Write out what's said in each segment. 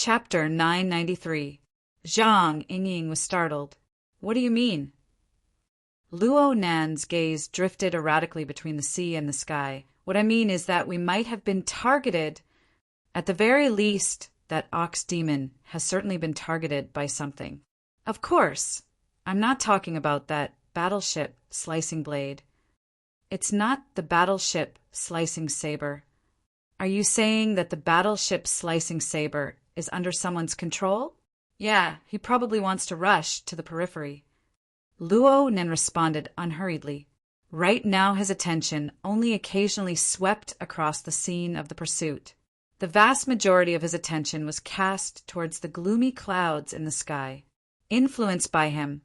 Chapter 993. Zhang Yingying was startled. What do you mean? Luo Nan's gaze drifted erratically between the sea and the sky. What I mean is that we might have been targeted. At the very least, that ox demon has certainly been targeted by something. Of course, I'm not talking about that battleship slicing blade. It's not the battleship slicing saber. Are you saying that the battleship slicing saber is under someone's control? Yeah, he probably wants to rush to the periphery. Luo Nen responded unhurriedly. Right now his attention only occasionally swept across the scene of the pursuit. The vast majority of his attention was cast towards the gloomy clouds in the sky. Influenced by him,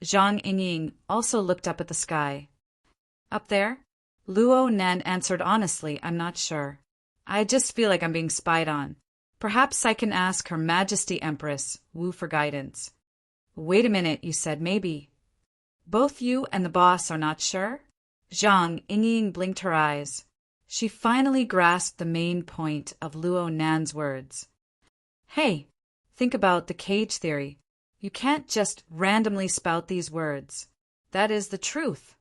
Zhang Yingying also looked up at the sky. Up there? Luo Nen answered honestly, I'm not sure. I just feel like I'm being spied on. Perhaps I can ask Her Majesty Empress Wu for guidance. Wait a minute, you said maybe. Both you and the boss are not sure? Zhang Yingying blinked her eyes. She finally grasped the main point of Luo Nan's words. Hey, think about the cage theory. You can't just randomly spout these words. That is the truth.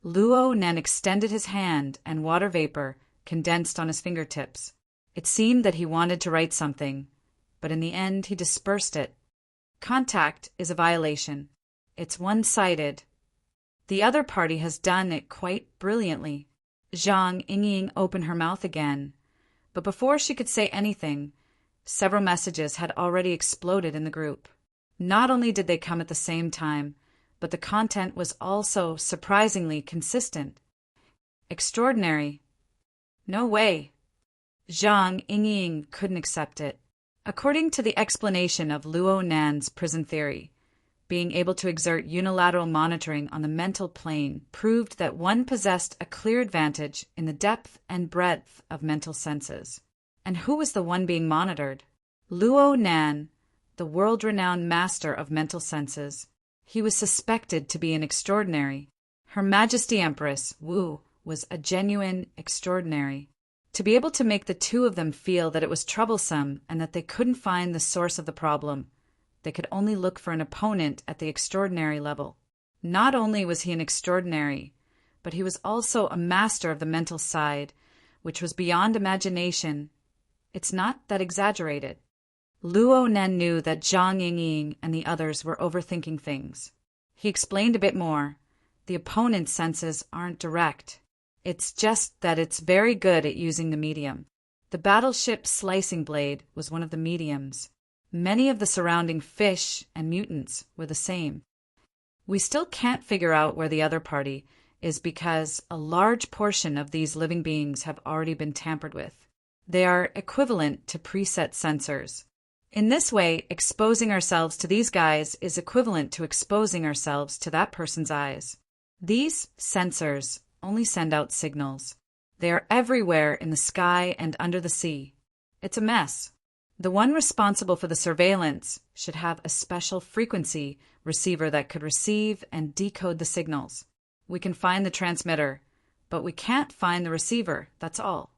Luo Nan extended his hand and water vapor condensed on his fingertips. It seemed that he wanted to write something, but in the end he dispersed it. Contact is a violation. It's one-sided. The other party has done it quite brilliantly. Zhang Yingying opened her mouth again, but before she could say anything, several messages had already exploded in the group. Not only did they come at the same time, but the content was also surprisingly consistent. Extraordinary. No way. Zhang Yingying couldn't accept it. According to the explanation of Luo Nan's prison theory, being able to exert unilateral monitoring on the mental plane proved that one possessed a clear advantage in the depth and breadth of mental senses. And who was the one being monitored? Luo Nan, the world-renowned master of mental senses. He was suspected to be an extraordinary. Her Majesty Empress Wu was a genuine extraordinary. To be able to make the two of them feel that it was troublesome and that they couldn't find the source of the problem, they could only look for an opponent at the extraordinary level. Not only was he an extraordinary, but he was also a master of the mental side, which was beyond imagination. It's not that exaggerated. Luo Nen knew that Zhang Yingying and the others were overthinking things. He explained a bit more. The opponent's senses aren't direct. It's just that it's very good at using the medium. The battleship slicing blade was one of the mediums. Many of the surrounding fish and mutants were the same. We still can't figure out where the other party is because a large portion of these living beings have already been tampered with. They are equivalent to preset sensors. In this way, exposing ourselves to these guys is equivalent to exposing ourselves to that person's eyes. These sensors only send out signals. They are everywhere in the sky and under the sea. It's a mess. The one responsible for the surveillance should have a special frequency receiver that could receive and decode the signals. We can find the transmitter, but we can't find the receiver, that's all.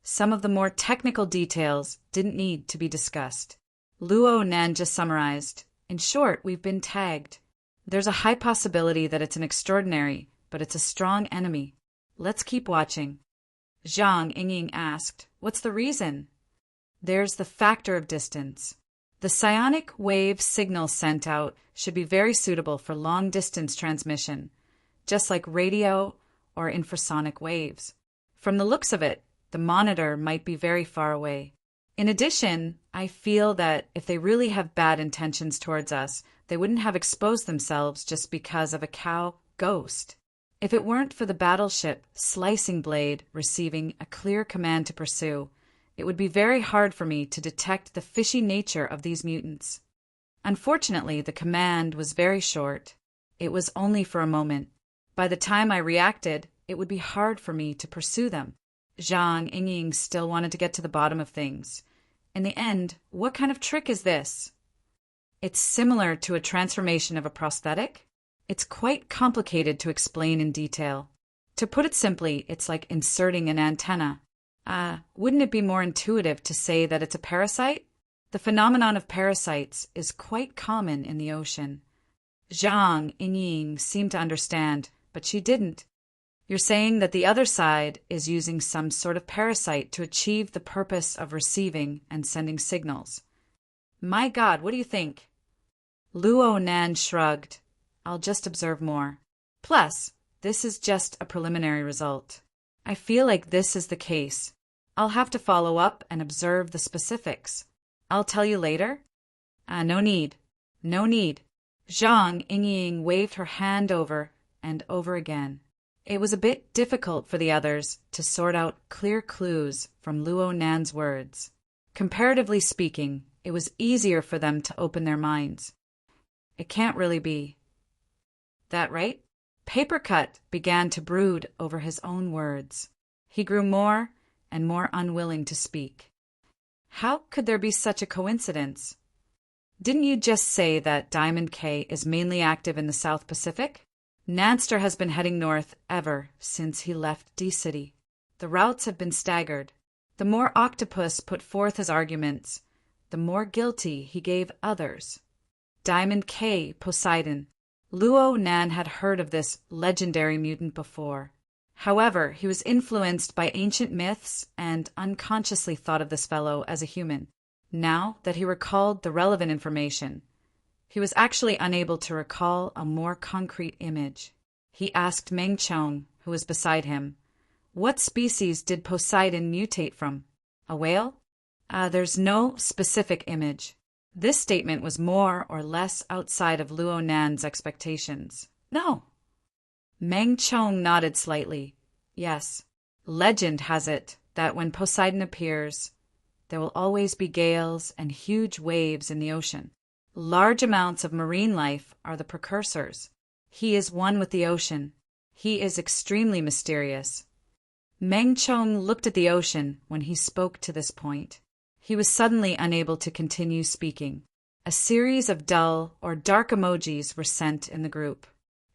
Some of the more technical details didn't need to be discussed. Luo Nan just summarized. In short, we've been tagged. There's a high possibility that it's an extraordinary, but it's a strong enemy. Let's keep watching. Zhang Yingying asked, what's the reason? There's the factor of distance. The psionic wave signal sent out should be very suitable for long-distance transmission, just like radio or infrasonic waves. From the looks of it, the monitor might be very far away. In addition, I feel that if they really have bad intentions towards us, they wouldn't have exposed themselves just because of a cow ghost. If it weren't for the battleship slicing blade receiving a clear command to pursue, it would be very hard for me to detect the fishy nature of these mutants. Unfortunately, the command was very short. It was only for a moment. By the time I reacted, it would be hard for me to pursue them. Zhang Yingying still wanted to get to the bottom of things. In the end, what kind of trick is this? It's similar to a transformation of a prosthetic. It's quite complicated to explain in detail. To put it simply, it's like inserting an antenna. Wouldn't it be more intuitive to say that it's a parasite? The phenomenon of parasites is quite common in the ocean. Zhang Yingying seemed to understand, but she didn't. You're saying that the other side is using some sort of parasite to achieve the purpose of receiving and sending signals. My God, what do you think? Luo Nan shrugged. I'll just observe more. Plus, this is just a preliminary result. I feel like this is the case. I'll have to follow up and observe the specifics. I'll tell you later? No need. No need. Zhang Yingying waved her hand over and over again. It was a bit difficult for the others to sort out clear clues from Luo Nan's words. Comparatively speaking, it was easier for them to open their minds. It can't really be. That right? Papercut began to brood over his own words. He grew more and more unwilling to speak. How could there be such a coincidence? Didn't you just say that Diamond K is mainly active in the South Pacific? Nanster has been heading north ever since he left D-City. The routes have been staggered. The more Octopus put forth his arguments, the more guilty he gave others. Diamond K, Poseidon. Luo Nan had heard of this legendary mutant before. However, he was influenced by ancient myths and unconsciously thought of this fellow as a human. Now that he recalled the relevant information, he was actually unable to recall a more concrete image. He asked Meng Chong, who was beside him, what species did Poseidon mutate from? A whale? There's no specific image. This statement was more or less outside of Luo Nan's expectations. No. Meng Chong nodded slightly. Yes. Legend has it that when Poseidon appears, there will always be gales and huge waves in the ocean. Large amounts of marine life are the precursors. He is one with the ocean. He is extremely mysterious. Meng Chong looked at the ocean when he spoke to this point. He was suddenly unable to continue speaking. A series of dull or dark emojis were sent in the group.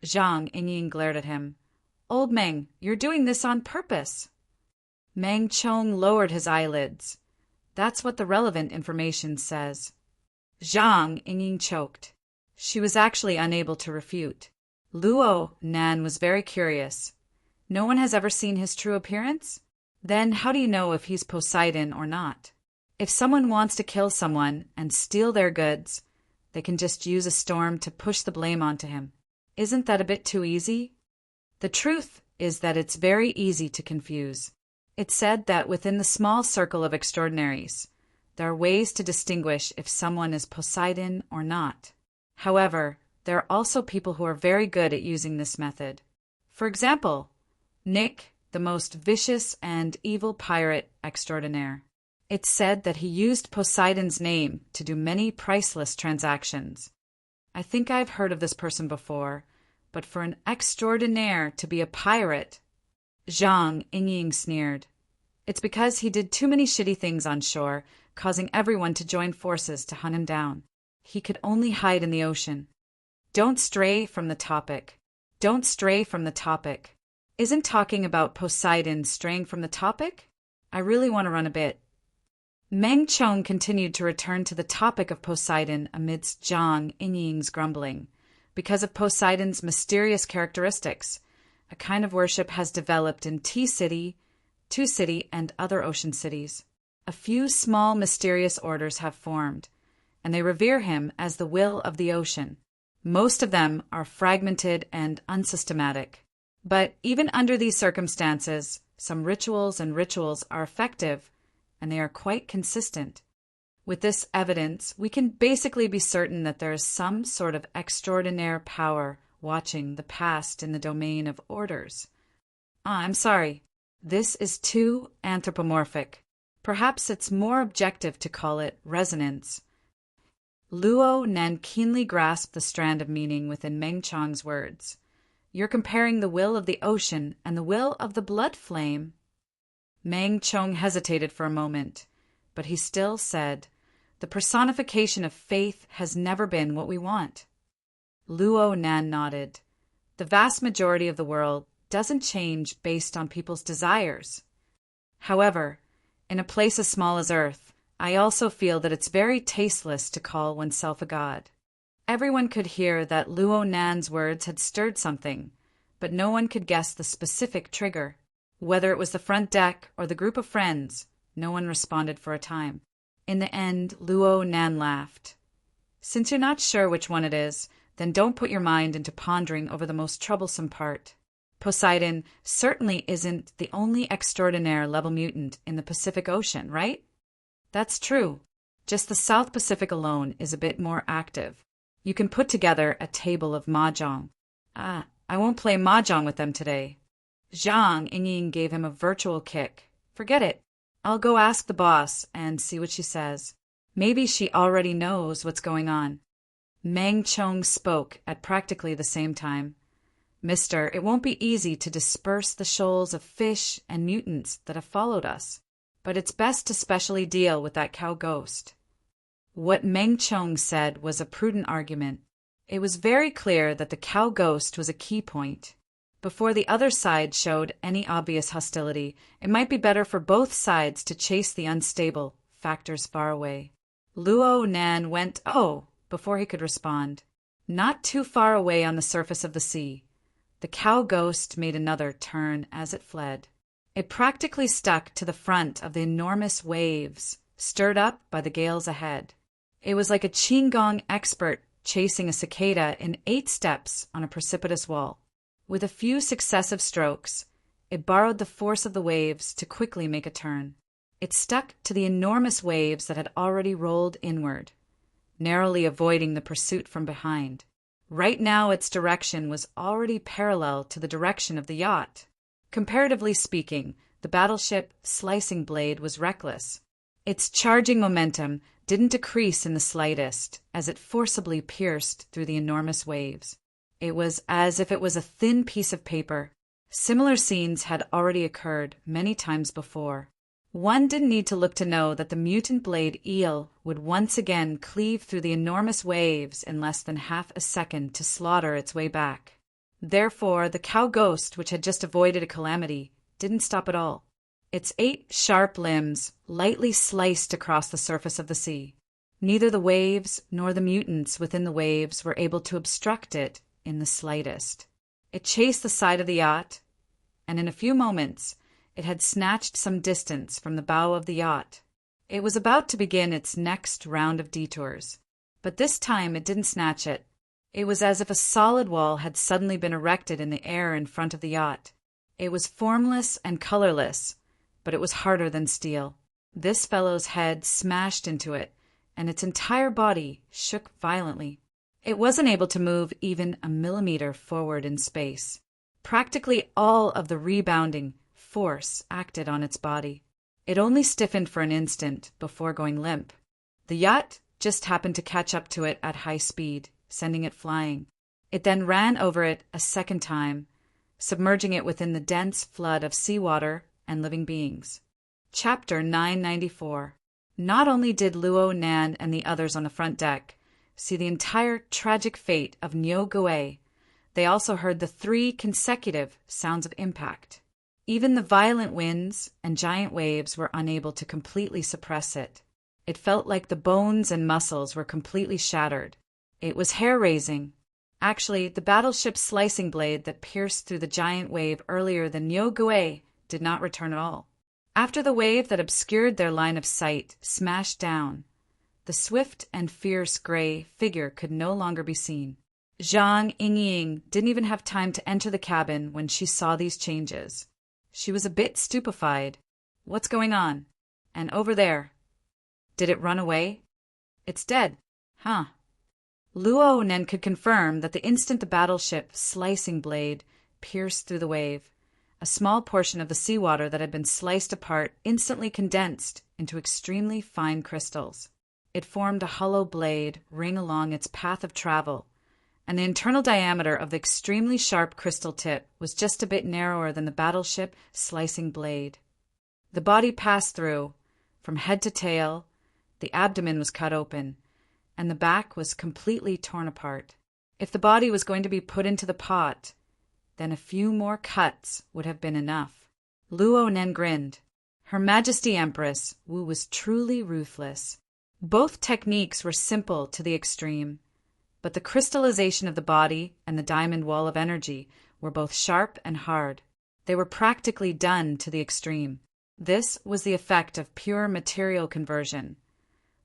Zhang Yingying glared at him. Old Meng, you're doing this on purpose. Meng Chong lowered his eyelids. That's what the relevant information says. Zhang Yingying choked. She was actually unable to refute. Luo Nan was very curious. No one has ever seen his true appearance? Then how do you know if he's Poseidon or not? If someone wants to kill someone and steal their goods, they can just use a storm to push the blame onto him. Isn't that a bit too easy? The truth is that it's very easy to confuse. It's said that within the small circle of extraordinaries, there are ways to distinguish if someone is Poseidon or not. However, there are also people who are very good at using this method. For example, Nick, the most vicious and evil pirate extraordinaire. It's said that he used Poseidon's name to do many priceless transactions. I think I've heard of this person before, but for an extraordinaire to be a pirate, Zhang Yingying sneered. It's because he did too many shitty things on shore, causing everyone to join forces to hunt him down. He could only hide in the ocean. Don't stray from the topic. Don't stray from the topic. Isn't talking about Poseidon straying from the topic? I really want to run a bit. Meng Chong continued to return to the topic of Poseidon amidst Zhang Yingying's grumbling. Because of Poseidon's mysterious characteristics, a kind of worship has developed in T-City, Two-City, and other ocean cities. A few small mysterious orders have formed, and they revere him as the will of the ocean. Most of them are fragmented and unsystematic. But even under these circumstances, some rituals are effective, and they are quite consistent. With this evidence, we can basically be certain that there is some sort of extraordinary power watching the past in the domain of orders. I'm sorry. This is too anthropomorphic. Perhaps it's more objective to call it resonance. Luo Nan keenly grasped the strand of meaning within Meng Chong's words. You're comparing the will of the ocean and the will of the blood flame. Meng Chong hesitated for a moment, but he still said, the personification of faith has never been what we want. Luo Nan nodded. The vast majority of the world doesn't change based on people's desires. However, in a place as small as Earth, I also feel that it's very tasteless to call oneself a god. Everyone could hear that Luo Nan's words had stirred something, but no one could guess the specific trigger. Whether it was the front deck or the group of friends, no one responded for a time. In the end, Luo Nan laughed. Since you're not sure which one it is, then don't put your mind into pondering over the most troublesome part. Poseidon certainly isn't the only extraordinaire level mutant in the Pacific Ocean, right? That's true. Just the South Pacific alone is a bit more active. You can put together a table of mahjong. I won't play mahjong with them today. Zhang Yingying gave him a virtual kick. Forget it. I'll go ask the boss and see what she says. Maybe she already knows what's going on. Meng Chong spoke at practically the same time. Mister, it won't be easy to disperse the shoals of fish and mutants that have followed us, but it's best to specially deal with that cow ghost. What Meng Chong said was a prudent argument. It was very clear that the cow ghost was a key point. Before the other side showed any obvious hostility, it might be better for both sides to chase the unstable factors far away. Luo Nan went, "Oh," before he could respond. Not too far away on the surface of the sea, the cow ghost made another turn as it fled. It practically stuck to the front of the enormous waves, stirred up by the gales ahead. It was like a qigong expert chasing a cicada in 8 steps on a precipitous wall. With a few successive strokes, it borrowed the force of the waves to quickly make a turn. It stuck to the enormous waves that had already rolled inward, narrowly avoiding the pursuit from behind. Right now its direction was already parallel to the direction of the yacht. Comparatively speaking, the battleship Slicing Blade was reckless. Its charging momentum didn't decrease in the slightest as it forcibly pierced through the enormous waves. It was as if it was a thin piece of paper. Similar scenes had already occurred many times before. One didn't need to look to know that the mutant blade eel would once again cleave through the enormous waves in less than half a second to slaughter its way back. Therefore, the cow ghost, which had just avoided a calamity, didn't stop at all. Its 8 sharp limbs lightly sliced across the surface of the sea. Neither the waves nor the mutants within the waves were able to obstruct it in the slightest. It chased the side of the yacht, and in a few moments it had snatched some distance from the bow of the yacht. It was about to begin its next round of detours, but this time it didn't snatch it. It was as if a solid wall had suddenly been erected in the air in front of the yacht. It was formless and colorless, but it was harder than steel. This fellow's head smashed into it, and its entire body shook violently. It wasn't able to move even a millimeter forward in space. Practically all of the rebounding force acted on its body. It only stiffened for an instant before going limp. The yacht just happened to catch up to it at high speed, sending it flying. It then ran over it a second time, submerging it within the dense flood of seawater and living beings. Chapter 994. Not only did Luo Nan and the others on the front deck see the entire tragic fate of Nyo Gue, they also heard the 3 consecutive sounds of impact. Even the violent winds and giant waves were unable to completely suppress it. It felt like the bones and muscles were completely shattered. It was hair-raising. Actually, the battleship's Slicing Blade that pierced through the giant wave earlier than Nyo Gue did not return at all. After the wave that obscured their line of sight smashed down, the swift and fierce gray figure could no longer be seen. Zhang Yingying didn't even have time to enter the cabin when she saw these changes. She was a bit stupefied. What's going on? And over there? Did it run away? It's dead. Huh. Luo Nen could confirm that the instant the battleship Slicing Blade pierced through the wave, a small portion of the seawater that had been sliced apart instantly condensed into extremely fine crystals. It formed a hollow blade ring along its path of travel, and the internal diameter of the extremely sharp crystal tip was just a bit narrower than the battleship Slicing Blade. The body passed through, from head to tail, the abdomen was cut open, and the back was completely torn apart. If the body was going to be put into the pot, then a few more cuts would have been enough. Luo Nen grinned. Her Majesty Empress Wu was truly ruthless. Both techniques were simple to the extreme, but the crystallization of the body and the diamond wall of energy were both sharp and hard. They were practically done to the extreme. This was the effect of pure material conversion,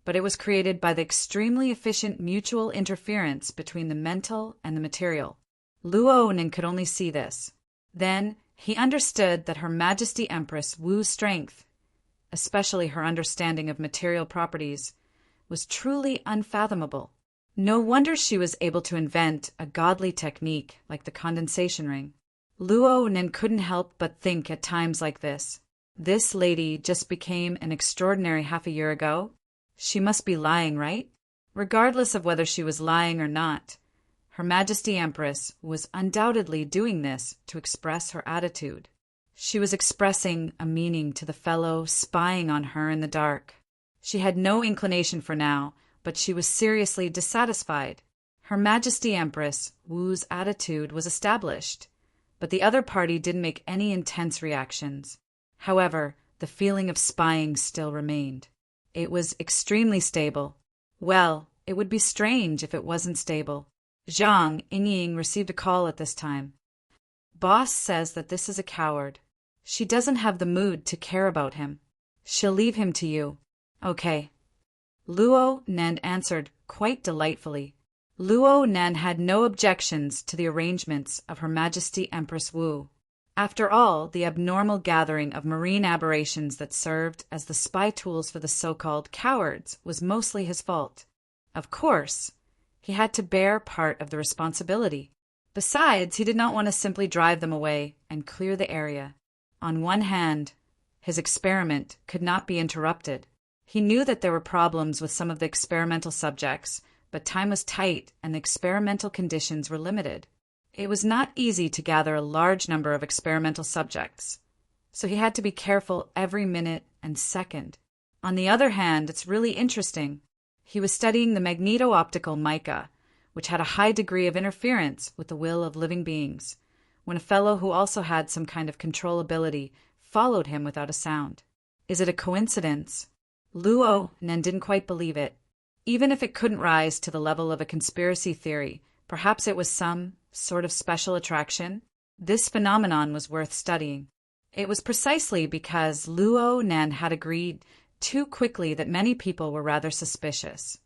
but it was created by the extremely efficient mutual interference between the mental and the material. Luonan could only see this. Then he understood that Her Majesty Empress Wu's strength, especially her understanding of material properties, was truly unfathomable. No wonder she was able to invent a godly technique like the condensation ring. Luonan couldn't help but think at times like this. This lady just became an extraordinary half a year ago. She must be lying, right? Regardless of whether she was lying or not, Her Majesty Empress was undoubtedly doing this to express her attitude. She was expressing a meaning to the fellow spying on her in the dark. She had no inclination for now, but she was seriously dissatisfied. Her Majesty Empress Wu's attitude was established, but the other party didn't make any intense reactions. However, the feeling of spying still remained. It was extremely stable. Well, it would be strange if it wasn't stable. Zhang Yingying received a call at this time. Boss says that this is a coward. She doesn't have the mood to care about him. She'll leave him to you. Okay. Luonan answered quite delightfully. Luonan had no objections to the arrangements of Her Majesty Empress Wu. After all, the abnormal gathering of marine aberrations that served as the spy tools for the so-called cowards was mostly his fault. Of course, he had to bear part of the responsibility. Besides, he did not want to simply drive them away and clear the area. On one hand, his experiment could not be interrupted. He knew that there were problems with some of the experimental subjects, but time was tight and the experimental conditions were limited. It was not easy to gather a large number of experimental subjects, so he had to be careful every minute and second. On the other hand, it's really interesting. He was studying the magneto-optical mica, which had a high degree of interference with the will of living beings, when a fellow who also had some kind of controllability followed him without a sound. Is it a coincidence? Luonan didn't quite believe it. Even if it couldn't rise to the level of a conspiracy theory, perhaps it was some sort of special attraction. This phenomenon was worth studying. It was precisely because Luonan had agreed too quickly that many people were rather suspicious.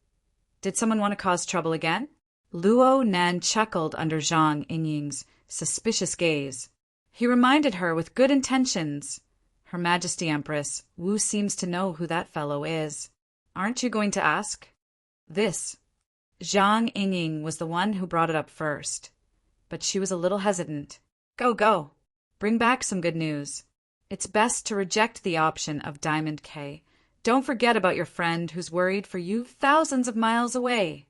Did someone want to cause trouble again? Luonan chuckled under Zhang Yingying's suspicious gaze. He reminded her with good intentions. Her Majesty Empress Wu seems to know who that fellow is. Aren't you going to ask? This. Zhang Yingying was the one who brought it up first, but she was a little hesitant. Go. Bring back some good news. It's best to reject the option of Diamond K. Don't forget about your friend who's worried for you thousands of miles away.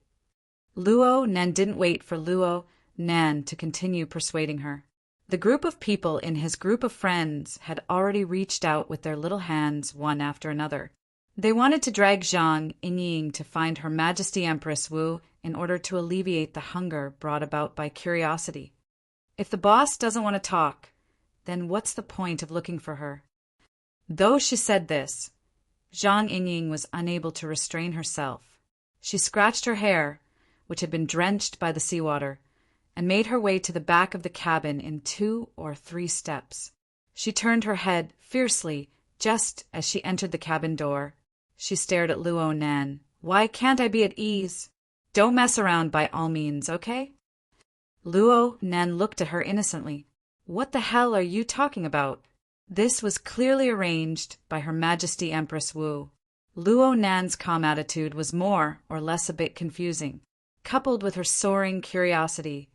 Luonan didn't wait for Luonan to continue persuading her. The group of people in his group of friends had already reached out with their little hands one after another. They wanted to drag Zhang Yingying to find Her Majesty Empress Wu in order to alleviate the hunger brought about by curiosity. If the boss doesn't want to talk, then what's the point of looking for her? Though she said this, Zhang Yingying was unable to restrain herself. She scratched her hair, which had been drenched by the seawater, and made her way to the back of the cabin in 2 or 3 steps. She turned her head fiercely just as she entered the cabin door. She stared at Luonan. Why can't I be at ease? Don't mess around by all means, okay? Luonan looked at her innocently. What the hell are you talking about? This was clearly arranged by Her Majesty Empress Wu. Luonan's calm attitude was more or less a bit confusing. Coupled with her soaring curiosity,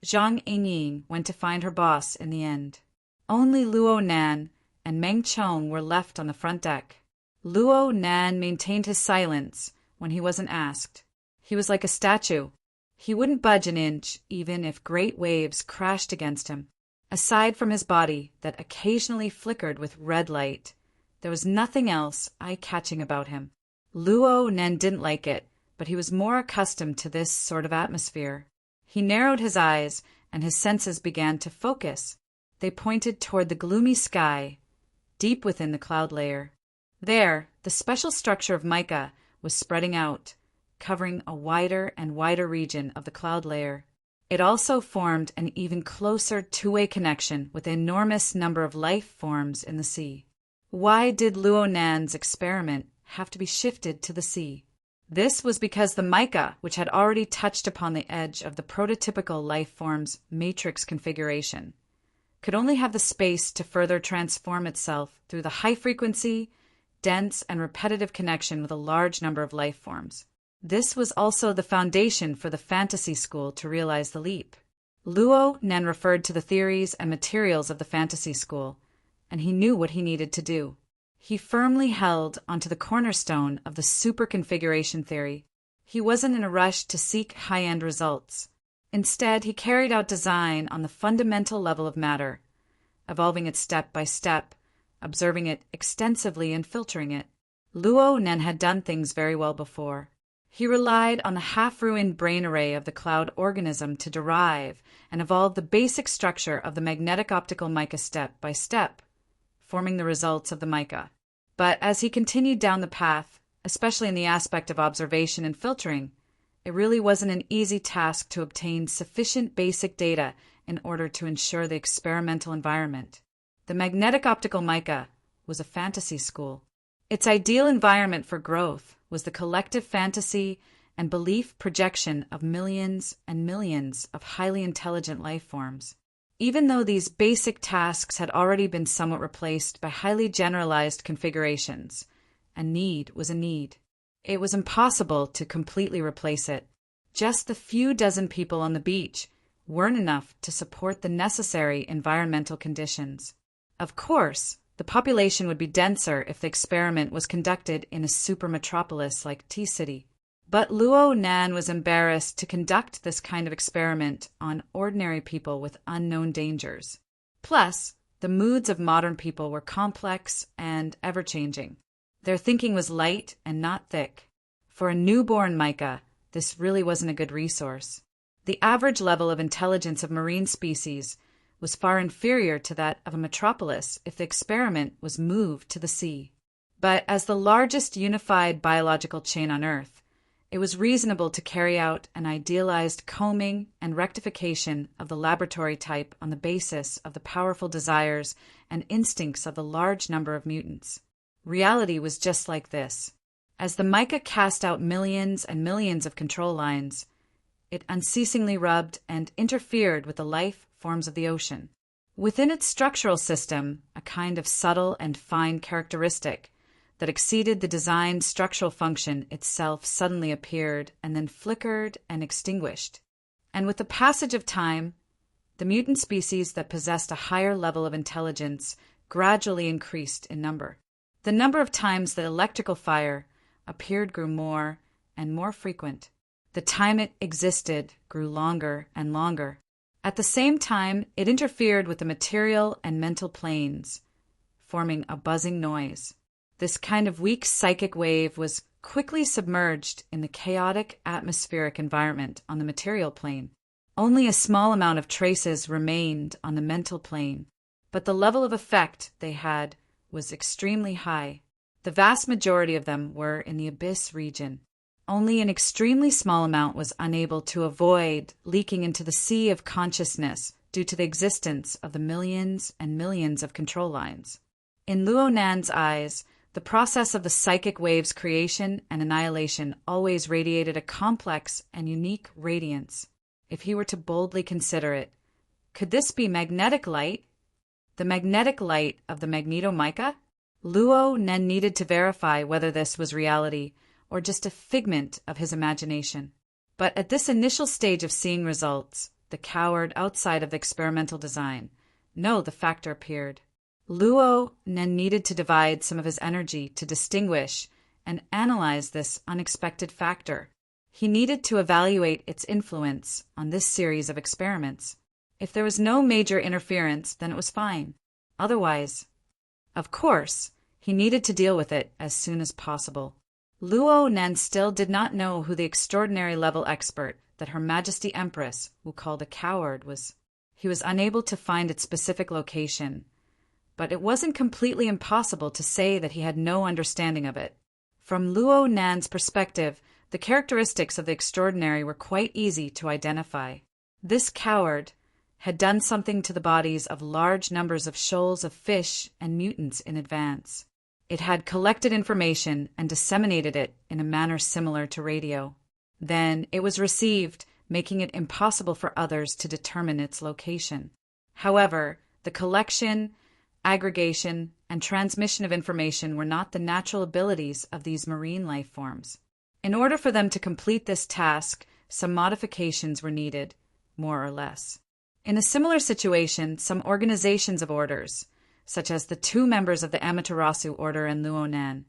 Zhang Yingying went to find her boss in the end. Only Luonan and Meng Chong were left on the front deck. Luonan maintained his silence when he wasn't asked. He was like a statue. He wouldn't budge an inch, even if great waves crashed against him. Aside from his body that occasionally flickered with red light, there was nothing else eye-catching about him. Luonan didn't like it, but he was more accustomed to this sort of atmosphere. He narrowed his eyes, and his senses began to focus. They pointed toward the gloomy sky. deep within the cloud layer. There, the special structure of mica was spreading out, covering a wider and wider region of the cloud layer. It also formed an even closer two-way connection with an enormous number of life forms in the sea. Why did Luo Nan's experiment have to be shifted to the sea? This was because the mica, which had already touched upon the edge of the prototypical life form's matrix configuration, could only have the space to further transform itself through the high-frequency, dense, and repetitive connection with a large number of life forms. This was also the foundation for the fantasy school to realize the leap. Luo Nan referred to the theories and materials of the fantasy school, and he knew what he needed to do. He firmly held onto the cornerstone of the superconfiguration theory. He wasn't in a rush to seek high-end results. Instead, he carried out design on the fundamental level of matter, evolving it step by step, observing it extensively and filtering it. Luo Nan had done things very well before. He relied on the half-ruined brain array of the cloud organism to derive and evolve the basic structure of the magnetic optical mica step by step, forming the results of the mica. But as he continued down the path, especially in the aspect of observation and filtering, it really wasn't an easy task to obtain sufficient basic data in order to ensure the experimental environment. The magnetic optical mica was a fantasy school. Its ideal environment for growth was the collective fantasy and belief projection of millions and millions of highly intelligent life forms. Even though these basic tasks had already been somewhat replaced by highly generalized configurations, a need was a need. It was impossible to completely replace it. Just the few dozen people on the beach weren't enough to support the necessary environmental conditions. Of course, the population would be denser if the experiment was conducted in a super metropolis like T-City. But Luo Nan was embarrassed to conduct this kind of experiment on ordinary people with unknown dangers. Plus, the moods of modern people were complex and ever-changing. Their thinking was light and not thick. For a newborn mica, this really wasn't a good resource. The average level of intelligence of marine species was far inferior to that of a metropolis if the experiment was moved to the sea. But as the largest unified biological chain on Earth, it was reasonable to carry out an idealized combing and rectification of the laboratory type on the basis of the powerful desires and instincts of the large number of mutants. Reality was just like this. As the mica cast out millions and millions of control lines, it unceasingly rubbed and interfered with the life forms of the ocean. Within its structural system, a kind of subtle and fine characteristic that exceeded the designed structural function itself suddenly appeared and then flickered and extinguished. And with the passage of time, the mutant species that possessed a higher level of intelligence gradually increased in number. The number of times that electrical fire appeared grew more and more frequent. The time it existed grew longer and longer. At the same time, it interfered with the material and mental planes, forming a buzzing noise. This kind of weak psychic wave was quickly submerged in the chaotic atmospheric environment on the material plane. Only a small amount of traces remained on the mental plane, but the level of effect they had was extremely high. The vast majority of them were in the abyss region. Only an extremely small amount was unable to avoid leaking into the sea of consciousness due to the existence of the millions and millions of control lines. In Luo Nan's eyes, the process of the psychic wave's creation and annihilation always radiated a complex and unique radiance. If he were to boldly consider it, could this be magnetic light? The magnetic light of the magnetomica? Luo Nan needed to verify whether this was reality or just a figment of his imagination. But at this initial stage of seeing results, the coward outside of the experimental design, the factor appeared. Luo Nan needed to divide some of his energy to distinguish and analyze this unexpected factor. He needed to evaluate its influence on this series of experiments. If there was no major interference, then it was fine. Otherwise, of course, he needed to deal with it as soon as possible. Luo Nan still did not know who the extraordinary level expert that Her Majesty Empress, who called a coward, was. He was unable to find its specific location, but it wasn't completely impossible to say that he had no understanding of it. From Luo Nan's perspective, the characteristics of the extraordinary were quite easy to identify. This coward had done something to the bodies of large numbers of shoals of fish and mutants in advance. It had collected information and disseminated it in a manner similar to radio. Then it was received, making it impossible for others to determine its location. However, the collection, aggregation, and transmission of information were not the natural abilities of these marine life forms. In order for them to complete this task, some modifications were needed, more or less. In a similar situation, some organizations of orders, such as the 2 members of the Amaterasu order and Luo Nan,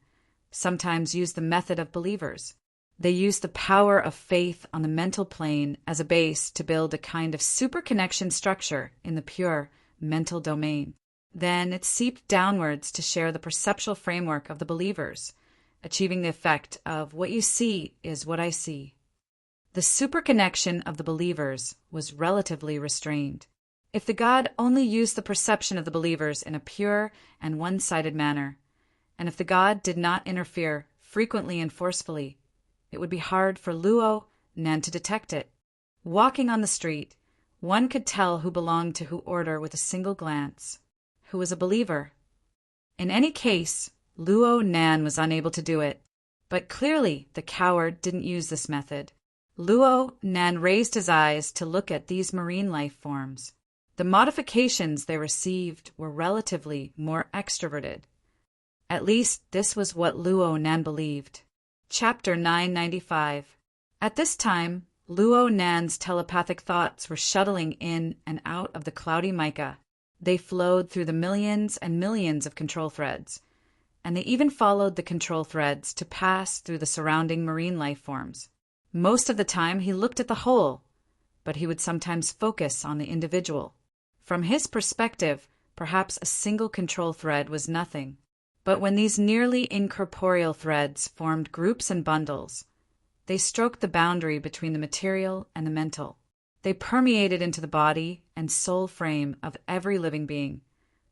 sometimes use the method of believers. They use the power of faith on the mental plane as a base to build a kind of superconnection structure in the pure mental domain. Then it seeped downwards to share the perceptual framework of the believers, achieving the effect of what you see is what I see. The superconnection of the believers was relatively restrained. If the God only used the perception of the believers in a pure and one-sided manner, and if the God did not interfere frequently and forcefully, it would be hard for Luo Nan to detect it. Walking on the street, one could tell who belonged to who order with a single glance, who was a believer. In any case, Luo Nan was unable to do it, but clearly the coward didn't use this method. Luo Nan raised his eyes to look at these marine life forms. The modifications they received were relatively more extroverted. At least this was what Luo Nan believed. Chapter 995. At this time, Luo Nan's telepathic thoughts were shuttling in and out of the cloudy mica. They flowed through the millions and millions of control threads, and they even followed the control threads to pass through the surrounding marine life forms. Most of the time he looked at the whole, but he would sometimes focus on the individual. From his perspective, perhaps a single control thread was nothing. But when these nearly incorporeal threads formed groups and bundles, they stroked the boundary between the material and the mental. They permeated into the body and soul frame of every living being.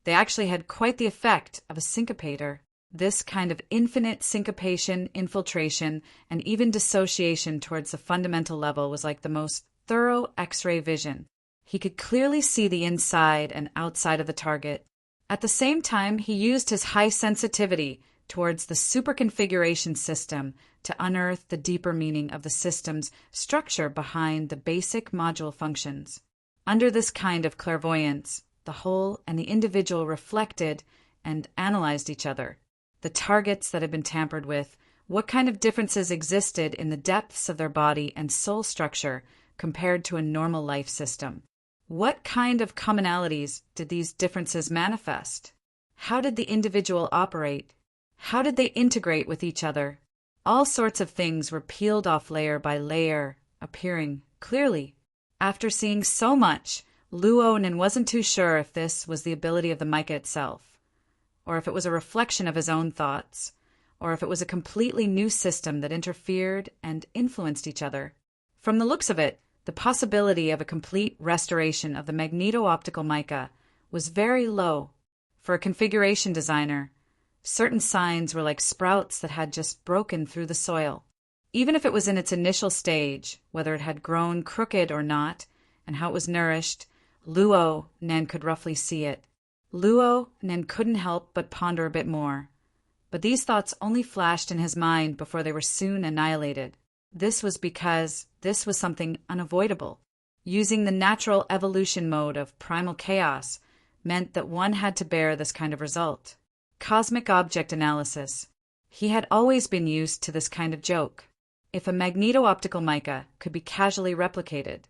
They actually had quite the effect of a syncopator. This kind of infinite syncopation, infiltration, and even dissociation towards the fundamental level was like the most thorough X-ray vision. He could clearly see the inside and outside of the target. At the same time, he used his high sensitivity towards the superconfiguration system to unearth the deeper meaning of the system's structure behind the basic module functions. Under this kind of clairvoyance, the whole and the individual reflected and analyzed each other. The targets that had been tampered with, what kind of differences existed in the depths of their body and soul structure compared to a normal life system. What kind of commonalities did these differences manifest? How did the individual operate? How did they integrate with each other? All sorts of things were peeled off layer by layer, appearing clearly. After seeing so much, Luo Nan wasn't too sure if this was the ability of the mica itself, or if it was a reflection of his own thoughts, or if it was a completely new system that interfered and influenced each other. From the looks of it, the possibility of a complete restoration of the magneto-optical mica was very low. For a configuration designer, certain signs were like sprouts that had just broken through the soil. Even if it was in its initial stage, whether it had grown crooked or not, and how it was nourished, Luo Nan could roughly see it. Luo Nan couldn't help but ponder a bit more. But these thoughts only flashed in his mind before they were soon annihilated. This was because this was something unavoidable. Using the natural evolution mode of primal chaos meant that one had to bear this kind of result. Cosmic object analysis. He had always been used to this kind of joke. If a magneto-optical mica could be casually replicated,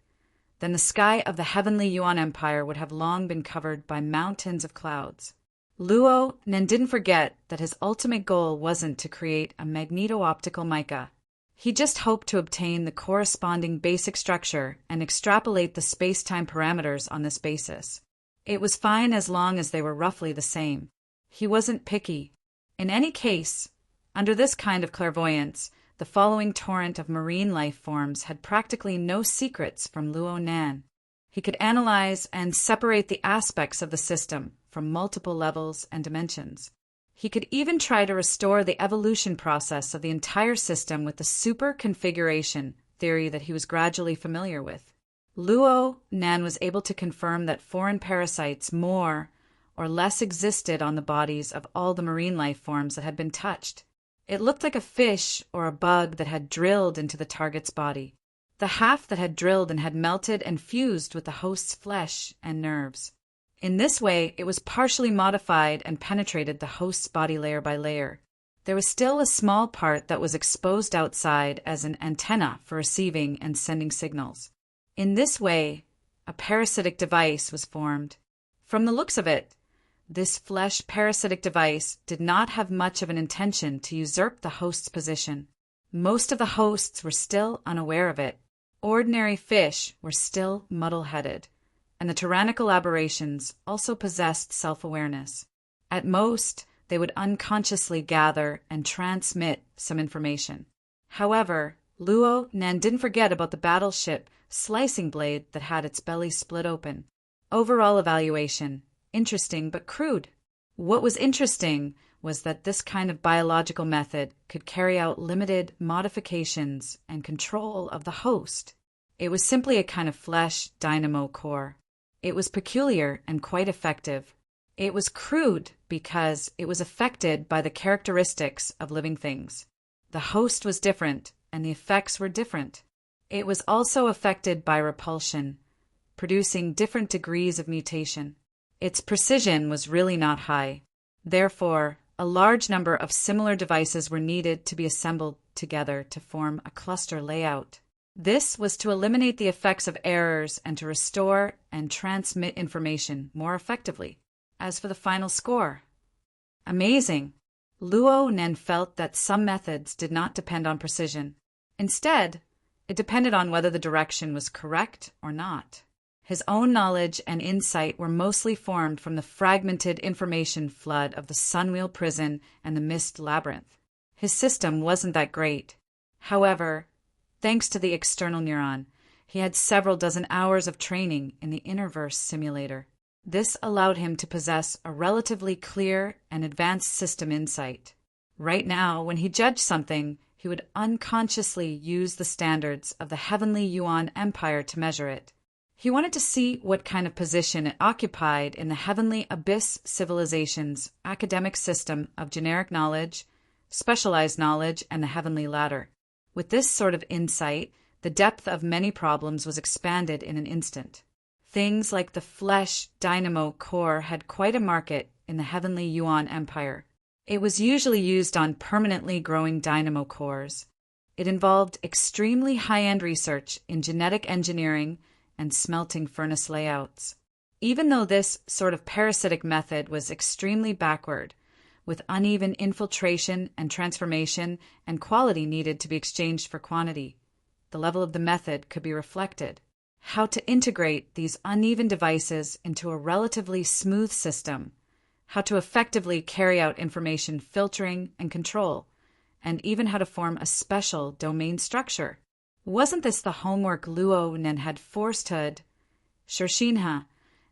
then the sky of the heavenly Yuan Empire would have long been covered by mountains of clouds. Luo Nan didn't forget that his ultimate goal wasn't to create a magneto-optical mica. He just hoped to obtain the corresponding basic structure and extrapolate the space-time parameters on this basis. It was fine as long as they were roughly the same. He wasn't picky. In any case, under this kind of clairvoyance, the following torrent of marine life forms had practically no secrets from Luo Nan. He could analyze and separate the aspects of the system from multiple levels and dimensions. He could even try to restore the evolution process of the entire system with the super configuration theory that he was gradually familiar with. Luo Nan was able to confirm that foreign parasites more or less existed on the bodies of all the marine life forms that had been touched. It looked like a fish or a bug that had drilled into the target's body. The half that had drilled and had melted and fused with the host's flesh and nerves. In this way, it was partially modified and penetrated the host's body layer by layer. There was still a small part that was exposed outside as an antenna for receiving and sending signals. In this way, a parasitic device was formed. From the looks of it, this flesh parasitic device did not have much of an intention to usurp the host's position. Most of the hosts were still unaware of it. Ordinary fish were still muddle-headed, and the tyrannical aberrations also possessed self-awareness. At most, they would unconsciously gather and transmit some information. However, Luo Nan didn't forget about the battleship slicing blade that had its belly split open. Overall evaluation, interesting but crude. What was interesting was that this kind of biological method could carry out limited modifications and control of the host. It was simply a kind of flesh dynamo core. It was peculiar and quite effective. It was crude because it was affected by the characteristics of living things. The host was different, and the effects were different. It was also affected by repulsion, producing different degrees of mutation. Its precision was really not high. Therefore, a large number of similar devices were needed to be assembled together to form a cluster layout. This was to eliminate the effects of errors and to restore and transmit information more effectively. As for the final score, amazing! Luo Nan felt that some methods did not depend on precision. Instead, it depended on whether the direction was correct or not. His own knowledge and insight were mostly formed from the fragmented information flood of the Sunwheel Prison and the Mist Labyrinth. His system wasn't that great. However, thanks to the external neuron, he had several dozen hours of training in the Innerverse simulator. This allowed him to possess a relatively clear and advanced system insight. Right now, when he judged something, he would unconsciously use the standards of the Heavenly Yuan Empire to measure it. He wanted to see what kind of position it occupied in the Heavenly Abyss civilization's academic system of generic knowledge, specialized knowledge, and the Heavenly Ladder. With this sort of insight, the depth of many problems was expanded in an instant. Things like the flesh dynamo core had quite a market in the Heavenly Yuan Empire. It was usually used on permanently growing dynamo cores. It involved extremely high-end research in genetic engineering and smelting furnace layouts. Even though this sort of parasitic method was extremely backward, with uneven infiltration and transformation and quality needed to be exchanged for quantity, the level of the method could be reflected. How to integrate these uneven devices into a relatively smooth system, how to effectively carry out information filtering and control, and even how to form a special domain structure. Wasn't this the homework Luo Nan had forced Hud, Shorshinha,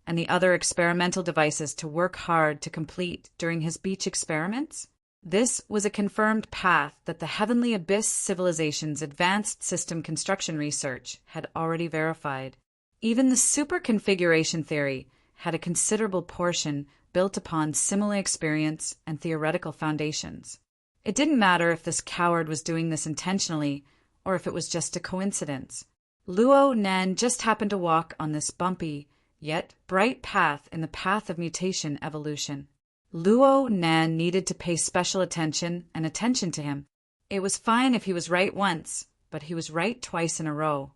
and the other experimental devices to work hard to complete during his beach experiments? This was a confirmed path that the Heavenly Abyss civilization's advanced system construction research had already verified. Even the super configuration theory had a considerable portion built upon simile experience and theoretical foundations. It didn't matter if this coward was doing this intentionally or if it was just a coincidence. Luo Nan just happened to walk on this bumpy, yet bright path in the path of mutation evolution. Luo Nan needed to pay special attention to him. It was fine if he was right once, but he was right twice in a row.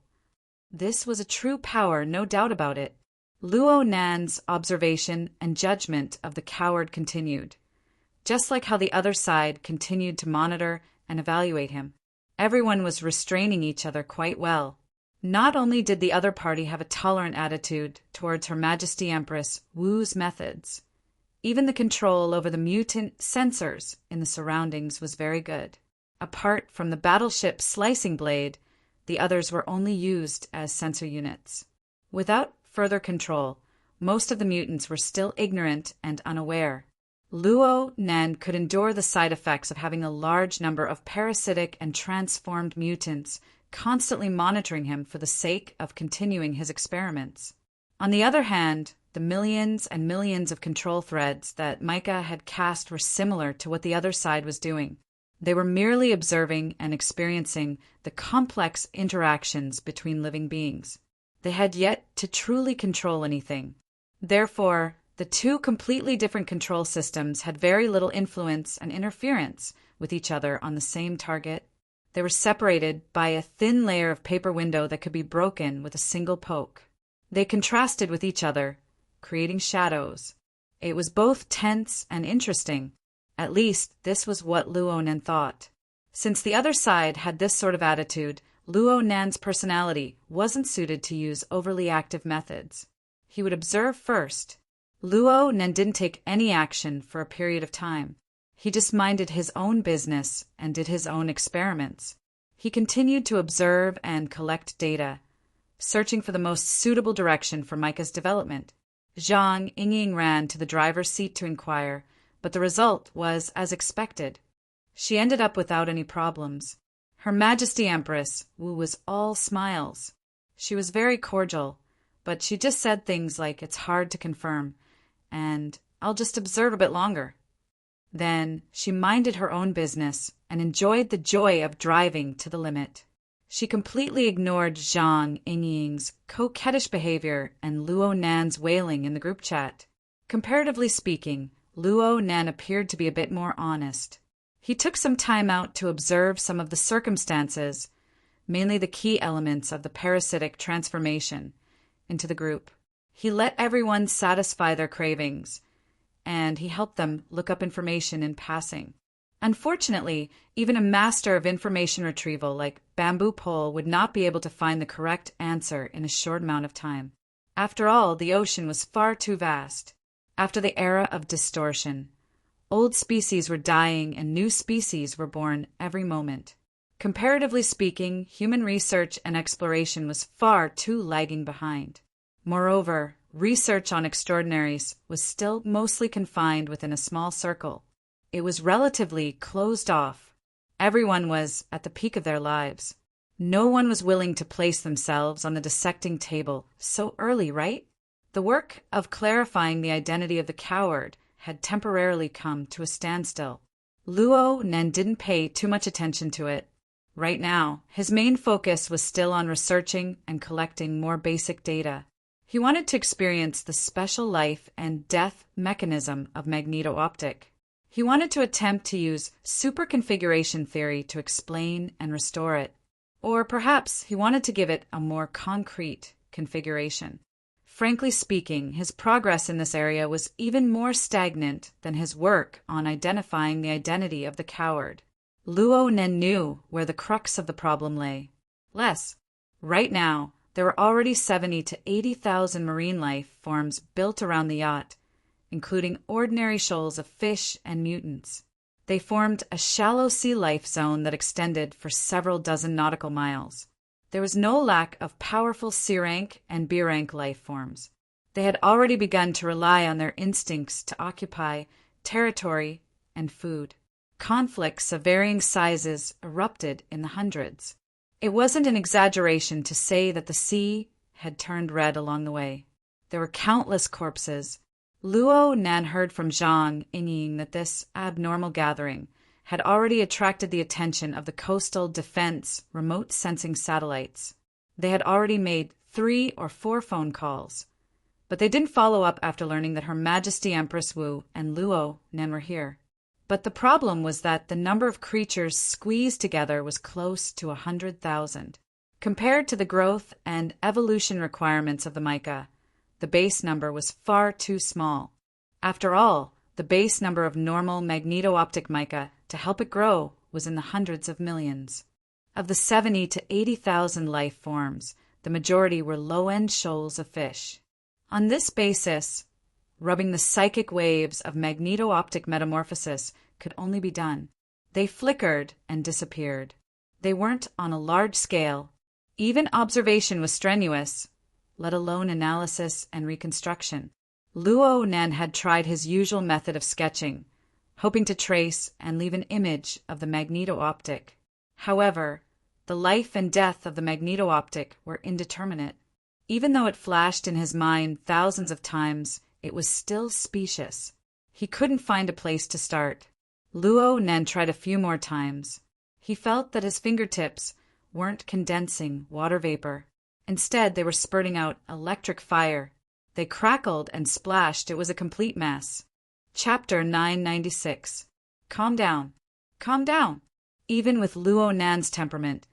This was a true power, no doubt about it. Luo Nan's observation and judgment of the coward continued, just like how the other side continued to monitor and evaluate him. Everyone was restraining each other quite well. Not only did the other party have a tolerant attitude towards Her Majesty Empress Wu's methods, even the control over the mutant sensors in the surroundings was very good. Apart from the battleship slicing blade, the others were only used as sensor units. Without further control, Most of the mutants were still ignorant and unaware. Luo Nen could endure the side effects of having a large number of parasitic and transformed mutants constantly monitoring him for the sake of continuing his experiments. On the other hand, the millions and millions of control threads that Micah had cast were similar to what the other side was doing. They were merely observing and experiencing the complex interactions between living beings. They had yet to truly control anything. Therefore, the two completely different control systems had very little influence and interference with each other on the same target. They were separated by a thin layer of paper window that could be broken with a single poke. They contrasted with each other, creating shadows. It was both tense and interesting. At least, this was what Luo Nen thought. Since the other side had this sort of attitude, Luo Nen's personality wasn't suited to use overly active methods. He would observe first. Luo Nen didn't take any action for a period of time. He just minded his own business and did his own experiments. He continued to observe and collect data, searching for the most suitable direction for Micah's development. Zhang Yingying ran to the driver's seat to inquire, but the result was as expected. She ended up without any problems. Her Majesty Empress Wu was all smiles. She was very cordial, but she just said things like it's hard to confirm, and I'll just observe a bit longer. Then she minded her own business and enjoyed the joy of driving to the limit. She completely ignored Zhang Yingying's coquettish behavior and Luo Nan's wailing in the group chat. Comparatively speaking, Luo Nan appeared to be a bit more honest. He took some time out to observe some of the circumstances, mainly the key elements of the parasitic transformation, into the group. He let everyone satisfy their cravings, and he helped them look up information in passing. Unfortunately, even a master of information retrieval like Bamboo Pole would not be able to find the correct answer in a short amount of time. After all, the ocean was far too vast. After the era of distortion, old species were dying and new species were born every moment. Comparatively speaking, human research and exploration was far too lagging behind. Moreover, research on extraordinaries was still mostly confined within a small circle. It was relatively closed off. Everyone was at the peak of their lives. No one was willing to place themselves on the dissecting table so early, right? The work of clarifying the identity of the coward had temporarily come to a standstill. Luo Nen didn't pay too much attention to it. Right now, his main focus was still on researching and collecting more basic data. He wanted to experience the special life and death mechanism of magneto-optic. He wanted to attempt to use superconfiguration theory to explain and restore it. Or perhaps he wanted to give it a more concrete configuration. Frankly speaking, his progress in this area was even more stagnant than his work on identifying the identity of the coward. Luo Nen knew where the crux of the problem lay. Right now, there were already 70 to 80,000 marine life forms built around the yacht, including ordinary shoals of fish and mutants. They formed a shallow sea life zone that extended for several dozen nautical miles. There was no lack of powerful C-rank and B-rank life forms. They had already begun to rely on their instincts to occupy territory and food. Conflicts of varying sizes erupted in the hundreds. It wasn't an exaggeration to say that the sea had turned red along the way. There were countless corpses. Luo Nan heard from Zhang Yingying that this abnormal gathering had already attracted the attention of the coastal defense remote sensing satellites. They had already made 3 or 4 phone calls, but they didn't follow up after learning that Her Majesty Empress Wu and Luo Nen were here. But the problem was that the number of creatures squeezed together was close to 100,000. Compared to the growth and evolution requirements of the mica, the base number was far too small. After all, the base number of normal magneto-optic mica to help it grow was in the hundreds of millions. Of the 70 to 80,000 life forms, the majority were low-end shoals of fish. On this basis, rubbing the psychic waves of magneto-optic metamorphosis could only be done. They flickered and disappeared. They weren't on a large scale. Even observation was strenuous. let alone analysis and reconstruction. Luo Nan had tried his usual method of sketching, hoping to trace and leave an image of the magneto-optic. However, the life and death of the magneto-optic were indeterminate. Even though it flashed in his mind thousands of times, it was still specious. He couldn't find a place to start. Luo Nan tried a few more times. He felt that his fingertips weren't condensing water vapor. Instead, they were spurting out electric fire. They crackled and splashed. It was a complete mess. Chapter 996. Calm down. Calm down. Even with Luo Nan's temperament,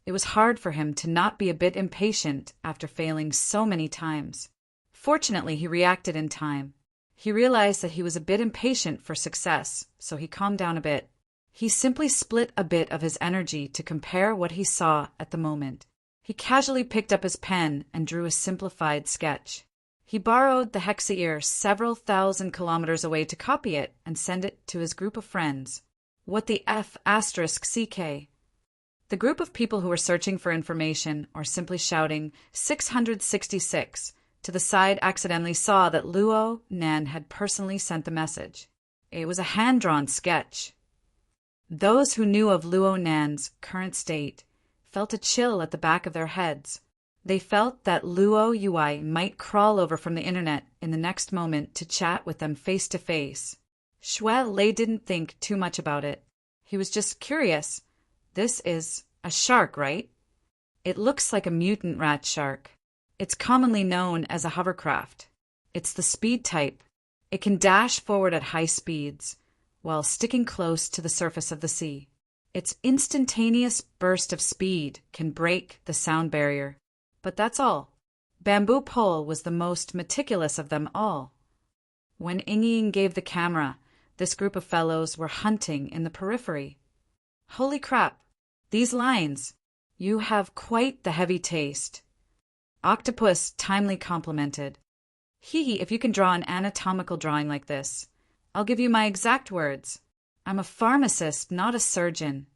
it was hard for him to not be a bit impatient after failing so many times. Fortunately, he reacted in time. He realized that he was a bit impatient for success, so he calmed down a bit. He simply split a bit of his energy to compare what he saw at the moment. He casually picked up his pen and drew a simplified sketch. He borrowed the Hexier several thousand kilometers away to copy it and send it to his group of friends. What the F***CK? The group of people who were searching for information or simply shouting 666 to the side accidentally saw that Luo Nan had personally sent the message. It was a hand-drawn sketch. Those who knew of Luo Nan's current state felt a chill at the back of their heads. They felt that Luo Yui might crawl over from the internet in the next moment to chat with them face to face. Xue Lei didn't think too much about it. He was just curious. This is a shark, right? It looks like a mutant rat shark. It's commonly known as a hovercraft. It's the speed type. It can dash forward at high speeds while sticking close to the surface of the sea. Its instantaneous burst of speed can break the sound barrier. But that's all. Bamboo Pole was the most meticulous of them all. When Ying gave the camera, this group of fellows were hunting in the periphery. Holy crap! These lines! You have quite the heavy taste. Octopus timely complimented. Hee, if you can draw an anatomical drawing like this. I'll give you my exact words. I'm a pharmacist, not a surgeon.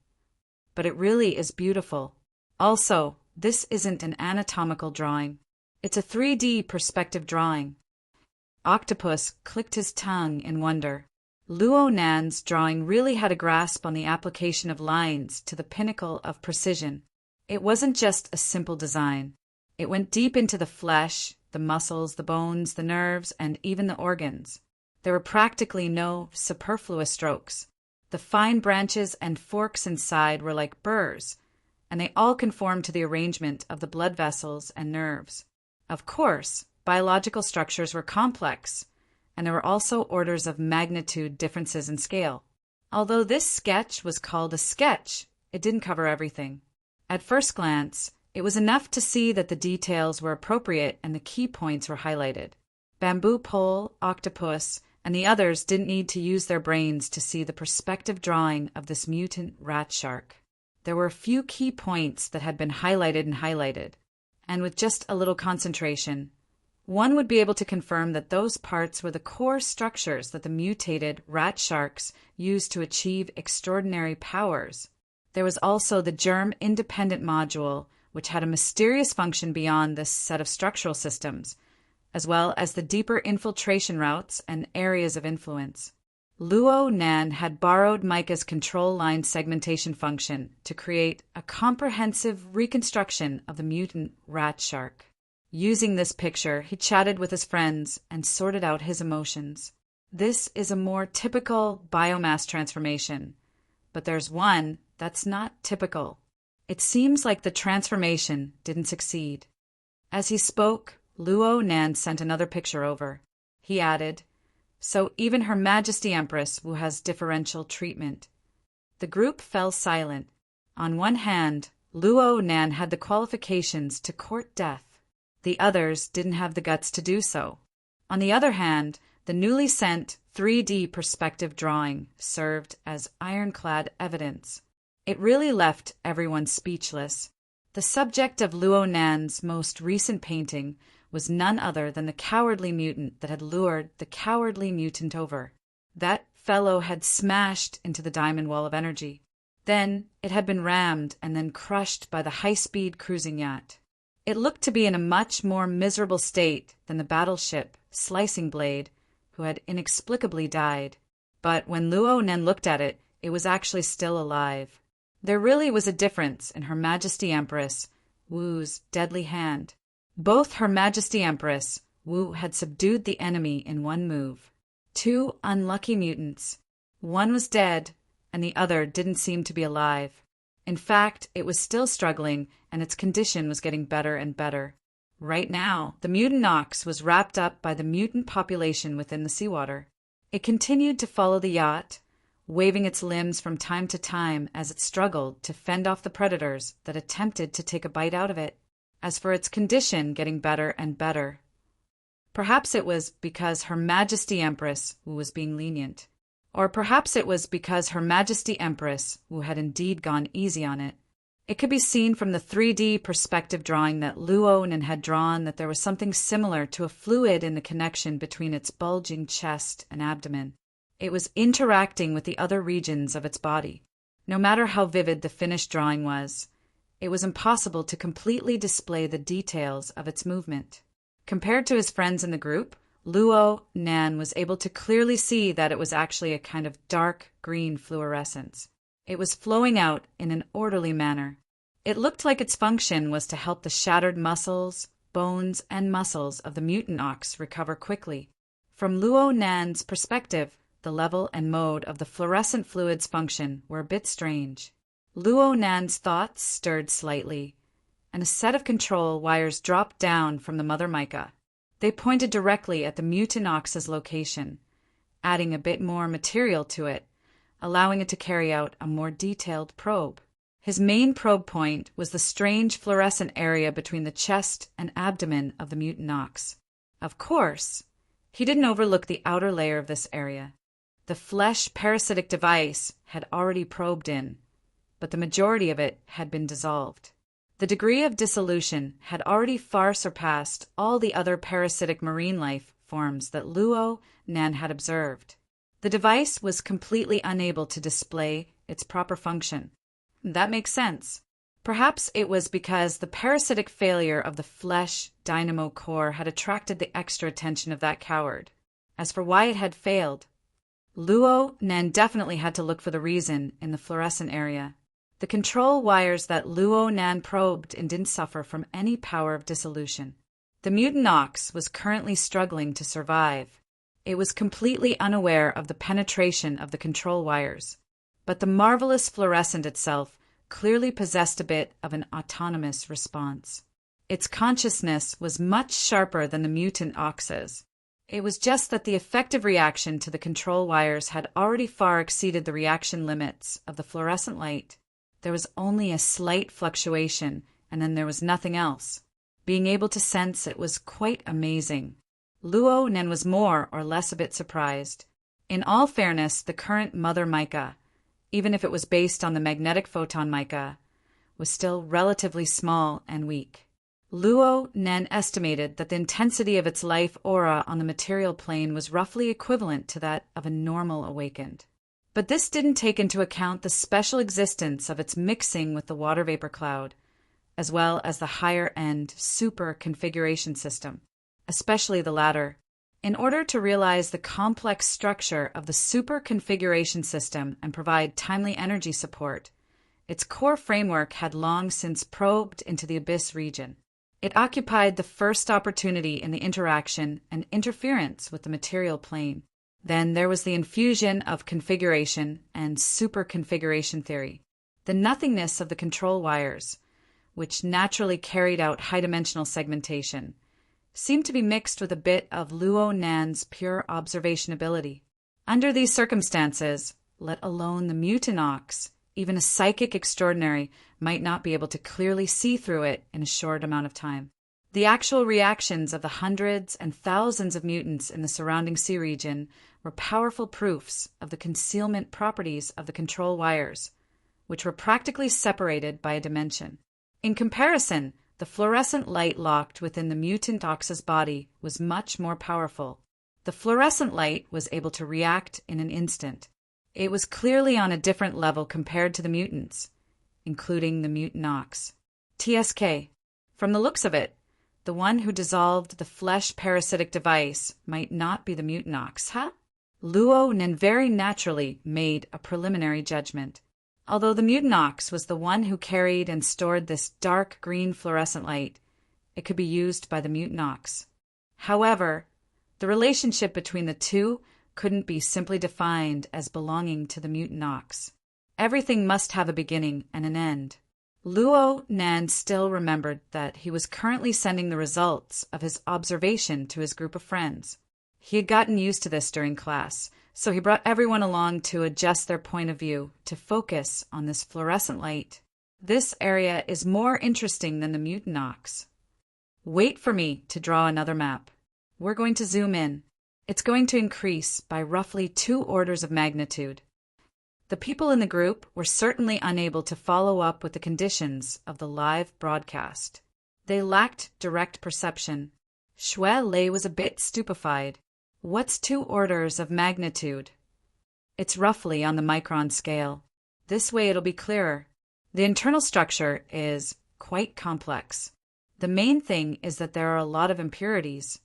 But it really is beautiful. Also, this isn't an anatomical drawing. It's a 3D perspective drawing. Octopus clicked his tongue in wonder. Luo Nan's drawing really had a grasp on the application of lines to the pinnacle of precision. It wasn't just a simple design. It went deep into the flesh, the muscles, the bones, the nerves, and even the organs. There were practically no superfluous strokes. The fine branches and forks inside were like burrs, and they all conformed to the arrangement of the blood vessels and nerves. Of course, biological structures were complex, and there were also orders of magnitude differences in scale. Although this sketch was called a sketch, it didn't cover everything. At first glance, it was enough to see that the details were appropriate and the key points were highlighted. Bamboo Pole, Octopus, and the others didn't need to use their brains to see the perspective drawing of this mutant rat shark. There were a few key points that had been highlighted, and with just a little concentration, one would be able to confirm that those parts were the core structures that the mutated rat sharks used to achieve extraordinary powers. There was also the germ-independent module, which had a mysterious function beyond this set of structural systems, as well as the deeper infiltration routes and areas of influence. Luo Nan had borrowed Micah's control line segmentation function to create a comprehensive reconstruction of the mutant rat shark. Using this picture, he chatted with his friends and sorted out his emotions. This is a more typical biomass transformation, but there's one that's not typical. It seems like the transformation didn't succeed. As he spoke, Luo Nan sent another picture over. He added, "So even Her Majesty Empress Wu has differential treatment." The group fell silent. On one hand, Luo Nan had the qualifications to court death. The others didn't have the guts to do so. On the other hand, the newly sent 3D perspective drawing served as ironclad evidence. It really left everyone speechless. The subject of Luo Nan's most recent painting was none other than the cowardly mutant that had lured the cowardly mutant over. That fellow had smashed into the diamond wall of energy. Then it had been rammed and then crushed by the high-speed cruising yacht. It looked to be in a much more miserable state than the battleship Slicing Blade, who had inexplicably died. But when Luo Nen looked at it, it was actually still alive. There really was a difference in Her Majesty Empress Wu's deadly hand. Both Her Majesty Empress Wu had subdued the enemy in one move. 2 unlucky mutants. One was dead, and the other didn't seem to be alive. In fact, it was still struggling, and its condition was getting better and better. Right now, the mutant ox was wrapped up by the mutant population within the seawater. It continued to follow the yacht, waving its limbs from time to time as it struggled to fend off the predators that attempted to take a bite out of it. As for its condition getting better and better, perhaps it was because Her Majesty Empress Wu was being lenient. Or perhaps it was because Her Majesty Empress Wu had indeed gone easy on it. It could be seen from the 3D perspective drawing that Luo Nen had drawn that there was something similar to a fluid in the connection between its bulging chest and abdomen. It was interacting with the other regions of its body. No matter how vivid the finished drawing was, it was impossible to completely display the details of its movement. Compared to his friends in the group, Luo Nan was able to clearly see that it was actually a kind of dark green fluorescence. It was flowing out in an orderly manner. It looked like its function was to help the shattered muscles, bones, and muscles of the mutant ox recover quickly. From Luo Nan's perspective, the level and mode of the fluorescent fluid's function were a bit strange. Luo Nan's thoughts stirred slightly, and a set of control wires dropped down from the Mother Mica. They pointed directly at the mutant ox's location, adding a bit more material to it, allowing it to carry out a more detailed probe. His main probe point was the strange fluorescent area between the chest and abdomen of the mutant ox. Of course, he didn't overlook the outer layer of this area. The flesh parasitic device had already probed in, but the majority of it had been dissolved. The degree of dissolution had already far surpassed all the other parasitic marine life forms that Luo Nan had observed. The device was completely unable to display its proper function. That makes sense. Perhaps it was because the parasitic failure of the flesh dynamo core had attracted the extra attention of that coward. As for why it had failed, Luo Nan definitely had to look for the reason in the fluorescent area. The control wires that Luo Nan probed and didn't suffer from any power of dissolution. The mutant ox was currently struggling to survive. It was completely unaware of the penetration of the control wires, but the marvelous fluorescent itself clearly possessed a bit of an autonomous response. Its consciousness was much sharper than the mutant ox's. It was just that the effective reaction to the control wires had already far exceeded the reaction limits of the fluorescent light. There was only a slight fluctuation, and then there was nothing else. Being able to sense it was quite amazing. Luo Nen was more or less a bit surprised. In all fairness, the current Mother Mica, even if it was based on the magnetic photon mica, was still relatively small and weak. Luo Nen estimated that the intensity of its life aura on the material plane was roughly equivalent to that of a normal awakened. But this didn't take into account the special existence of its mixing with the water vapor cloud, as well as the higher-end super configuration system, especially the latter. In order to realize the complex structure of the super configuration system and provide timely energy support, its core framework had long since probed into the abyss region. It occupied the first opportunity in the interaction and interference with the material plane. Then there was the infusion of configuration and super configuration theory. The nothingness of the control wires, which naturally carried out high-dimensional segmentation, seemed to be mixed with a bit of Luo Nan's pure observation ability. Under these circumstances, let alone the mutant ox, even a psychic extraordinary might not be able to clearly see through it in a short amount of time. The actual reactions of the hundreds and thousands of mutants in the surrounding sea region were powerful proofs of the concealment properties of the control wires, which were practically separated by a dimension. In comparison, the fluorescent light locked within the mutant ox's body was much more powerful. The fluorescent light was able to react in an instant. It was clearly on a different level compared to the mutants, including the mutant ox. TSK. From the looks of it, the one who dissolved the flesh parasitic device might not be the mutant ox, huh? Luo Nen very naturally made a preliminary judgment. Although the mutant ox was the one who carried and stored this dark green fluorescent light, it could be used by the mutant ox. However, the relationship between the two couldn't be simply defined as belonging to the mutant ox. Everything must have a beginning and an end. Luo Nan still remembered that he was currently sending the results of his observation to his group of friends. He had gotten used to this during class, so he brought everyone along to adjust their point of view to focus on this fluorescent light. This area is more interesting than the mutant ox. Wait for me to draw another map. We're going to zoom in. It's going to increase by roughly 2 orders of magnitude. The people in the group were certainly unable to follow up with the conditions of the live broadcast. They lacked direct perception. Xue Lei was a bit stupefied. What's 2 orders of magnitude? It's roughly on the micron scale. This way it'll be clearer. The internal structure is quite complex. The main thing is that there are a lot of impurities.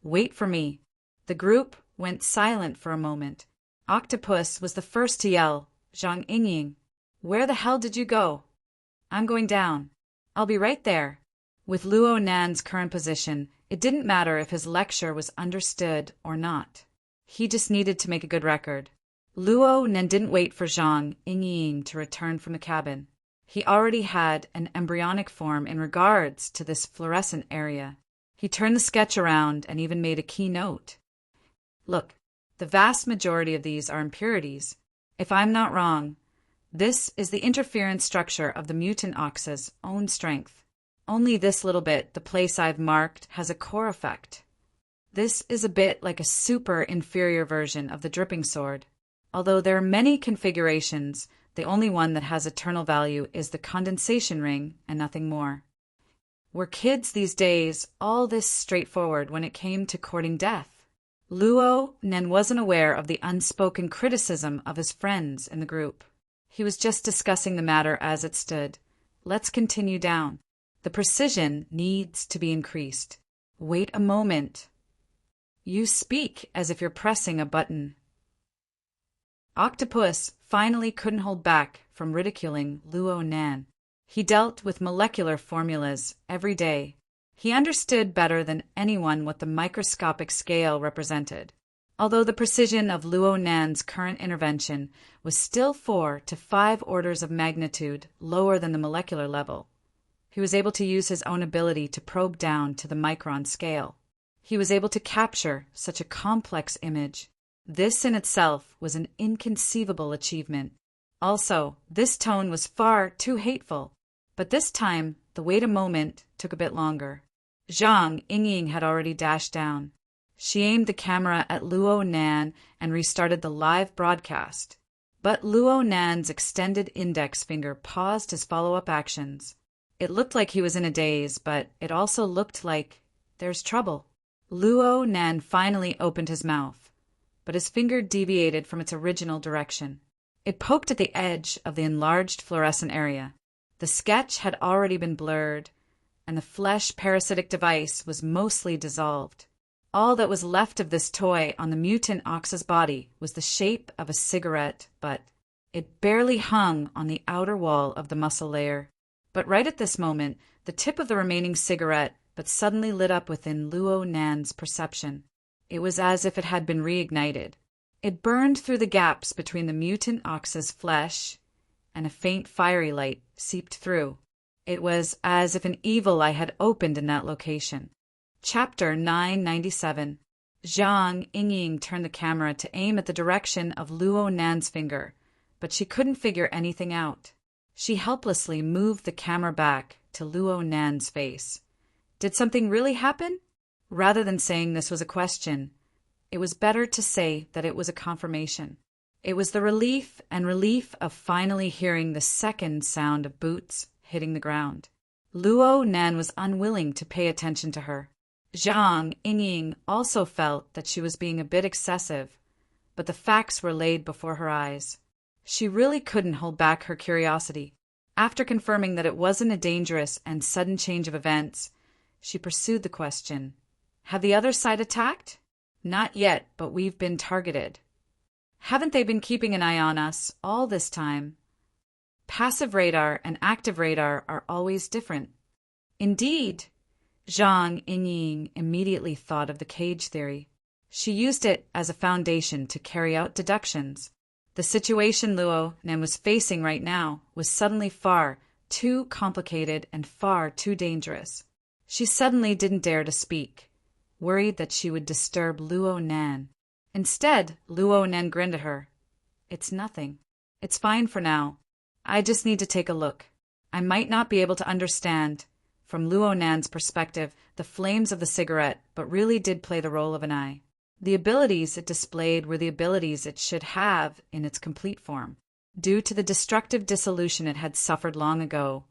Wait for me. The group went silent for a moment. Octopus was the first to yell, Zhang Yingying, where the hell did you go? I'm going down. I'll be right there. With Luo Nan's current position, it didn't matter if his lecture was understood or not. He just needed to make a good record. Luo Nan didn't wait for Zhang Yingying to return from the cabin. He already had an embryonic form in regards to this fluorescent area. He turned the sketch around and even made a key note. Look, the vast majority of these are impurities. If I'm not wrong, this is the interference structure of the mutant ox's own strength. Only this little bit, the place I've marked, has a core effect. This is a bit like a super inferior version of the dripping sword. Although there are many configurations, the only one that has eternal value is the condensation ring and nothing more. Were kids these days all this straightforward when it came to courting death? Luo Nen wasn't aware of the unspoken criticism of his friends in the group. He was just discussing the matter as it stood. Let's continue down. The precision needs to be increased. Wait a moment. You speak as if you're pressing a button. Octopus finally couldn't hold back from ridiculing Luo Nan. He dealt with molecular formulas every day. He understood better than anyone what the microscopic scale represented. Although the precision of Luo Nan's current intervention was still 4 to 5 orders of magnitude lower than the molecular level, he was able to use his own ability to probe down to the micron scale. He was able to capture such a complex image. This in itself was an inconceivable achievement. Also, this tone was far too hateful. But this time, the wait a moment took a bit longer. Zhang Yingying had already dashed down. She aimed the camera at Luo Nan and restarted the live broadcast. But Luo Nan's extended index finger paused his follow-up actions. It looked like he was in a daze, but it also looked like there's trouble. Luo Nan finally opened his mouth, but his finger deviated from its original direction. It poked at the edge of the enlarged fluorescent area. The sketch had already been blurred, and the flesh parasitic device was mostly dissolved. All that was left of this toy on the mutant ox's body was the shape of a cigarette, but it barely hung on the outer wall of the muscle layer. But right at this moment, the tip of the remaining cigarette but suddenly lit up within Luo Nan's perception. It was as if it had been reignited. It burned through the gaps between the mutant ox's flesh, and a faint fiery light seeped through. It was as if an evil eye had opened in that location. Chapter 997. Zhang Yingying turned the camera to aim at the direction of Luo Nan's finger, but she couldn't figure anything out. She helplessly moved the camera back to Luo Nan's face. Did something really happen? Rather than saying this was a question, it was better to say that it was a confirmation. It was the relief of finally hearing the second sound of boots hitting the ground. Luo Nan was unwilling to pay attention to her. Zhang Yingying also felt that she was being a bit excessive, but the facts were laid before her eyes. She really couldn't hold back her curiosity. After confirming that it wasn't a dangerous and sudden change of events, she pursued the question. Have the other side attacked? Not yet, but we've been targeted. Haven't they been keeping an eye on us all this time? Passive radar and active radar are always different. Indeed. Zhang Yingying immediately thought of the cage theory. She used it as a foundation to carry out deductions. The situation Luo Nan was facing right now was suddenly far too complicated and far too dangerous. She suddenly didn't dare to speak, worried that she would disturb Luo Nan. Instead, Luo Nan grinned at her. It's nothing. It's fine for now. I just need to take a look. I might not be able to understand, from Luo Nan's perspective, the flames of the cigarette, but really did play the role of an eye. The abilities it displayed were the abilities it should have in its complete form. Due to the destructive dissolution it had suffered long ago,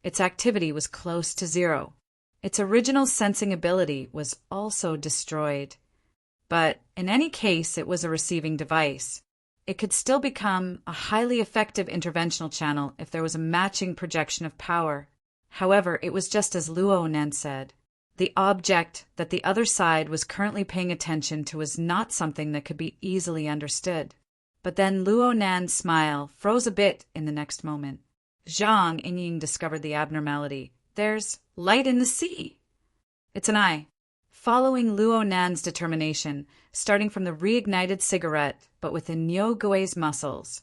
its activity was close to zero. Its original sensing ability was also destroyed. But in any case, it was a receiving device. It could still become a highly effective interventional channel if there was a matching projection of power. However, it was just as Luo Nan said. The object that the other side was currently paying attention to was not something that could be easily understood. But then Luo Nan's smile froze a bit in the next moment. Zhang Yingying discovered the abnormality. There's light in the sea. It's an eye. Following Luo Nan's determination, starting from the reignited cigarette, but within Niu Gui's muscles,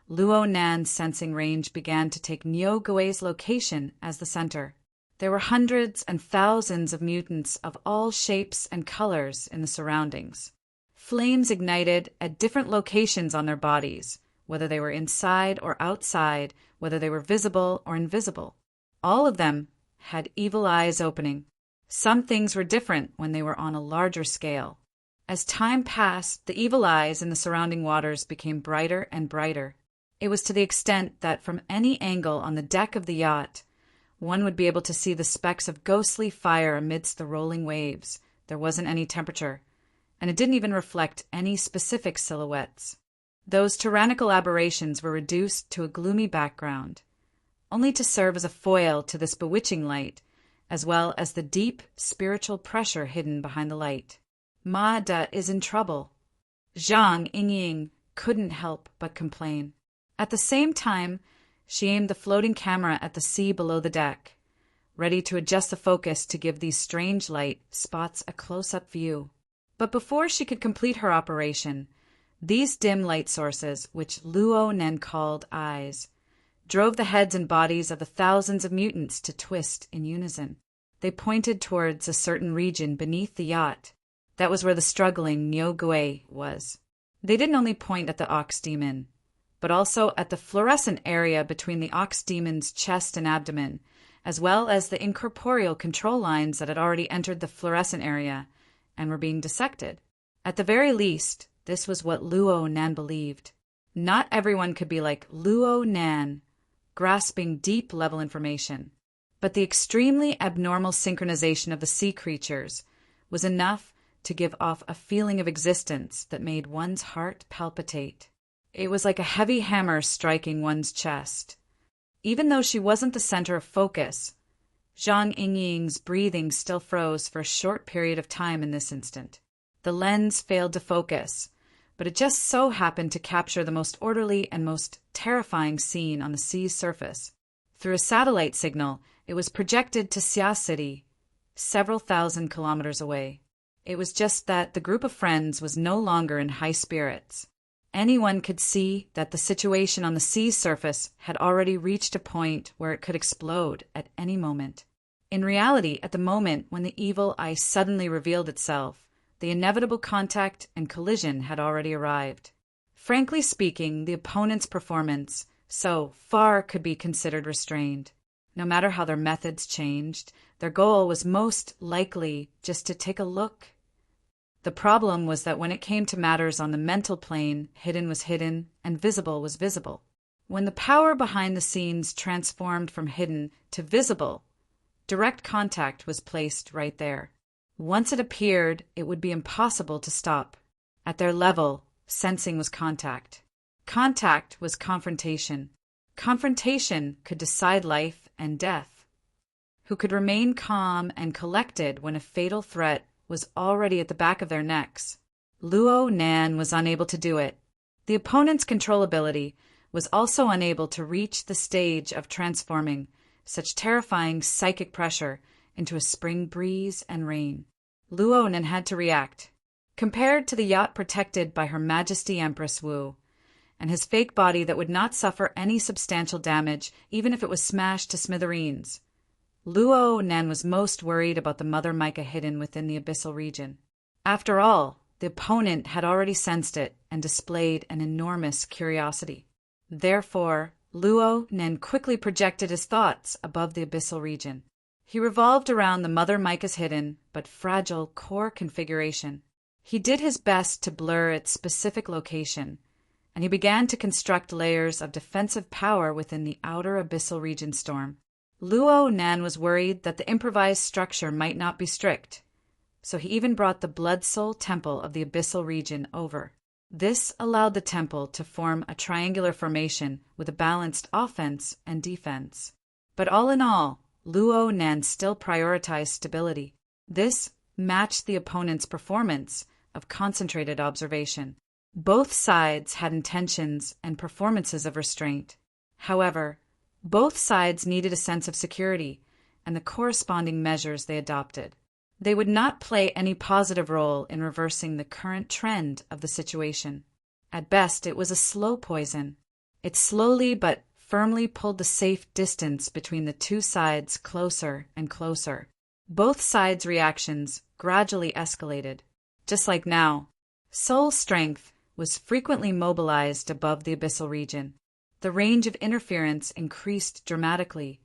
Luo Nan's sensing range began to take Niu Gui's location as the center. There were hundreds and thousands of mutants of all shapes and colors in the surroundings. Flames ignited at different locations on their bodies, whether they were inside or outside, whether they were visible or invisible. All of them had evil eyes opening. Some things were different when they were on a larger scale. As time passed, the evil eyes in the surrounding waters became brighter and brighter. It was to the extent that from any angle on the deck of the yacht, one would be able to see the specks of ghostly fire amidst the rolling waves. There wasn't any temperature, and it didn't even reflect any specific silhouettes. Those tyrannical aberrations were reduced to a gloomy background, only to serve as a foil to this bewitching light, as well as the deep spiritual pressure hidden behind the light. Ma Da is in trouble. Zhang Yingying couldn't help but complain. At the same time, she aimed the floating camera at the sea below the deck, ready to adjust the focus to give these strange light spots a close-up view. But before she could complete her operation, these dim light sources, which Luo Nan called eyes, drove the heads and bodies of the thousands of mutants to twist in unison. They pointed towards a certain region beneath the yacht. That was where the struggling Niu Gui was. They didn't only point at the ox demon, but also at the fluorescent area between the ox demon's chest and abdomen, as well as the incorporeal control lines that had already entered the fluorescent area and were being dissected. At the very least, this was what Luo Nan believed. Not everyone could be like Luo Nan, grasping deep-level information, but the extremely abnormal synchronization of the sea creatures was enough to give off a feeling of existence that made one's heart palpitate. It was like a heavy hammer striking one's chest. Even though she wasn't the center of focus, Zhang Yingying's breathing still froze for a short period of time in this instant. The lens failed to focus, but it just so happened to capture the most orderly and most terrifying scene on the sea's surface. Through a satellite signal, it was projected to Xia City, several thousand kilometers away. It was just that the group of friends was no longer in high spirits. Anyone could see that the situation on the sea's surface had already reached a point where it could explode at any moment. In reality, at the moment when the evil eye suddenly revealed itself, the inevitable contact and collision had already arrived. Frankly speaking, the opponent's performance so far could be considered restrained. No matter how their methods changed, their goal was most likely just to take a look. The problem was that when it came to matters on the mental plane, hidden was hidden and visible was visible. When the power behind the scenes transformed from hidden to visible, direct contact was placed right there. Once it appeared, it would be impossible to stop. At their level, sensing was contact. Contact was confrontation. Confrontation could decide life and death. Who could remain calm and collected when a fatal threat was already at the back of their necks? Luo Nan was unable to do it. The opponent's controllability was also unable to reach the stage of transforming such terrifying psychic pressure into a spring breeze and rain. Luo Nan had to react. Compared to the yacht protected by Her Majesty Empress Wu, and his fake body that would not suffer any substantial damage even if it was smashed to smithereens, Luo Nan was most worried about the Mother Mica hidden within the abyssal region. After all, the opponent had already sensed it and displayed an enormous curiosity. Therefore, Luo Nan quickly projected his thoughts above the abyssal region. He revolved around the Mother Mica's hidden but fragile core configuration. He did his best to blur its specific location, and he began to construct layers of defensive power within the outer abyssal region storm. Luo Nan was worried that the improvised structure might not be strict, so he even brought the Blood Soul Temple of the abyssal region over. This allowed the temple to form a triangular formation with a balanced offense and defense. But all in all, Luo Nan still prioritized stability. This matched the opponent's performance of concentrated observation. Both sides had intentions and performances of restraint. However, both sides needed a sense of security and the corresponding measures they adopted. They would not play any positive role in reversing the current trend of the situation. At best, it was a slow poison. It slowly but firmly pulled the safe distance between the two sides closer and closer. Both sides' reactions gradually escalated. Just like now, soul strength was frequently mobilized above the abyssal region. The range of interference increased dramatically,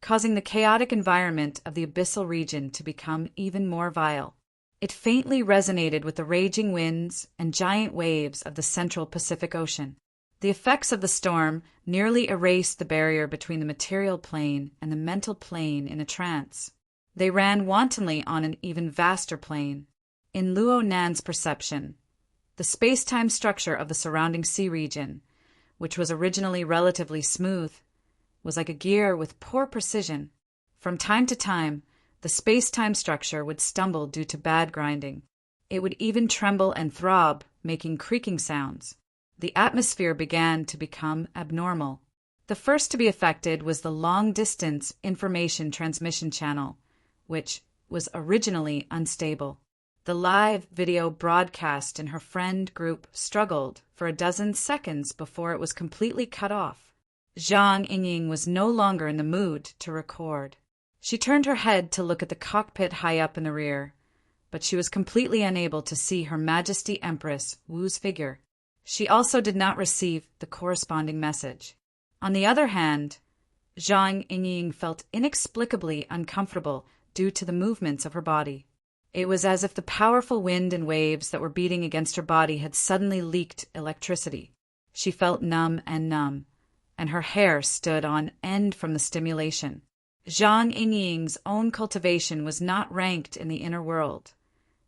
causing the chaotic environment of the abyssal region to become even more vile. It faintly resonated with the raging winds and giant waves of the central Pacific Ocean. The effects of the storm nearly erased the barrier between the material plane and the mental plane in a trance. They ran wantonly on an even vaster plane. In Luo Nan's perception, the space-time structure of the surrounding sea region, which was originally relatively smooth, was like a gear with poor precision. From time to time, the space-time structure would stumble due to bad grinding. It would even tremble and throb, making creaking sounds. The atmosphere began to become abnormal. The first to be affected was the long-distance information transmission channel, which was originally unstable. The live video broadcast in her friend group struggled for a dozen seconds before it was completely cut off. Zhang Yingying was no longer in the mood to record. She turned her head to look at the cockpit high up in the rear, but she was completely unable to see Her Majesty Empress Wu's figure. She also did not receive the corresponding message. On the other hand, Zhang Yingying felt inexplicably uncomfortable due to the movements of her body. It was as if the powerful wind and waves that were beating against her body had suddenly leaked electricity. She felt numb, and her hair stood on end from the stimulation. Zhang Yingying's own cultivation was not ranked in the inner world,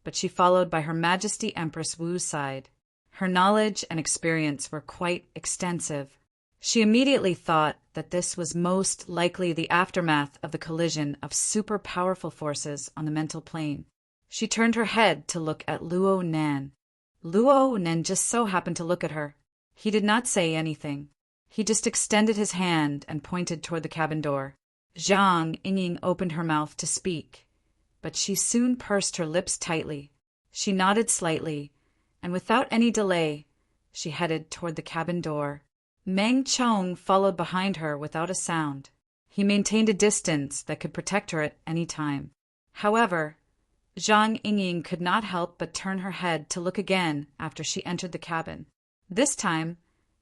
but she followed by Her Majesty Empress Wu's side. Her knowledge and experience were quite extensive. She immediately thought that this was most likely the aftermath of the collision of super-powerful forces on the mental plane. She turned her head to look at Luo Nan. Luo Nan just so happened to look at her. He did not say anything. He just extended his hand and pointed toward the cabin door. Zhang Yingying opened her mouth to speak, but she soon pursed her lips tightly. She nodded slightly, and without any delay, she headed toward the cabin door. Meng Chong followed behind her without a sound. He maintained a distance that could protect her at any time. However, Zhang Yingying could not help but turn her head to look again after she entered the cabin. This time,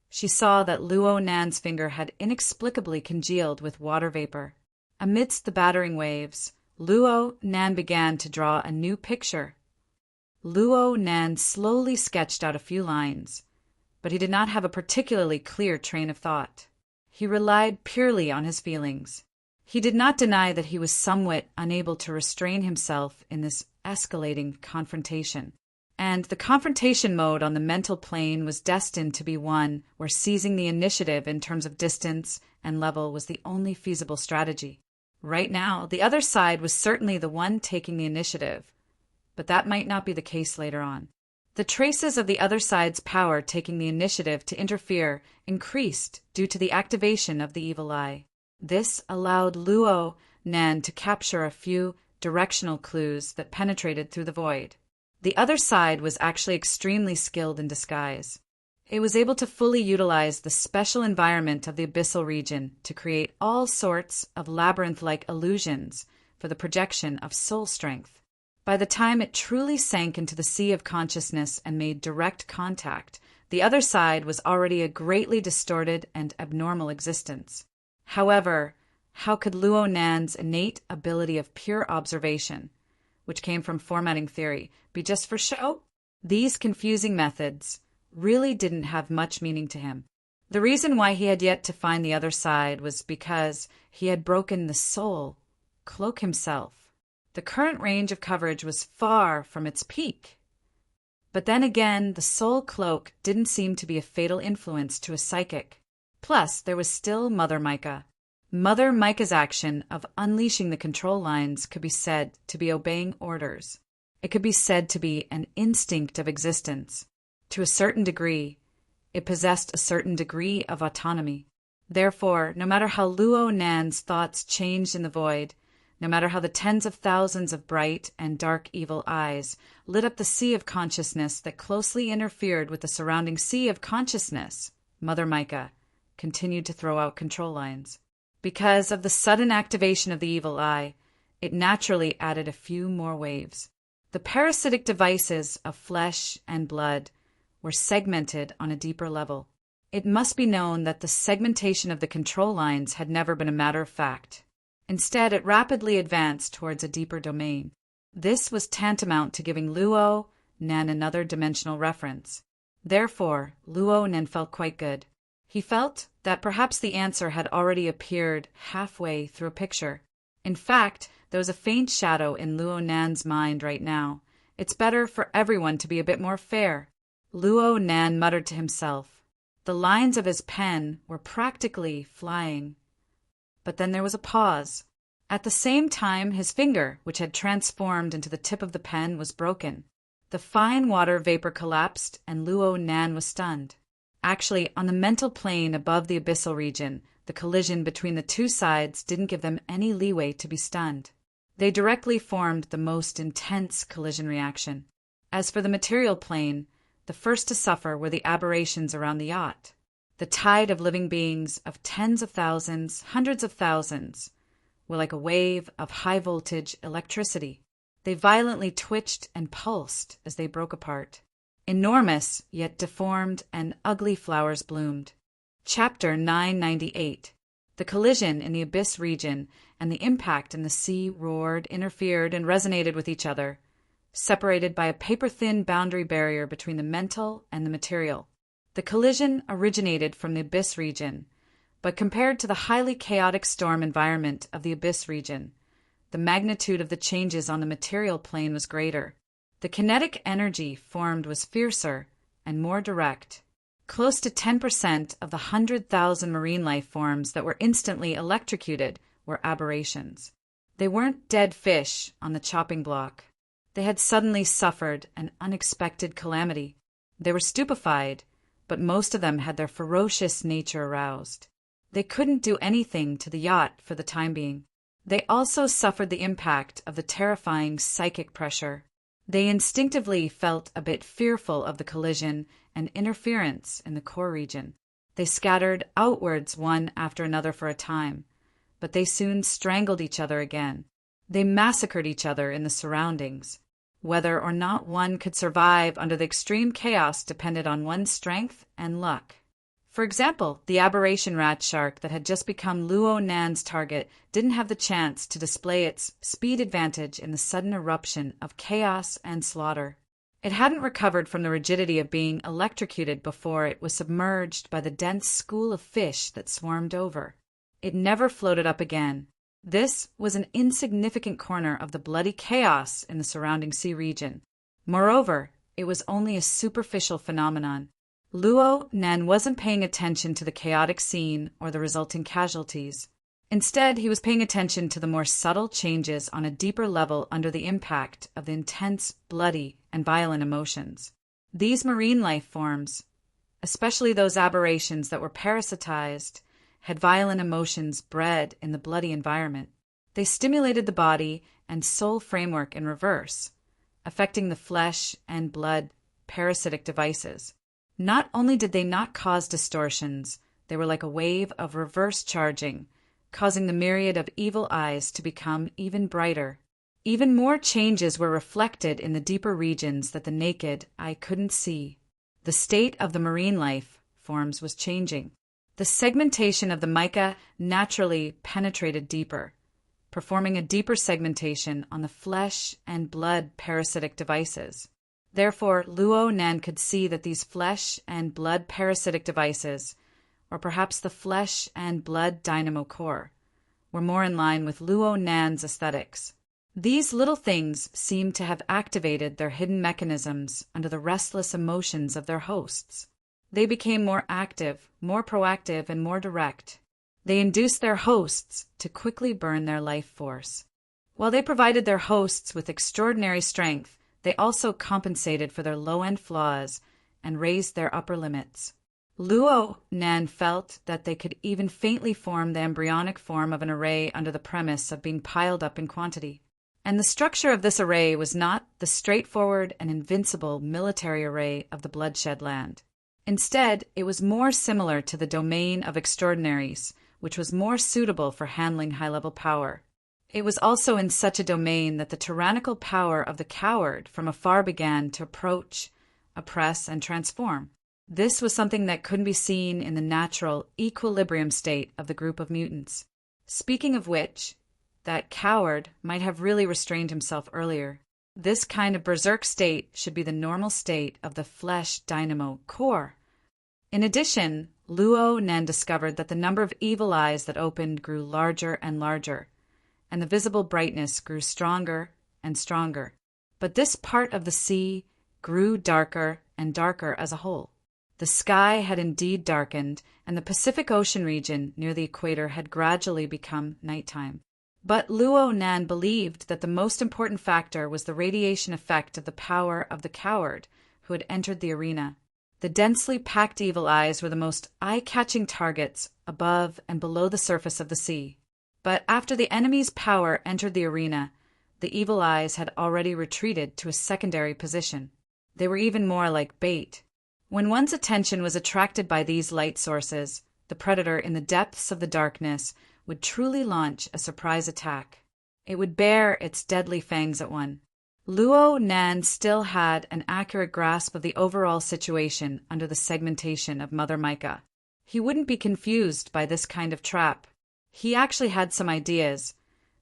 she saw that Luo Nan's finger had inexplicably congealed with water vapor. Amidst the battering waves, Luo Nan began to draw a new picture. Luo Nan slowly sketched out a few lines, but he did not have a particularly clear train of thought. He relied purely on his feelings. He did not deny that he was somewhat unable to restrain himself in this escalating confrontation. and the confrontation mode on the mental plane was destined to be one where seizing the initiative in terms of distance and level was the only feasible strategy. Right now, the other side was certainly the one taking the initiative, but that might not be the case later on. The traces of the other side's power taking the initiative to interfere increased due to the activation of the evil eye. This allowed Luo Nan to capture a few directional clues that penetrated through the void. The other side was actually extremely skilled in disguise. It was able to fully utilize the special environment of the abyssal region to create all sorts of labyrinth-like illusions for the projection of soul strength. By the time it truly sank into the sea of consciousness and made direct contact, the other side was already a greatly distorted and abnormal existence. However, how could Luo Nan's innate ability of pure observation, which came from formatting theory, be just for show? These confusing methods really didn't have much meaning to him. The reason why he had yet to find the other side was because he had broken the soul cloak himself. The current range of coverage was far from its peak. But then again, the soul cloak didn't seem to be a fatal influence to a psychic. Plus, there was still Mother Micah. Mother Micah's action of unleashing the control lines could be said to be obeying orders. It could be said to be an instinct of existence. To a certain degree, it possessed a certain degree of autonomy. Therefore, no matter how Luo Nan's thoughts changed in the void, no matter how the tens of thousands of bright and dark evil eyes lit up the sea of consciousness that closely interfered with the surrounding sea of consciousness, Mother Micah continued to throw out control lines. Because of the sudden activation of the evil eye, it naturally added a few more waves. The parasitic devices of flesh and blood were segmented on a deeper level. It must be known that the segmentation of the control lines had never been a matter of fact. Instead, it rapidly advanced towards a deeper domain. This was tantamount to giving Luo Nan another dimensional reference. Therefore, Luo Nan felt quite good. He felt that perhaps the answer had already appeared halfway through a picture. In fact, there was a faint shadow in Luo Nan's mind right now. It's better for everyone to be a bit more fair. Luo Nan muttered to himself. The lines of his pen were practically flying. But then there was a pause. At the same time, his finger, which had transformed into the tip of the pen, was broken. The fine water vapor collapsed, and Luo Nan was stunned. Actually, on the mental plane above the abyssal region, the collision between the two sides didn't give them any leeway to be stunned. They directly formed the most intense collision reaction. As for the material plane, the first to suffer were the aberrations around the yacht. The tide of living beings of tens of thousands, hundreds of thousands, were like a wave of high-voltage electricity. They violently twitched and pulsed as they broke apart. Enormous, yet deformed and ugly flowers bloomed. Chapter 998. The collision in the abyss region and the impact in the sea roared, interfered, and resonated with each other, separated by a paper-thin boundary barrier between the mental and the material. The collision originated from the abyss region, but compared to the highly chaotic storm environment of the abyss region, the magnitude of the changes on the material plane was greater. The kinetic energy formed was fiercer and more direct. Close to 10% of the 100,000 marine life forms that were instantly electrocuted were aberrations. They weren't dead fish on the chopping block. They had suddenly suffered an unexpected calamity. They were stupefied, but most of them had their ferocious nature aroused. They couldn't do anything to the yacht for the time being. They also suffered the impact of the terrifying psychic pressure. They instinctively felt a bit fearful of the collision and interference in the core region. They scattered outwards one after another for a time, but they soon strangled each other again. They massacred each other in the surroundings. Whether or not one could survive under the extreme chaos depended on one's strength and luck. For example, the aberration rat shark that had just become Luo Nan's target didn't have the chance to display its speed advantage in the sudden eruption of chaos and slaughter. It hadn't recovered from the rigidity of being electrocuted before it was submerged by the dense school of fish that swarmed over. It never floated up again. This was an insignificant corner of the bloody chaos in the surrounding sea region. Moreover, it was only a superficial phenomenon. Luo Nan wasn't paying attention to the chaotic scene or the resulting casualties. Instead, he was paying attention to the more subtle changes on a deeper level under the impact of the intense, bloody, and violent emotions. These marine life forms, especially those aberrations that were parasitized, had violent emotions bred in the bloody environment. They stimulated the body and soul framework in reverse, affecting the flesh and blood parasitic devices. Not only did they not cause distortions, they were like a wave of reverse charging, causing the myriad of evil eyes to become even brighter. Even more changes were reflected in the deeper regions that the naked eye couldn't see. The state of the marine life forms was changing. The segmentation of the mica naturally penetrated deeper, performing a deeper segmentation on the flesh and blood parasitic devices. Therefore, Luo Nan could see that these flesh and blood parasitic devices, or perhaps the flesh and blood dynamo core, were more in line with Luo Nan's aesthetics. These little things seemed to have activated their hidden mechanisms under the restless emotions of their hosts. They became more active, more proactive, and more direct. They induced their hosts to quickly burn their life force. While they provided their hosts with extraordinary strength, they also compensated for their low-end flaws and raised their upper limits. Luo Nan felt that they could even faintly form the embryonic form of an array under the premise of being piled up in quantity. And the structure of this array was not the straightforward and invincible military array of the bloodshed land. Instead, it was more similar to the domain of extraordinaries, which was more suitable for handling high-level power. It was also in such a domain that the tyrannical power of the coward from afar began to approach, oppress, and transform. This was something that couldn't be seen in the natural equilibrium state of the group of mutants. Speaking of which, that coward might have really restrained himself earlier. This kind of berserk state should be the normal state of the flesh dynamo core. In addition, Luo Nan discovered that the number of evil eyes that opened grew larger and larger, and the visible brightness grew stronger and stronger. But this part of the sea grew darker and darker as a whole. The sky had indeed darkened, and the Pacific Ocean region near the equator had gradually become nighttime. But Luo Nan believed that the most important factor was the radiation effect of the power of the coward who had entered the arena. The densely packed evil eyes were the most eye-catching targets above and below the surface of the sea. But after the enemy's power entered the arena, the evil eyes had already retreated to a secondary position. They were even more like bait. When one's attention was attracted by these light sources, the predator in the depths of the darkness would truly launch a surprise attack. It would bare its deadly fangs at one. Luo Nan still had an accurate grasp of the overall situation under the segmentation of Mother Mica. He wouldn't be confused by this kind of trap. He actually had some ideas.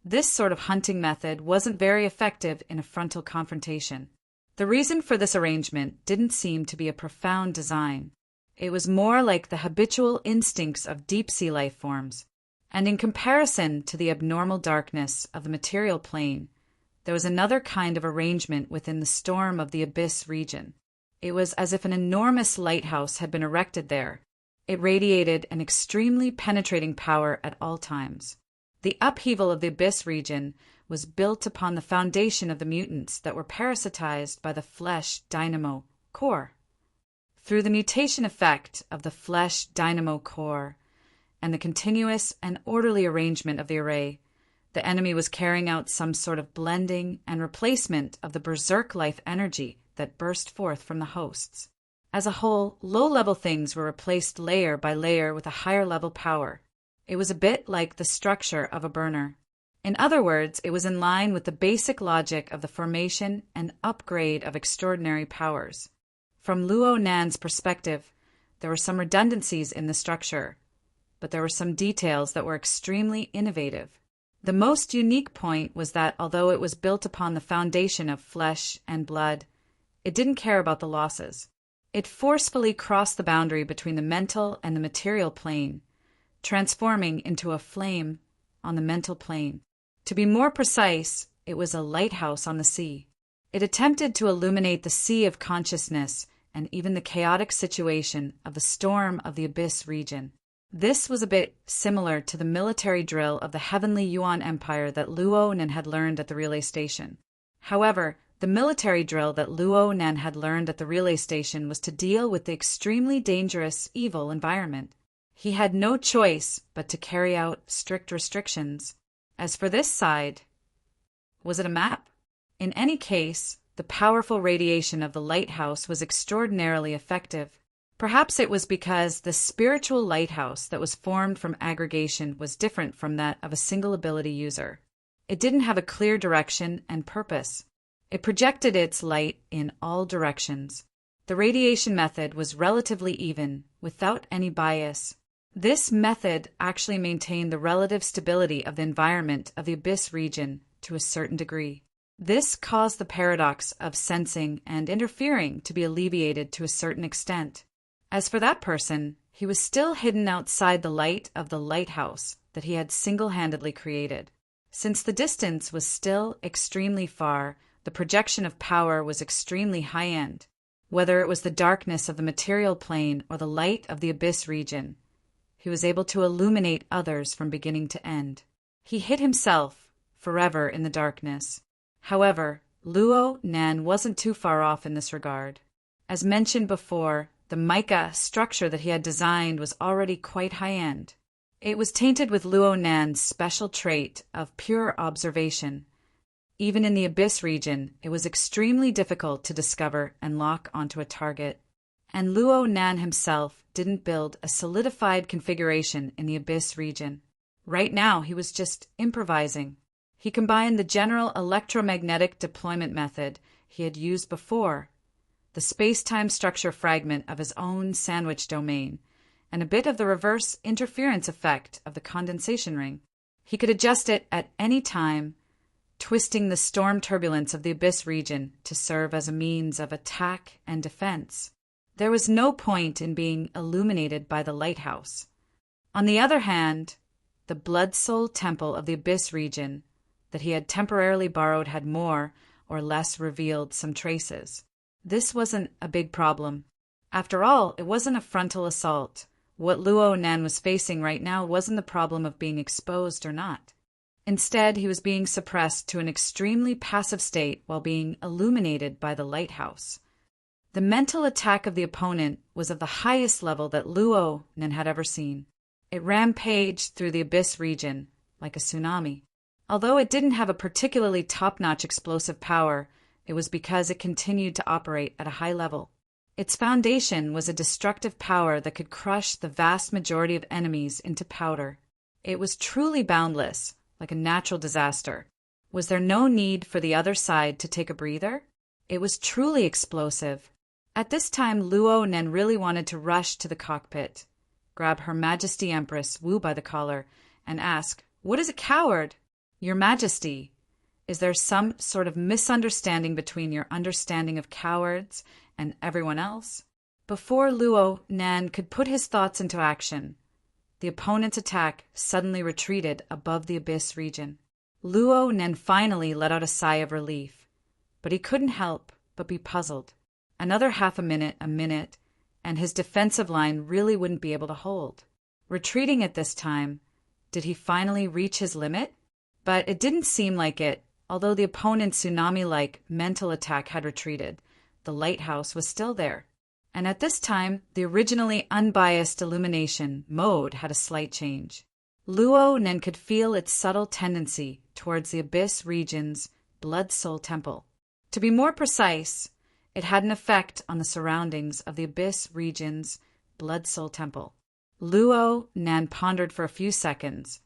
This sort of hunting method wasn't very effective in a frontal confrontation. The reason for this arrangement didn't seem to be a profound design. It was more like the habitual instincts of deep-sea life forms. And in comparison to the abnormal darkness of the material plane, there was another kind of arrangement within the storm of the abyss region. It was as if an enormous lighthouse had been erected there. It radiated an extremely penetrating power at all times. The upheaval of the abyss region was built upon the foundation of the mutants that were parasitized by the flesh dynamo core. Through the mutation effect of the flesh dynamo core and the continuous and orderly arrangement of the array, the enemy was carrying out some sort of blending and replacement of the berserk life energy that burst forth from the hosts. As a whole, low-level things were replaced layer by layer with a higher-level power. It was a bit like the structure of a burner. In other words, it was in line with the basic logic of the formation and upgrade of extraordinary powers. From Luo Nan's perspective, there were some redundancies in the structure, but there were some details that were extremely innovative. The most unique point was that although it was built upon the foundation of flesh and blood, it didn't care about the losses. It forcefully crossed the boundary between the mental and the material plane, transforming into a flame on the mental plane. To be more precise, it was a lighthouse on the sea. It attempted to illuminate the sea of consciousness and even the chaotic situation of the storm of the Abyss region. This was a bit similar to the military drill of the heavenly Yuan Empire that Luo Nan had learned at the relay station. However, the military drill that Luo Nan had learned at the relay station was to deal with the extremely dangerous, evil environment. He had no choice but to carry out strict restrictions. As for this side, was it a map? In any case, the powerful radiation of the lighthouse was extraordinarily effective. Perhaps it was because the spiritual lighthouse that was formed from aggregation was different from that of a single ability user. It didn't have a clear direction and purpose. It projected its light in all directions. The radiation method was relatively even, without any bias. This method actually maintained the relative stability of the environment of the Abyss region to a certain degree. This caused the paradox of sensing and interfering to be alleviated to a certain extent. As for that person, he was still hidden outside the light of the lighthouse that he had single-handedly created. Since the distance was still extremely far, the projection of power was extremely high-end. Whether it was the darkness of the material plane or the light of the Abyss region, he was able to illuminate others from beginning to end. He hid himself forever in the darkness. However, Luo Nan wasn't too far off in this regard. As mentioned before, the mica structure that he had designed was already quite high-end. It was tainted with Luo Nan's special trait of pure observation. Even in the Abyss region, it was extremely difficult to discover and lock onto a target. And Luo Nan himself didn't build a solidified configuration in the Abyss region. Right now, he was just improvising. He combined the general electromagnetic deployment method he had used before, the space-time structure fragment of his own sandwich domain, and a bit of the reverse interference effect of the condensation ring. He could adjust it at any time, twisting the storm turbulence of the Abyss region to serve as a means of attack and defense. There was no point in being illuminated by the lighthouse. On the other hand, the Blood Soul Temple of the Abyss region that he had temporarily borrowed had more or less revealed some traces. This wasn't a big problem. After all, it wasn't a frontal assault. What Luo Nan was facing right now wasn't the problem of being exposed or not. Instead, he was being suppressed to an extremely passive state while being illuminated by the lighthouse. The mental attack of the opponent was of the highest level that Luo Nan had ever seen. It rampaged through the Abyss region like a tsunami. Although it didn't have a particularly top-notch explosive power, it was because it continued to operate at a high level. Its foundation was a destructive power that could crush the vast majority of enemies into powder. It was truly boundless, like a natural disaster. Was there no need for the other side to take a breather? It was truly explosive. At this time, Luo Nan really wanted to rush to the cockpit, grab Her Majesty Empress Wu by the collar, and ask, "What is a coward? Your Majesty, is there some sort of misunderstanding between your understanding of cowards and everyone else?" Before Luo Nan could put his thoughts into action, the opponent's attack suddenly retreated above the Abyss region. Luo Nan finally let out a sigh of relief, but he couldn't help but be puzzled. Another half a minute, and his defensive line really wouldn't be able to hold. Retreating at this time, did he finally reach his limit? But it didn't seem like it. Although the opponent's tsunami-like mental attack had retreated, the lighthouse was still there. And at this time, the originally unbiased illumination mode had a slight change. Luo Nan could feel its subtle tendency towards the Abyss region's Blood Soul Temple. To be more precise, it had an effect on the surroundings of the Abyss region's Blood Soul Temple. Luo Nan pondered for a few seconds,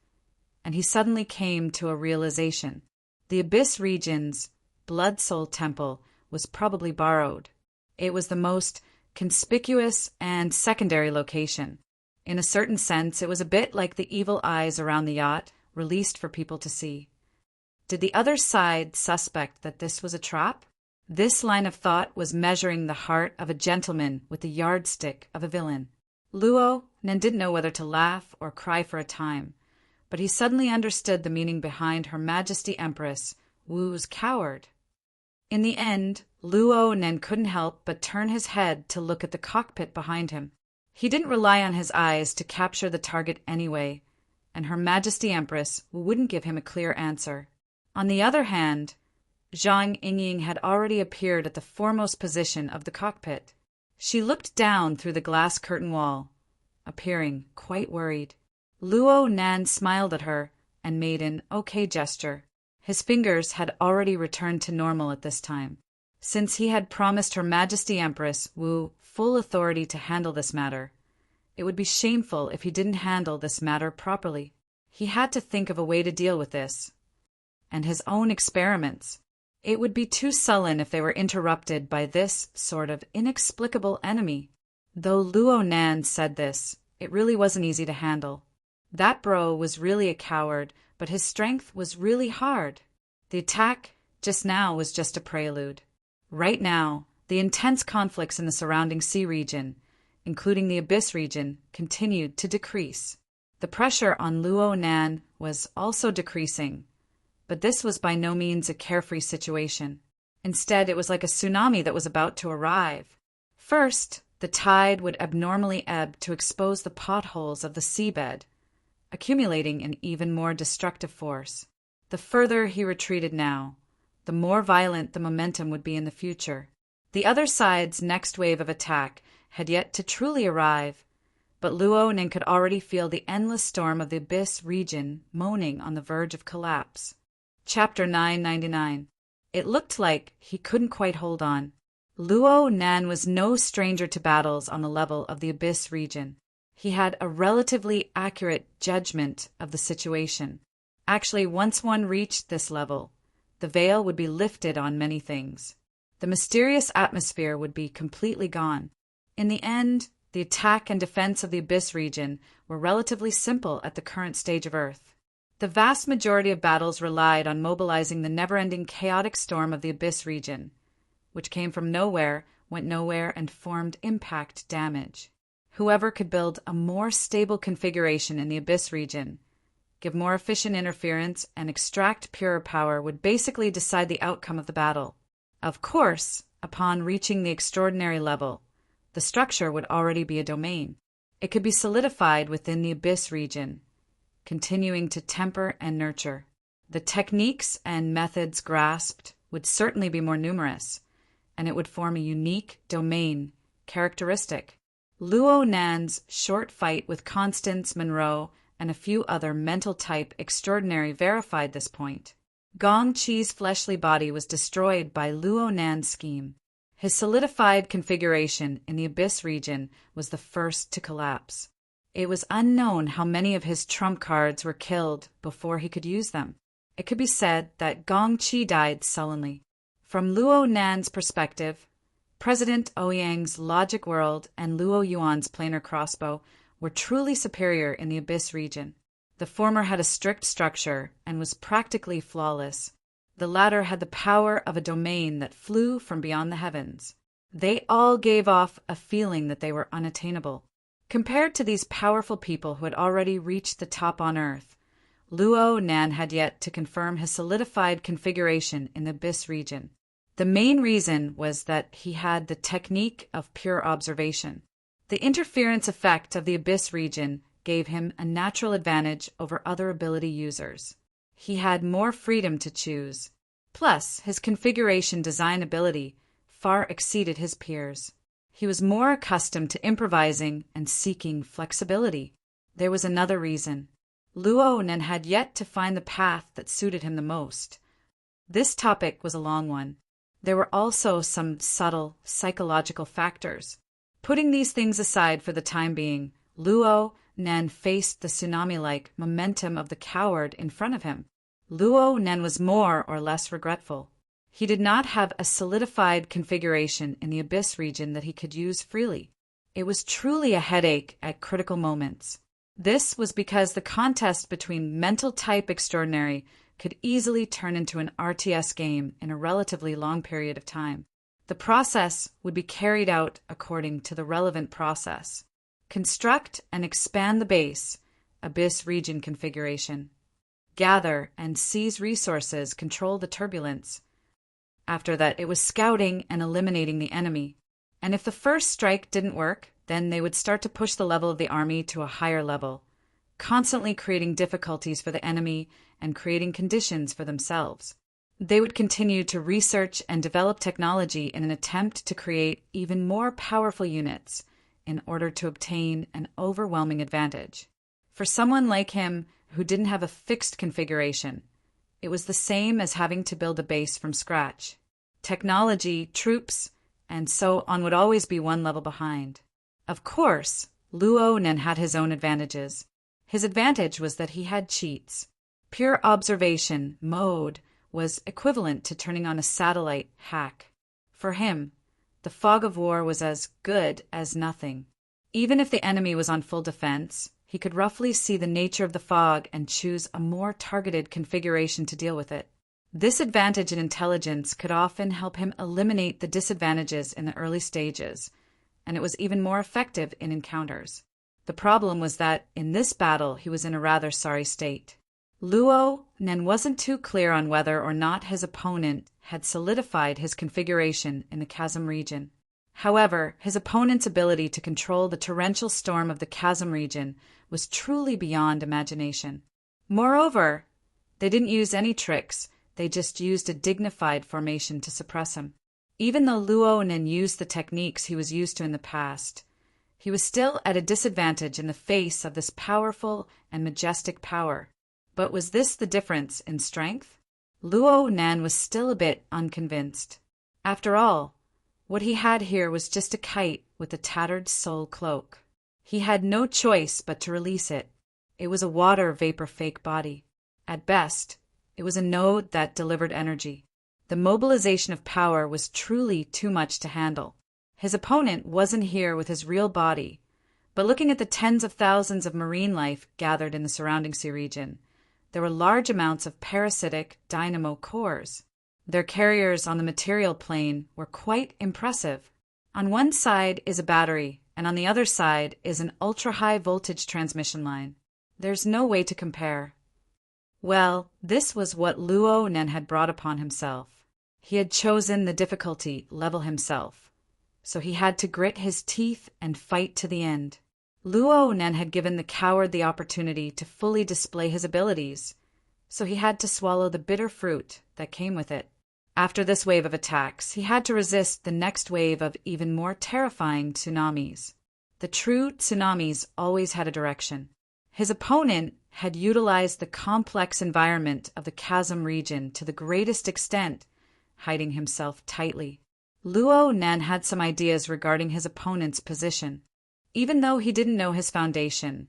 and he suddenly came to a realization. The Abyss region's Blood Soul Temple was probably borrowed. It was the most conspicuous and secondary location. In a certain sense, it was a bit like the evil eyes around the yacht, released for people to see. Did the other side suspect that this was a trap? This line of thought was measuring the heart of a gentleman with the yardstick of a villain. Luo Nan didn't know whether to laugh or cry for a time, but he suddenly understood the meaning behind Her Majesty Empress Wu's coward. In the end, Luo Nen couldn't help but turn his head to look at the cockpit behind him. He didn't rely on his eyes to capture the target anyway, and Her Majesty Empress wouldn't give him a clear answer. On the other hand, Zhang Yingying had already appeared at the foremost position of the cockpit. She looked down through the glass curtain wall, appearing quite worried. Luo Nan smiled at her and made an okay gesture. His fingers had already returned to normal at this time, since he had promised Her Majesty Empress Wu full authority to handle this matter. It would be shameful if he didn't handle this matter properly. He had to think of a way to deal with this. And his own experiments. It would be too sullen if they were interrupted by this sort of inexplicable enemy. Though Luo Nan said this, it really wasn't easy to handle. That bro was really a coward, but his strength was really hard. The attack just now was just a prelude. Right now, the intense conflicts in the surrounding sea region, including the Abyss region, continued to decrease. The pressure on Luo Nan was also decreasing, but this was by no means a carefree situation. Instead, it was like a tsunami that was about to arrive. First, the tide would abnormally ebb to expose the potholes of the seabed, accumulating an even more destructive force. The further he retreated now, the more violent the momentum would be in the future. The other side's next wave of attack had yet to truly arrive, but Luo Nen could already feel the endless storm of the Abyss region moaning on the verge of collapse. Chapter 999. It looked like he couldn't quite hold on. Luo Nan was no stranger to battles on the level of the Abyss region. He had a relatively accurate judgment of the situation. Actually, once one reached this level, the veil would be lifted on many things. The mysterious atmosphere would be completely gone. In the end, the attack and defense of the Abyss region were relatively simple at the current stage of Earth. The vast majority of battles relied on mobilizing the never-ending chaotic storm of the Abyss region, which came from nowhere, went nowhere, and formed impact damage. Whoever could build a more stable configuration in the Abyss region, give more efficient interference, and extract purer power would basically decide the outcome of the battle. Of course, upon reaching the extraordinary level, the structure would already be a domain. It could be solidified within the Abyss region, continuing to temper and nurture. The techniques and methods grasped would certainly be more numerous, and it would form a unique domain characteristic. Luo Nan's short fight with Constance Monroe and a few other mental-type extraordinary verified this point. Gong Qi's fleshly body was destroyed by Luo Nan's scheme. His solidified configuration in the Abyss region was the first to collapse. It was unknown how many of his trump cards were killed before he could use them. It could be said that Gong Qi died sullenly. From Luo Nan's perspective, President Ouyang's logic world and Luo Yuan's planar crossbow were truly superior in the Abyss region. The former had a strict structure and was practically flawless. The latter had the power of a domain that flew from beyond the heavens. They all gave off a feeling that they were unattainable. Compared to these powerful people who had already reached the top on Earth, Luo Nan had yet to confirm his solidified configuration in the Abyss region. The main reason was that he had the technique of pure observation. The interference effect of the Abyss region gave him a natural advantage over other ability users. He had more freedom to choose. Plus, his configuration design ability far exceeded his peers. He was more accustomed to improvising and seeking flexibility. There was another reason. Luo Nan had yet to find the path that suited him the most. This topic was a long one. There were also some subtle psychological factors. Putting these things aside for the time being, Luo Nan faced the tsunami-like momentum of the coward in front of him. Luo Nan was more or less regretful. He did not have a solidified configuration in the Abyss region that he could use freely. It was truly a headache at critical moments. This was because the contest between mental type extraordinary could easily turn into an RTS game in a relatively long period of time. The process would be carried out according to the relevant process. Construct and expand the base, Abyss region configuration. Gather and seize resources, control the turbulence. After that, it was scouting and eliminating the enemy. And if the first strike didn't work, then they would start to push the level of the army to a higher level, constantly creating difficulties for the enemy and creating conditions for themselves. They would continue to research and develop technology in an attempt to create even more powerful units in order to obtain an overwhelming advantage. For someone like him who didn't have a fixed configuration, it was the same as having to build a base from scratch. Technology, troops, and so on would always be one level behind. Of course, Luo Nen had his own advantages. His advantage was that he had cheats. Pure observation mode was equivalent to turning on a satellite hack. For him, the fog of war was as good as nothing. Even if the enemy was on full defense, he could roughly see the nature of the fog and choose a more targeted configuration to deal with it. This advantage in intelligence could often help him eliminate the disadvantages in the early stages, and it was even more effective in encounters. The problem was that in this battle he was in a rather sorry state. Luo Nen wasn't too clear on whether or not his opponent had solidified his configuration in the chasm region. However, his opponent's ability to control the torrential storm of the chasm region was truly beyond imagination. Moreover, they didn't use any tricks, they just used a dignified formation to suppress him. Even though Luo Nen used the techniques he was used to in the past, he was still at a disadvantage in the face of this powerful and majestic power. But was this the difference in strength? Luo Nen was still a bit unconvinced. After all, what he had here was just a kite with a tattered soul cloak. He had no choice but to release it. It was a water vapor fake body. At best, it was a node that delivered energy. The mobilization of power was truly too much to handle. His opponent wasn't here with his real body, but looking at the tens of thousands of marine life gathered in the surrounding sea region, there were large amounts of parasitic dynamo cores. Their carriers on the material plane were quite impressive. On one side is a battery, and on the other side is an ultra-high voltage transmission line. There's no way to compare. Well, this was what Luo Nen had brought upon himself. He had chosen the difficulty level himself, so he had to grit his teeth and fight to the end. Luo Nen had given the coward the opportunity to fully display his abilities, so he had to swallow the bitter fruit that came with it. After this wave of attacks, he had to resist the next wave of even more terrifying tsunamis. The true tsunamis always had a direction. His opponent had utilized the complex environment of the chasm region to the greatest extent, hiding himself tightly. Luo Nen had some ideas regarding his opponent's position. Even though he didn't know his foundation,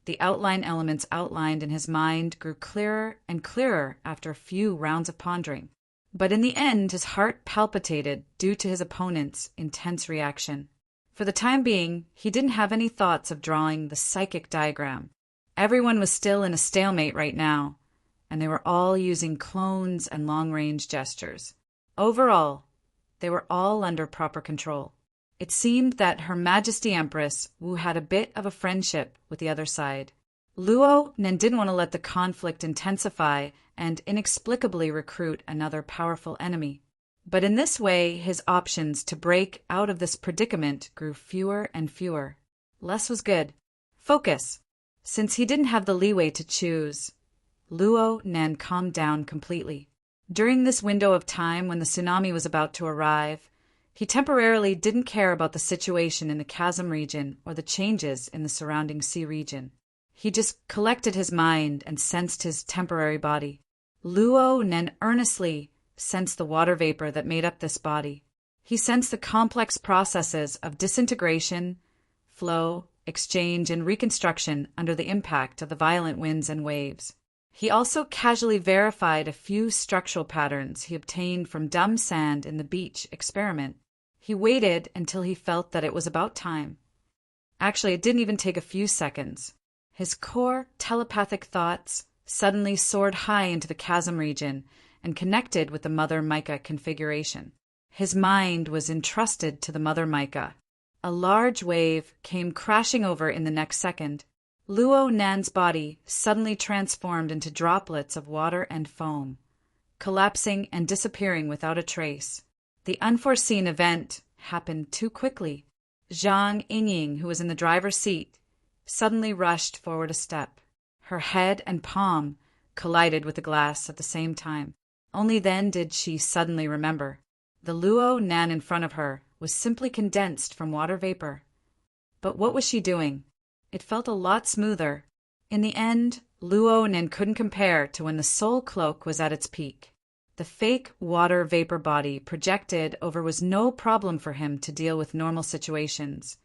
the outline elements outlined in his mind grew clearer and clearer after a few rounds of pondering. But in the end, his heart palpitated due to his opponent's intense reaction. For the time being, he didn't have any thoughts of drawing the psychic diagram. Everyone was still in a stalemate right now, and they were all using clones and long-range gestures. Overall, they were all under proper control. It seemed that Her Majesty Empress Wu had a bit of a friendship with the other side. Luo Nen didn't want to let the conflict intensify and inexplicably recruit another powerful enemy. But in this way, his options to break out of this predicament grew fewer and fewer. Less was good. Focus. Since he didn't have the leeway to choose, Luo Nen calmed down completely. During this window of time when the tsunami was about to arrive, he temporarily didn't care about the situation in the chasm region or the changes in the surrounding sea region. He just collected his mind and sensed his temporary body. Luo Nen earnestly sensed the water vapor that made up this body. He sensed the complex processes of disintegration, flow, exchange, and reconstruction under the impact of the violent winds and waves. He also casually verified a few structural patterns he obtained from dumb sand in the beach experiment. He waited until he felt that it was about time. Actually, it didn't even take a few seconds. His core telepathic thoughts suddenly soared high into the chasm region and connected with the Mother Mica configuration. His mind was entrusted to the Mother Mica. A large wave came crashing over in the next second. Luo Nan's body suddenly transformed into droplets of water and foam. collapsing and disappearing without a trace. The unforeseen event happened too quickly. Zhang Yingying, who was in the driver's seat, suddenly rushed forward a step. Her head and palm collided with the glass at the same time. Only then did she suddenly remember. The Luo Nan in front of her was simply condensed from water vapor. But what was she doing? It felt a lot smoother. In the end, Luo Nan couldn't compare to when the soul cloak was at its peak. The fake water vapor body projected over was no problem for him to deal with normal situations,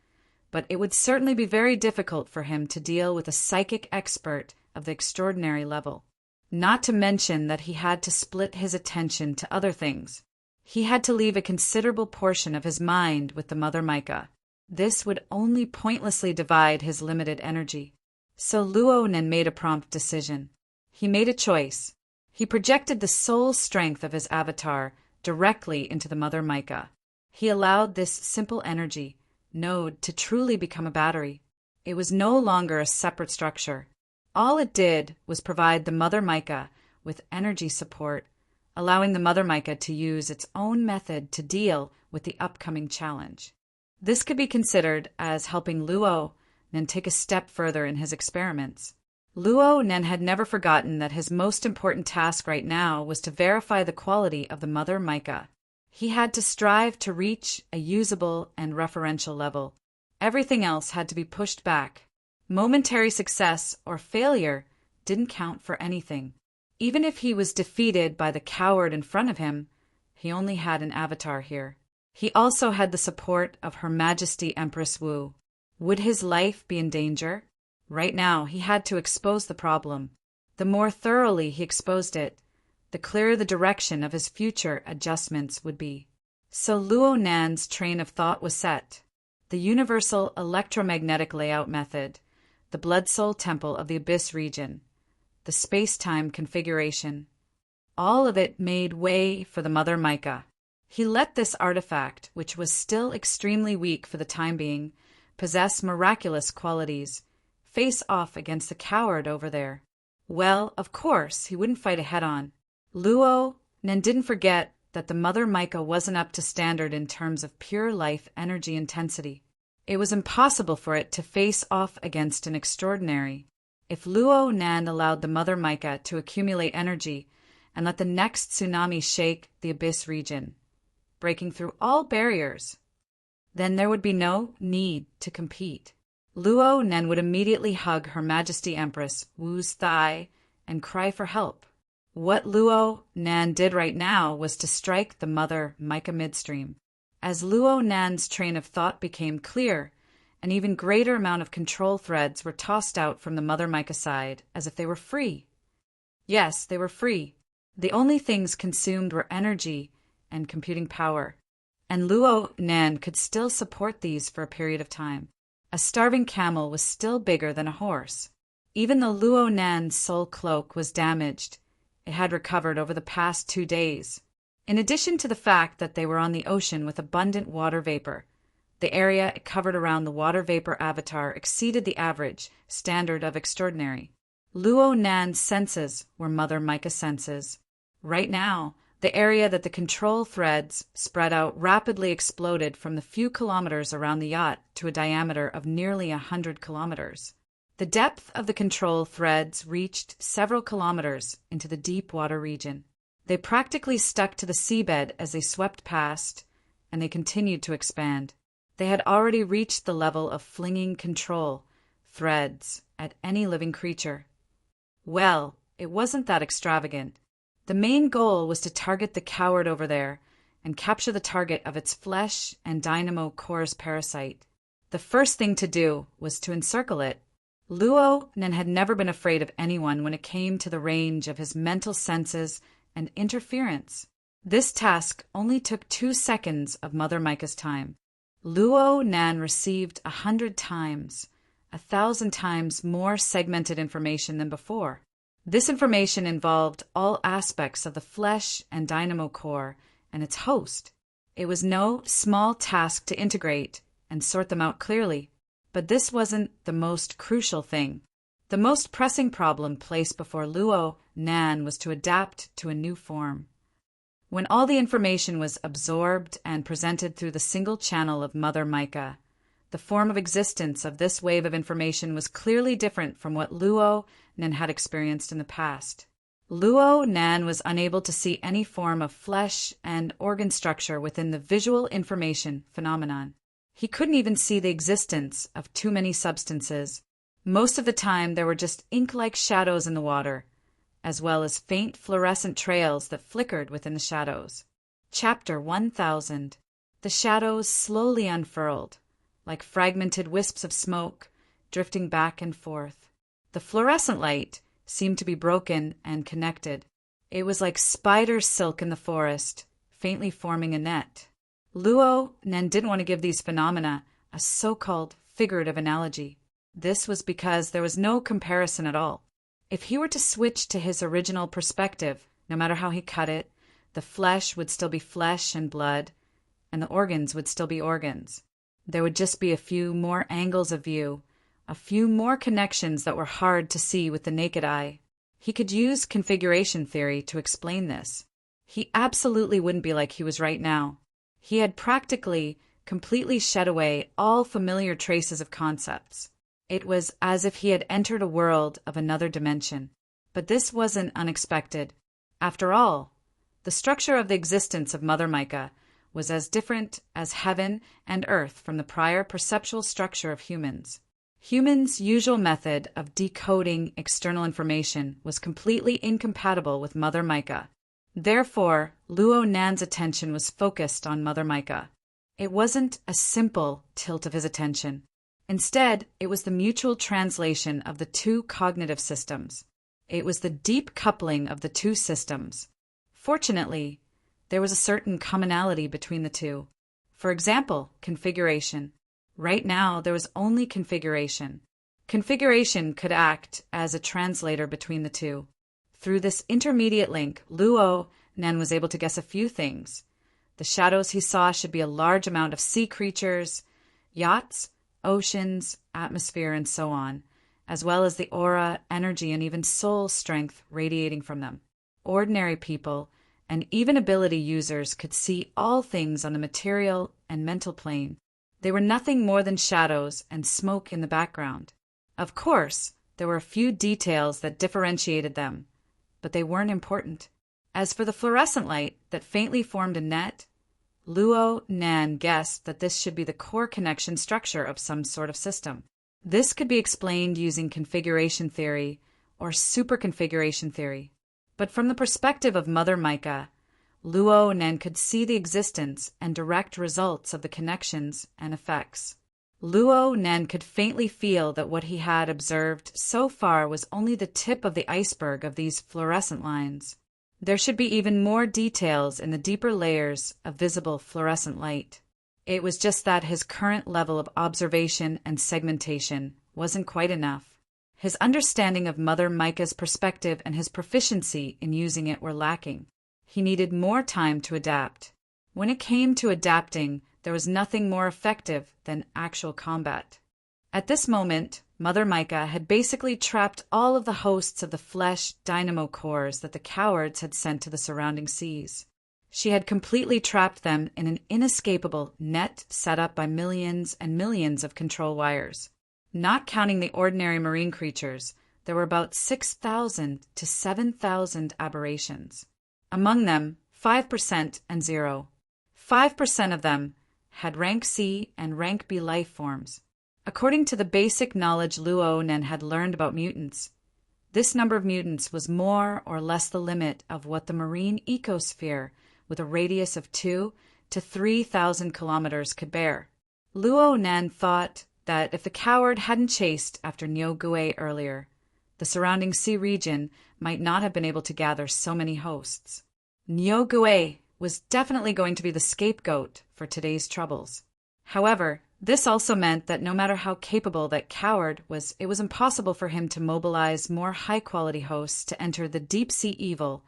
but it would certainly be very difficult for him to deal with a psychic expert of the extraordinary level. Not to mention that he had to split his attention to other things. He had to leave a considerable portion of his mind with the Mother Mica. This would only pointlessly divide his limited energy. So Luo Nan made a prompt decision. He made a choice. He projected the soul strength of his avatar directly into the Mother Mica. He allowed this simple energy node to truly become a battery. It was no longer a separate structure. All it did was provide the Mother Mica with energy support, allowing the Mother Mica to use its own method to deal with the upcoming challenge. This could be considered as helping Luo Nan take a step further in his experiments. Luo Nan had never forgotten that his most important task right now was to verify the quality of the Mother Mica. He had to strive to reach a usable and referential level. Everything else had to be pushed back. Momentary success or failure didn't count for anything. Even if he was defeated by the coward in front of him, he only had an avatar here. He also had the support of Her Majesty Empress Wu. Would his life be in danger? Right now, he had to expose the problem. The more thoroughly he exposed it, the clearer the direction of his future adjustments would be. So Luo Nan's train of thought was set. The universal electromagnetic layout method, the blood soul temple of the abyss region, the space-time configuration, all of it made way for the Mother Mica. He let this artifact, which was still extremely weak for the time being, possess miraculous qualities, face off against the coward over there. Well, of course, he wouldn't fight it head-on. Luo Nan didn't forget that the Mother Mica wasn't up to standard in terms of pure life energy intensity. It was impossible for it to face off against an extraordinary. If Luo Nan allowed the Mother Mica to accumulate energy and let the next tsunami shake the abyss region, breaking through all barriers, then there would be no need to compete. Luo Nan would immediately hug Her Majesty Empress Wu's thigh and cry for help. What Luo Nan did right now was to strike the Mother Mica midstream. As Luo Nan's train of thought became clear, an even greater amount of control threads were tossed out from the Mother Mica side as if they were free. Yes, they were free. The only things consumed were energy and computing power. And Luo Nan could still support these for a period of time. A starving camel was still bigger than a horse. Even though Luo Nan's soul cloak was damaged, it had recovered over the past 2 days. In addition to the fact that they were on the ocean with abundant water vapor, the area it covered around the water vapor avatar exceeded the average standard of extraordinary. Luo Nan's senses were Mother Mica senses. Right now, the area that the control threads spread out rapidly exploded from the few kilometers around the yacht to a diameter of nearly 100 kilometers. The depth of the control threads reached several kilometers into the deep water region. They practically stuck to the seabed as they swept past, and they continued to expand. They had already reached the level of flinging control threads at any living creature. Well, it wasn't that extravagant. The main goal was to target the coward over there and capture the target of its flesh and dynamo core's parasite. The first thing to do was to encircle it. Luo Nan had never been afraid of anyone when it came to the range of his mental senses and interference. This task only took 2 seconds of Mother Mica's time. Luo Nan received 100 times, 1,000 times more segmented information than before. This information involved all aspects of the flesh and dynamo core and its host. It was no small task to integrate and sort them out clearly, but this wasn't the most crucial thing. The most pressing problem placed before Luo Nan was to adapt to a new form. When all the information was absorbed and presented through the single channel of Mother Mica, the form of existence of this wave of information was clearly different from what Luo Nan had experienced in the past. Luo Nan was unable to see any form of flesh and organ structure within the visual information phenomenon. He couldn't even see the existence of too many substances. Most of the time there were just ink-like shadows in the water, as well as faint fluorescent trails that flickered within the shadows. Chapter 1000. The shadows slowly unfurled, like fragmented wisps of smoke, drifting back and forth. The fluorescent light seemed to be broken and connected. It was like spider silk in the forest, faintly forming a net. Luo Nan didn't want to give these phenomena a so-called figurative analogy. This was because there was no comparison at all. If he were to switch to his original perspective, no matter how he cut it, the flesh would still be flesh and blood, and the organs would still be organs. There would just be a few more angles of view, a few more connections that were hard to see with the naked eye. He could use configuration theory to explain this. He absolutely wouldn't be like he was right now. He had practically completely shed away all familiar traces of concepts. It was as if he had entered a world of another dimension. But this wasn't unexpected. After all, the structure of the existence of Mother Mica was as different as heaven and earth from the prior perceptual structure of humans. Humans' usual method of decoding external information was completely incompatible with Mother Mica. Therefore, Luo Nan's attention was focused on Mother Mica. It wasn't a simple tilt of his attention. Instead, it was the mutual translation of the two cognitive systems. It was the deep coupling of the two systems. Fortunately, there was a certain commonality between the two. For example, configuration. Right now, there was only configuration. Configuration could act as a translator between the two. Through this intermediate link, Luo Nan was able to guess a few things. The shadows he saw should be a large amount of sea creatures, yachts, oceans, atmosphere, and so on, as well as the aura, energy, and even soul strength radiating from them. Ordinary people and even ability users could see all things on the material and mental plane. They were nothing more than shadows and smoke in the background. Of course, there were a few details that differentiated them, but they weren't important. As for the fluorescent light that faintly formed a net, Luo Nan guessed that this should be the core connection structure of some sort of system. This could be explained using configuration theory or superconfiguration theory. But from the perspective of Mother Mica, Luo Nan could see the existence and direct results of the connections and effects. Luo Nan could faintly feel that what he had observed so far was only the tip of the iceberg of these fluorescent lines. There should be even more details in the deeper layers of visible fluorescent light. It was just that his current level of observation and segmentation wasn't quite enough. His understanding of Mother Mica's perspective and his proficiency in using it were lacking. He needed more time to adapt. When it came to adapting, there was nothing more effective than actual combat. At this moment, Mother Mica had basically trapped all of the hosts of the flesh dynamo cores that the cowards had sent to the surrounding seas. She had completely trapped them in an inescapable net set up by millions and millions of control wires. Not counting the ordinary marine creatures, there were about 6,000 to 7,000 aberrations. Among them, 5% and 0. 5% of them had rank C and rank B life forms. According to the basic knowledge Luo Nan had learned about mutants, this number of mutants was more or less the limit of what the marine ecosphere with a radius of 2 to 3,000 kilometers could bear. Luo Nan thought that if the coward hadn't chased after Niugue earlier, the surrounding sea region might not have been able to gather so many hosts. Niugue was definitely going to be the scapegoat for today's troubles. However, this also meant that no matter how capable that coward was, it was impossible for him to mobilize more high-quality hosts to enter the deep-sea evil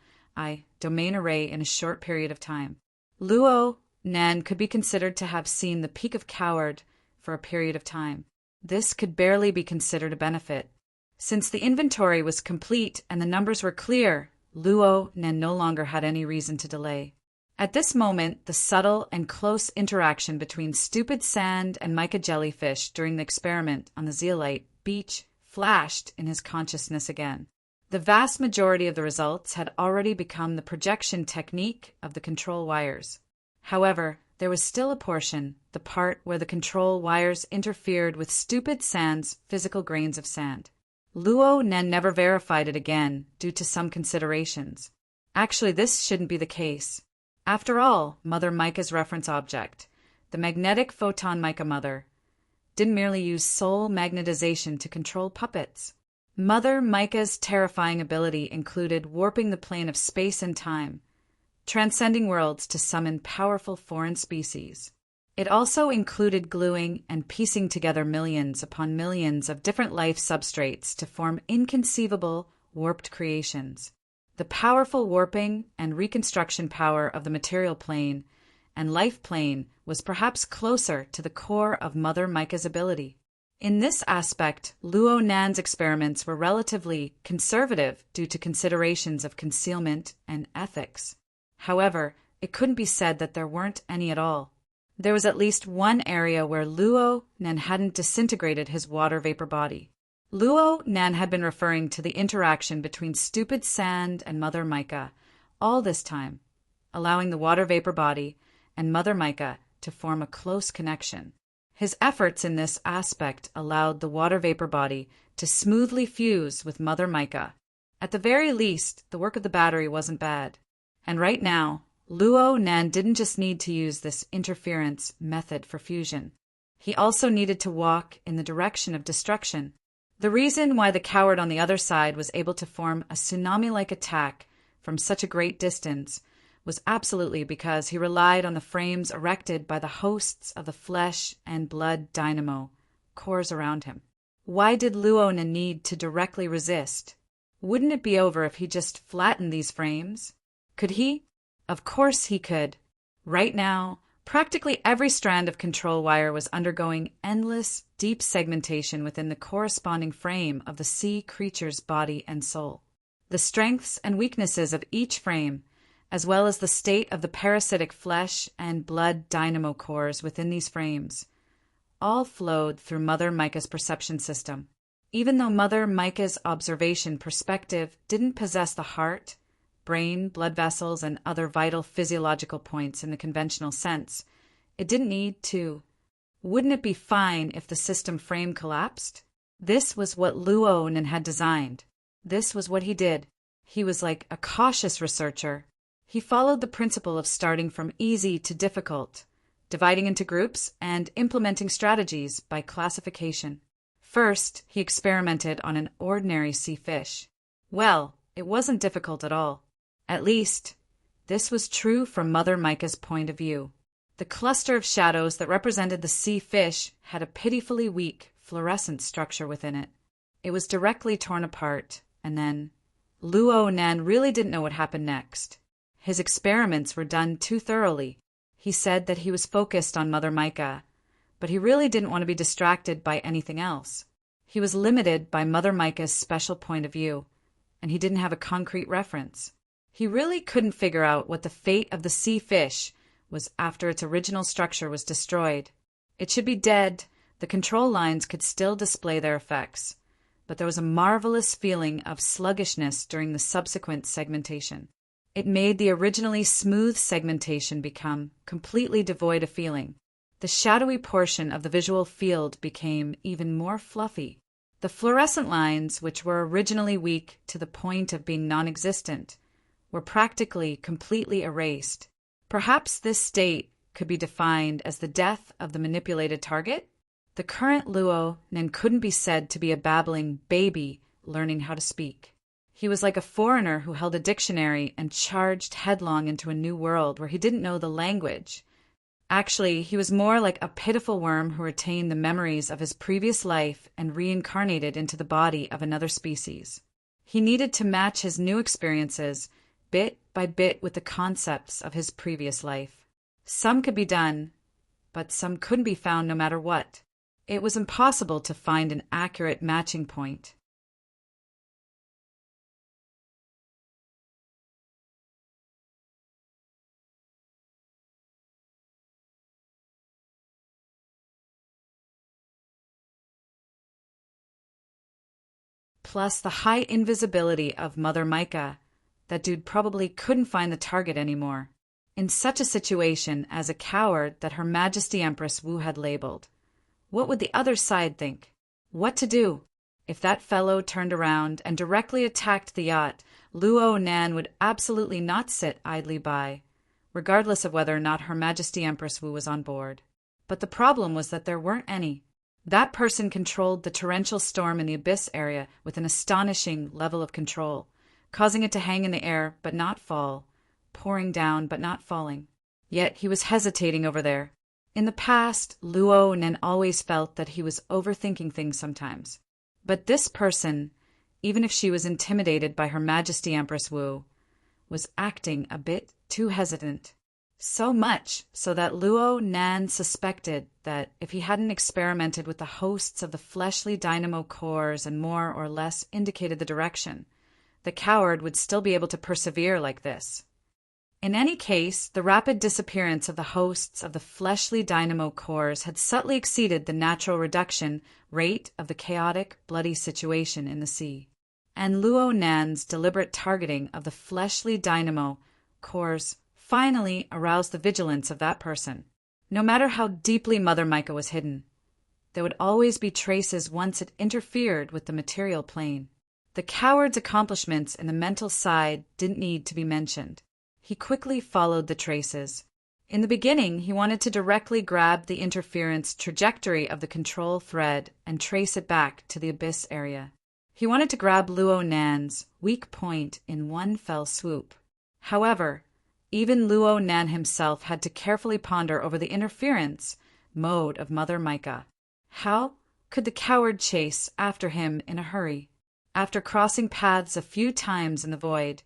domain array in a short period of time. Luo Nan could be considered to have seen the peak of coward for a period of time. This could barely be considered a benefit. Since the inventory was complete and the numbers were clear, Luo Nen no longer had any reason to delay. At this moment, the subtle and close interaction between stupid sand and mica jellyfish during the experiment on the zeolite beach flashed in his consciousness again. The vast majority of the results had already become the projection technique of the control wires. However, there was still a portion, the part where the control wires interfered with stupid sand's physical grains of sand. Luo Nen never verified it again due to some considerations. Actually, this shouldn't be the case. After all, Mother Mica's reference object, the magnetic photon mica mother, didn't merely use soul magnetization to control puppets. Mother Mica's terrifying ability included warping the plane of space and time, transcending worlds to summon powerful foreign species. It also included gluing and piecing together millions upon millions of different life substrates to form inconceivable, warped creations. The powerful warping and reconstruction power of the material plane and life plane was perhaps closer to the core of Mother Mica's ability. In this aspect, Luo Nan's experiments were relatively conservative due to considerations of concealment and ethics. However, it couldn't be said that there weren't any at all. There was at least one area where Luo Nan hadn't disintegrated his water vapor body. Luo Nan had been referring to the interaction between stupid sand and Mother Mica all this time, allowing the water vapor body and Mother Mica to form a close connection. His efforts in this aspect allowed the water vapor body to smoothly fuse with Mother Mica. At the very least, the work of the battery wasn't bad. And right now, Luo Nan didn't just need to use this interference method for fusion. He also needed to walk in the direction of destruction. The reason why the coward on the other side was able to form a tsunami-like attack from such a great distance was absolutely because he relied on the frames erected by the hosts of the flesh and blood dynamo cores around him. Why did Luo Nan need to directly resist? Wouldn't it be over if he just flattened these frames? Could he? Of course he could. Right now, practically every strand of control wire was undergoing endless, deep segmentation within the corresponding frame of the sea creature's body and soul. The strengths and weaknesses of each frame, as well as the state of the parasitic flesh and blood dynamo cores within these frames, all flowed through Mother Mica's perception system. Even though Mother Mica's observation perspective didn't possess the heart, brain, blood vessels, and other vital physiological points in the conventional sense, it didn't need to. Wouldn't it be fine if the system frame collapsed? This was what Luo Nan had designed. This was what he did. He was like a cautious researcher. He followed the principle of starting from easy to difficult, dividing into groups and implementing strategies by classification. First, he experimented on an ordinary sea fish. Well, it wasn't difficult at all. At least, this was true from Mother Mica's point of view. The cluster of shadows that represented the sea fish had a pitifully weak, fluorescent structure within it. It was directly torn apart, and then Luo Nan really didn't know what happened next. His experiments were done too thoroughly. He said that he was focused on Mother Mica, but he really didn't want to be distracted by anything else. He was limited by Mother Mica's special point of view, and he didn't have a concrete reference. He really couldn't figure out what the fate of the sea fish was after its original structure was destroyed. It should be dead. The control lines could still display their effects, but there was a marvelous feeling of sluggishness during the subsequent segmentation. It made the originally smooth segmentation become completely devoid of feeling. The shadowy portion of the visual field became even more fluffy. The fluorescent lines, which were originally weak to the point of being non-existent, were practically completely erased. Perhaps this state could be defined as the death of the manipulated target? The current Luo Nan couldn't be said to be a babbling baby learning how to speak. He was like a foreigner who held a dictionary and charged headlong into a new world where he didn't know the language. Actually, he was more like a pitiful worm who retained the memories of his previous life and reincarnated into the body of another species. He needed to match his new experiences bit by bit with the concepts of his previous life. Some could be done, but some couldn't be found no matter what. It was impossible to find an accurate matching point. plus the high invisibility of Mother Micah, that dude probably couldn't find the target anymore. In such a situation, as a coward that Her Majesty Empress Wu had labeled, what would the other side think? What to do? If that fellow turned around and directly attacked the yacht, Luo Nan would absolutely not sit idly by, regardless of whether or not Her Majesty Empress Wu was on board. But the problem was that there weren't any. That person controlled the torrential storm in the abyss area with an astonishing level of control, causing it to hang in the air but not fall, pouring down but not falling. Yet he was hesitating over there. In the past, Luo Nan always felt that he was overthinking things sometimes. But this person, even if she was intimidated by Her Majesty Empress Wu, was acting a bit too hesitant. So much so that Luo Nan suspected that if he hadn't experimented with the hosts of the fleshly dynamo cores and more or less indicated the direction, the coward would still be able to persevere like this. In any case, the rapid disappearance of the hosts of the fleshly dynamo cores had subtly exceeded the natural reduction rate of the chaotic, bloody situation in the sea. And Luo Nan's deliberate targeting of the fleshly dynamo cores finally aroused the vigilance of that person. No matter how deeply Mother Micah was hidden, there would always be traces once it interfered with the material plane. The coward's accomplishments in the mental side didn't need to be mentioned. He quickly followed the traces. In the beginning, he wanted to directly grab the interference trajectory of the control thread and trace it back to the abyss area. He wanted to grab Luo Nan's weak point in one fell swoop. However, even Luo Nan himself had to carefully ponder over the interference mode of Mother Micah. How could the coward chase after him in a hurry? After crossing paths a few times in the void,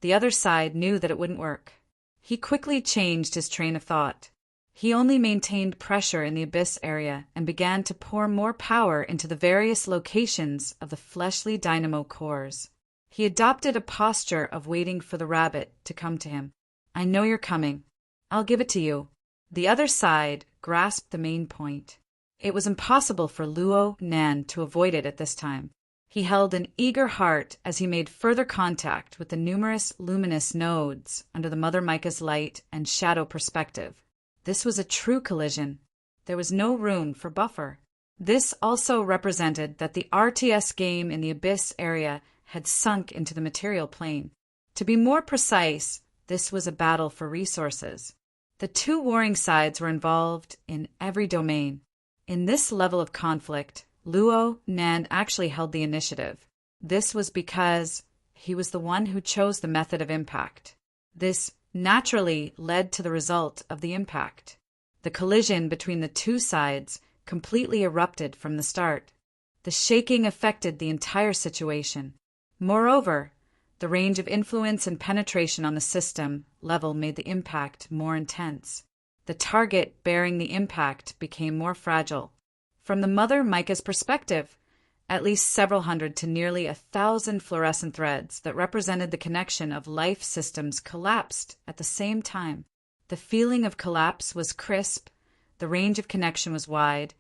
the other side knew that it wouldn't work. He quickly changed his train of thought. He only maintained pressure in the abyss area and began to pour more power into the various locations of the fleshly dynamo cores. He adopted a posture of waiting for the rabbit to come to him. I know you're coming. I'll give it to you. The other side grasped the main point. It was impossible for Luo Nan to avoid it at this time. He held an eager heart as he made further contact with the numerous luminous nodes under the Mother Micah's light and shadow perspective. This was a true collision. There was no room for buffer. This also represented that the RTS game in the abyss area had sunk into the material plane. To be more precise, this was a battle for resources. The two warring sides were involved in every domain. In this level of conflict, Luo Nan actually held the initiative. This was because he was the one who chose the method of impact. This naturally led to the result of the impact. The collision between the two sides completely erupted from the start. The shaking affected the entire situation. Moreover, the range of influence and penetration on the system level made the impact more intense. The target bearing the impact became more fragile. From the Mother Micah's perspective, at least several hundred to nearly 1,000 fluorescent threads that represented the connection of life systems collapsed at the same time. The feeling of collapse was crisp, the range of connection was wide,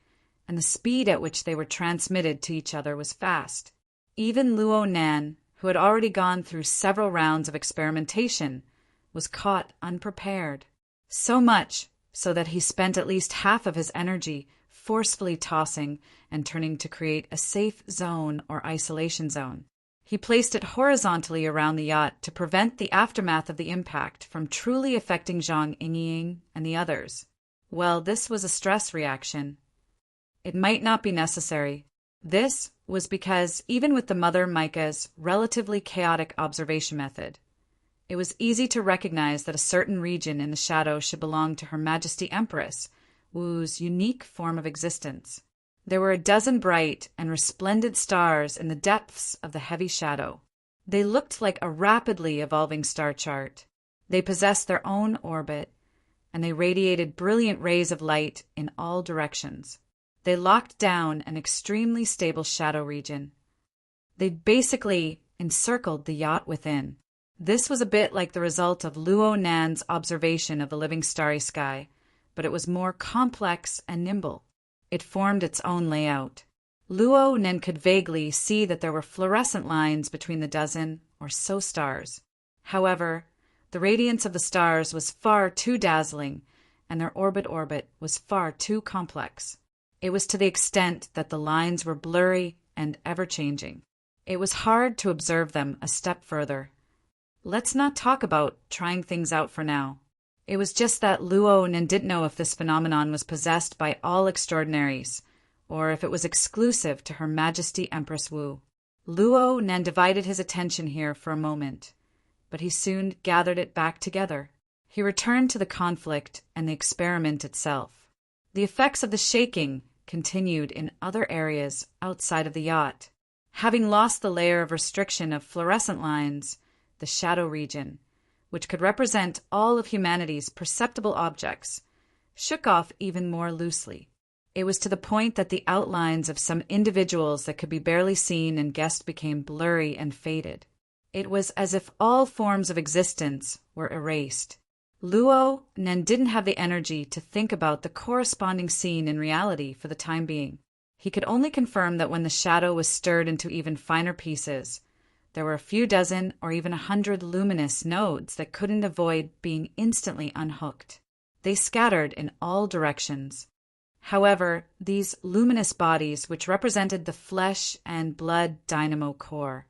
and the speed at which they were transmitted to each other was fast. Even Luo Nan, who had already gone through several rounds of experimentation, was caught unprepared. So much so that he spent at least half of his energy forcefully tossing and turning to create a safe zone or isolation zone. He placed it horizontally around the yacht to prevent the aftermath of the impact from truly affecting Zhang Yingying and the others. Well, this was a stress reaction. It might not be necessary. This was because even with the Mother Micah's relatively chaotic observation method, it was easy to recognize that a certain region in the shadow should belong to Her Majesty Empress Wu's unique form of existence. There were a dozen bright and resplendent stars in the depths of the heavy shadow. They looked like a rapidly evolving star chart. They possessed their own orbit, and they radiated brilliant rays of light in all directions. They locked down an extremely stable shadow region. They basically encircled the yacht within. This was a bit like the result of Luo Nan's observation of the living starry sky, but it was more complex and nimble. It formed its own layout. Luo Nen could vaguely see that there were fluorescent lines between the dozen or so stars. However, the radiance of the stars was far too dazzling, and their orbit was far too complex. It was to the extent that the lines were blurry and ever-changing. It was hard to observe them a step further. Let's not talk about trying things out for now. It was just that Luo Nen didn't know if this phenomenon was possessed by all extraordinaries, or if it was exclusive to Her Majesty Empress Wu. Luo Nen divided his attention here for a moment, but he soon gathered it back together. He returned to the conflict and the experiment itself. The effects of the shaking continued in other areas outside of the yacht. Having lost the layer of restriction of fluorescent lines, the shadow region, which could represent all of humanity's perceptible objects, shook off even more loosely. It was to the point that the outlines of some individuals that could be barely seen and guessed became blurry and faded. It was as if all forms of existence were erased. Luo Nen didn't have the energy to think about the corresponding scene in reality for the time being. He could only confirm that when the shadow was stirred into even finer pieces, there were a few dozen or even 100 luminous nodes that couldn't avoid being instantly unhooked. They scattered in all directions. However, these luminous bodies, which represented the flesh and blood dynamo core,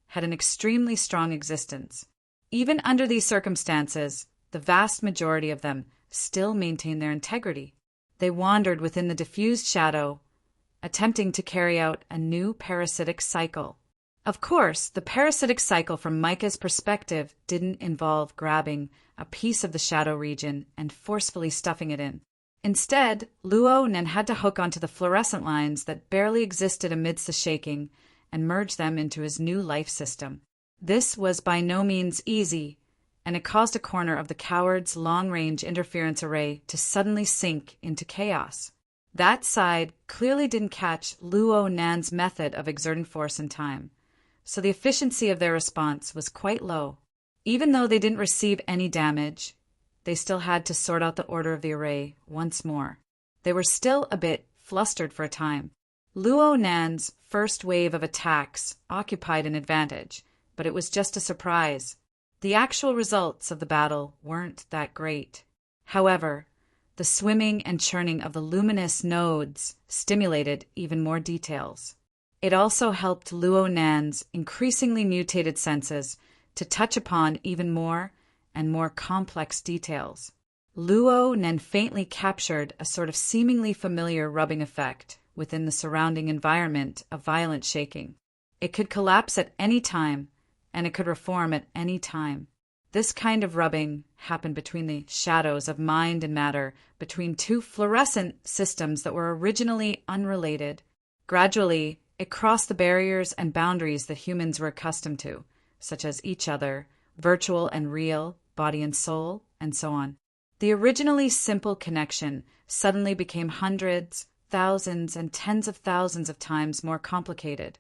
had an extremely strong existence. Even under these circumstances, the vast majority of them still maintained their integrity. They wandered within the diffused shadow, attempting to carry out a new parasitic cycle. Of course, the parasitic cycle from Micah's perspective didn't involve grabbing a piece of the shadow region and forcefully stuffing it in. Instead, Luo Nen had to hook onto the fluorescent lines that barely existed amidst the shaking and merge them into his new life system. This was by no means easy, and it caused a corner of the coward's long-range interference array to suddenly sink into chaos. That side clearly didn't catch Luo Nan's method of exerting force in time, so the efficiency of their response was quite low. Even though they didn't receive any damage, they still had to sort out the order of the array once more. They were still a bit flustered for a time. Luo Nan's first wave of attacks occupied an advantage, but it was just a surprise. The actual results of the battle weren't that great. However, the swimming and churning of the luminous nodes stimulated even more details. It also helped Luo Nan's increasingly mutated senses to touch upon even more and more complex details. Luo Nen faintly captured a sort of seemingly familiar rubbing effect within the surrounding environment of violent shaking. It could collapse at any time, and it could reform at any time. This kind of rubbing happened between the shadows of mind and matter, between two fluorescent systems that were originally unrelated. Gradually, it crossed the barriers and boundaries that humans were accustomed to, such as each other, virtual and real, body and soul, and so on. The originally simple connection suddenly became hundreds, thousands, and tens of thousands of times more complicated,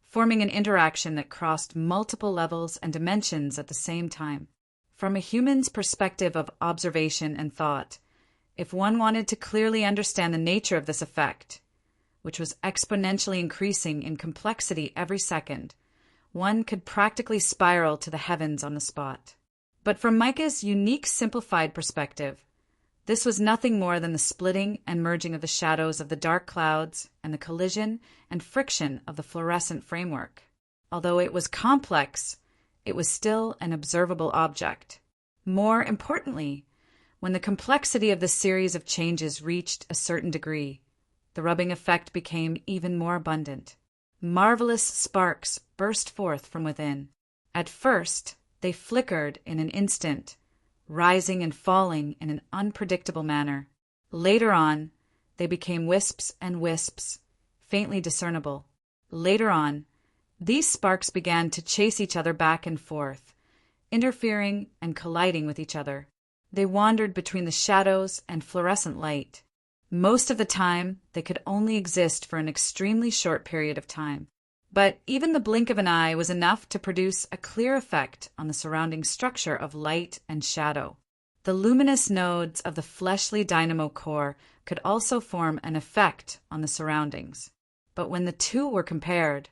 forming an interaction that crossed multiple levels and dimensions at the same time. From a human's perspective of observation and thought, if one wanted to clearly understand the nature of this effect, which was exponentially increasing in complexity every second, one could practically spiral to the heavens on the spot. But from Micah's unique simplified perspective, this was nothing more than the splitting and merging of the shadows of the dark clouds and the collision and friction of the fluorescent framework. Although it was complex, it was still an observable object. More importantly, when the complexity of the series of changes reached a certain degree, the rubbing effect became even more abundant. Marvelous sparks burst forth from within. At first, they flickered in an instant, rising and falling in an unpredictable manner. Later on, they became wisps and wisps, faintly discernible. Later on, these sparks began to chase each other back and forth, interfering and colliding with each other. They wandered between the shadows and fluorescent light. Most of the time, they could only exist for an extremely short period of time. But even the blink of an eye was enough to produce a clear effect on the surrounding structure of light and shadow. The luminous nodes of the fleshly dynamo core could also form an effect on the surroundings. But when the two were compared,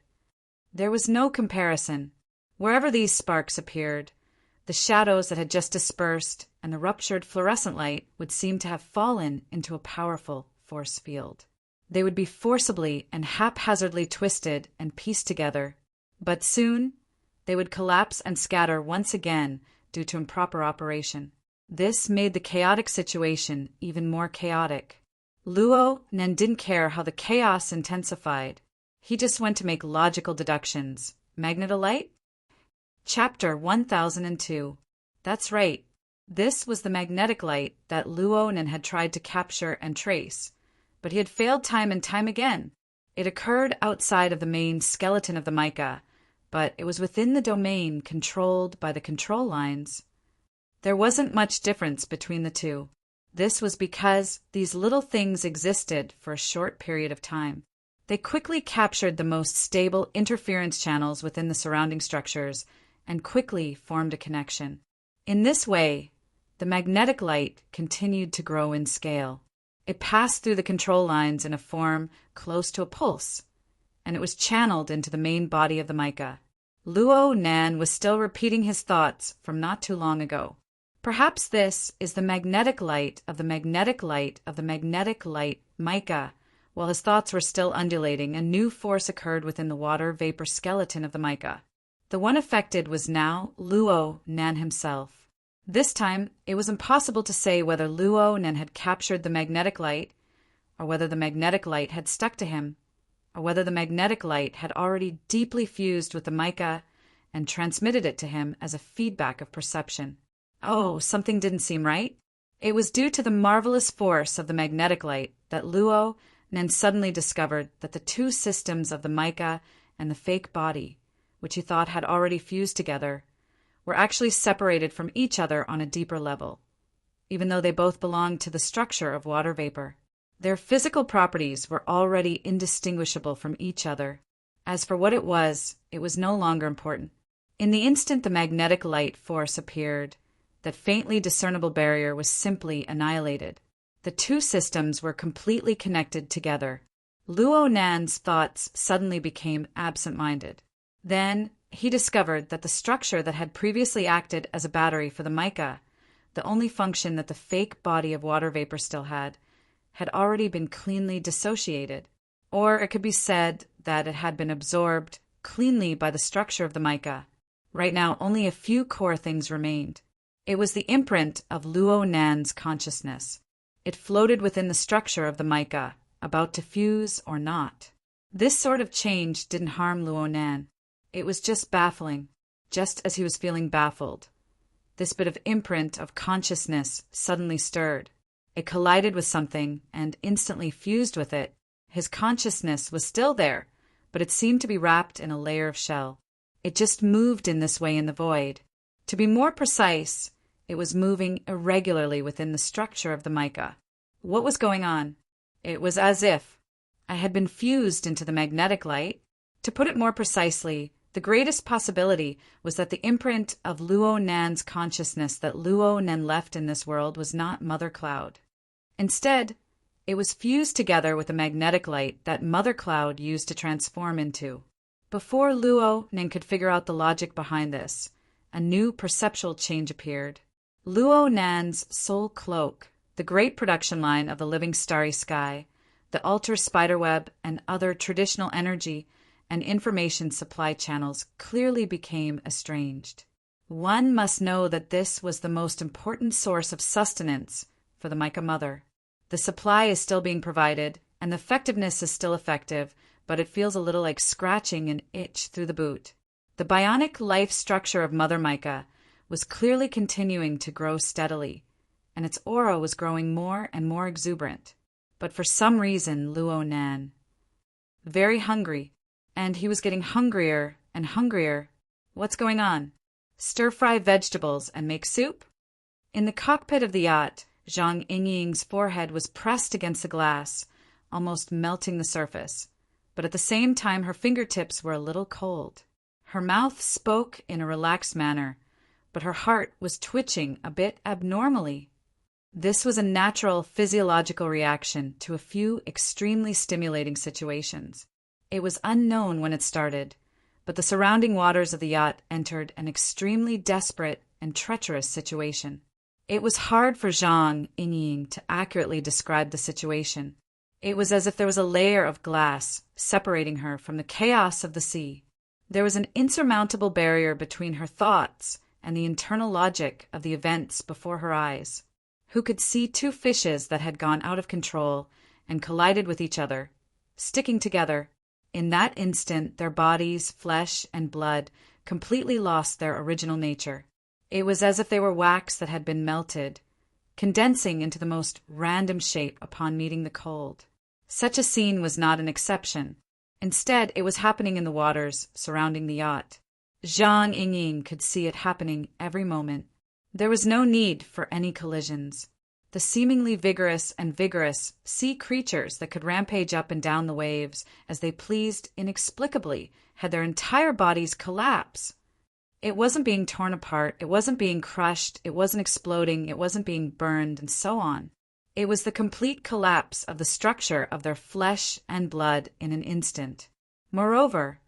there was no comparison. Wherever these sparks appeared, the shadows that had just dispersed and the ruptured fluorescent light would seem to have fallen into a powerful force field. They would be forcibly and haphazardly twisted and pieced together, but soon they would collapse and scatter once again due to improper operation. This made the chaotic situation even more chaotic. Luo Nen didn't care how the chaos intensified. He just went to make logical deductions. Magnetolite? Chapter 1002. That's right. This was the magnetic light that Luo Nen had tried to capture and trace, but he had failed time and time again. It occurred outside of the main skeleton of the mica, but it was within the domain controlled by the control lines. There wasn't much difference between the two. This was because these little things existed for a short period of time. They quickly captured the most stable interference channels within the surrounding structures and quickly formed a connection. In this way, the magnetic light continued to grow in scale. It passed through the control lines in a form close to a pulse, and it was channeled into the main body of the mica. Luo Nan was still repeating his thoughts from not too long ago. Perhaps this is the magnetic light of the magnetic light of the magnetic light mica. While his thoughts were still undulating, a new force occurred within the water vapor skeleton of the mica. The one affected was now Luo Nan himself. This time, it was impossible to say whether Luo Nan had captured the magnetic light, or whether the magnetic light had stuck to him, or whether the magnetic light had already deeply fused with the mica and transmitted it to him as a feedback of perception. Oh, something didn't seem right. It was due to the marvelous force of the magnetic light that Luo Nan suddenly discovered that the two systems of the mica and the fake body, which he thought had already fused together, were actually separated from each other on a deeper level, even though they both belonged to the structure of water vapor. Their physical properties were already indistinguishable from each other. As for what it was no longer important. In the instant the magnetic light force appeared, that faintly discernible barrier was simply annihilated. The two systems were completely connected together. Luo Nan's thoughts suddenly became absent-minded. Then he discovered that the structure that had previously acted as a battery for the mica, the only function that the fake body of water vapor still had already been cleanly dissociated. Or it could be said that it had been absorbed cleanly by the structure of the mica. Right now, only a few core things remained. It was the imprint of Luo Nan's consciousness. It floated within the structure of the mica, about to fuse or not. This sort of change didn't harm Luo Nan. It was just baffling, just as he was feeling baffled. This bit of imprint of consciousness suddenly stirred. It collided with something and instantly fused with it. His consciousness was still there, but it seemed to be wrapped in a layer of shell. It just moved in this way in the void. To be more precise, it was moving irregularly within the structure of the mica. What was going on? It was as if I had been fused into the magnetic light. To put it more precisely, the greatest possibility was that the imprint of Luo Nan's consciousness that Luo Nan left in this world was not Mother Cloud. Instead, it was fused together with the magnetic light that Mother Cloud used to transform into. Before Luo Nan could figure out the logic behind this, a new perceptual change appeared. Luo Nan's soul cloak, the great production line of the living starry sky, the altar spiderweb, and other traditional energy and information supply channels clearly became estranged. One must know that this was the most important source of sustenance for the mica mother. The supply is still being provided, and the effectiveness is still effective, but it feels a little like scratching an itch through the boot. The bionic life structure of Mother Mica was clearly continuing to grow steadily, and its aura was growing more and more exuberant. But for some reason, Luo Nan, very hungry, and he was getting hungrier and hungrier. What's going on? Stir-fry vegetables and make soup? In the cockpit of the yacht, Zhang Yingying's forehead was pressed against the glass, almost melting the surface. But at the same time, her fingertips were a little cold. Her mouth spoke in a relaxed manner, but her heart was twitching a bit abnormally. This was a natural physiological reaction to a few extremely stimulating situations. It was unknown when it started, but the surrounding waters of the yacht entered an extremely desperate and treacherous situation. It was hard for Zhang Yingying to accurately describe the situation. It was as if there was a layer of glass separating her from the chaos of the sea. There was an insurmountable barrier between her thoughts and the internal logic of the events before her eyes. Who could see two fishes that had gone out of control and collided with each other, sticking together? In that instant, their bodies, flesh, and blood completely lost their original nature. It was as if they were wax that had been melted, condensing into the most random shape upon meeting the cold. Such a scene was not an exception. Instead, it was happening in the waters surrounding the yacht. Zhang Yingying could see it happening every moment. There was no need for any collisions. The seemingly vigorous sea creatures that could rampage up and down the waves as they pleased inexplicably had their entire bodies collapse. It wasn't being torn apart, it wasn't being crushed, it wasn't exploding, it wasn't being burned, and so on. It was the complete collapse of the structure of their flesh and blood in an instant. Moreover,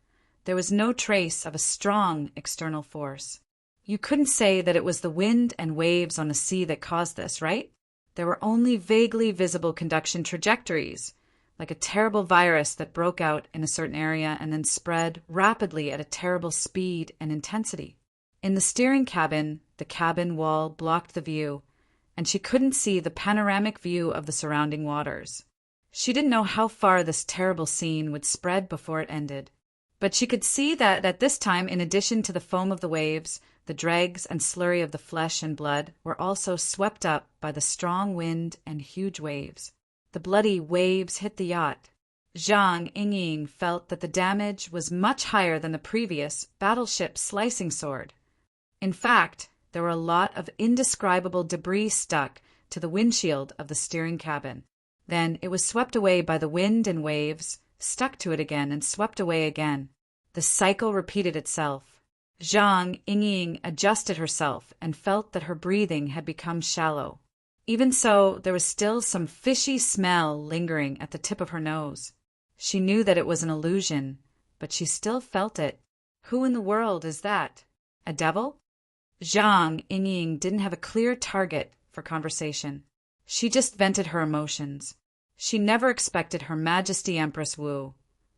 there was no trace of a strong external force. You couldn't say that it was the wind and waves on a sea that caused this, right? There were only vaguely visible conduction trajectories, like a terrible virus that broke out in a certain area and then spread rapidly at a terrible speed and intensity. In the steering cabin, the cabin wall blocked the view, and she couldn't see the panoramic view of the surrounding waters. She didn't know how far this terrible scene would spread before it ended. But she could see that at this time, in addition to the foam of the waves, the dregs and slurry of the flesh and blood were also swept up by the strong wind and huge waves. The bloody waves hit the yacht. Zhang Yingying felt that the damage was much higher than the previous battleship slicing sword. In fact, there were a lot of indescribable debris stuck to the windshield of the steering cabin. Then it was swept away by the wind and waves, stuck to it again, and swept away again. The cycle repeated itself. Zhang Yingying adjusted herself and felt that her breathing had become shallow. Even so, there was still some fishy smell lingering at the tip of her nose. She knew that it was an illusion, but she still felt it. Who in the world is that? A devil? Zhang Yingying didn't have a clear target for conversation. She just vented her emotions. She never expected Her Majesty Empress Wu,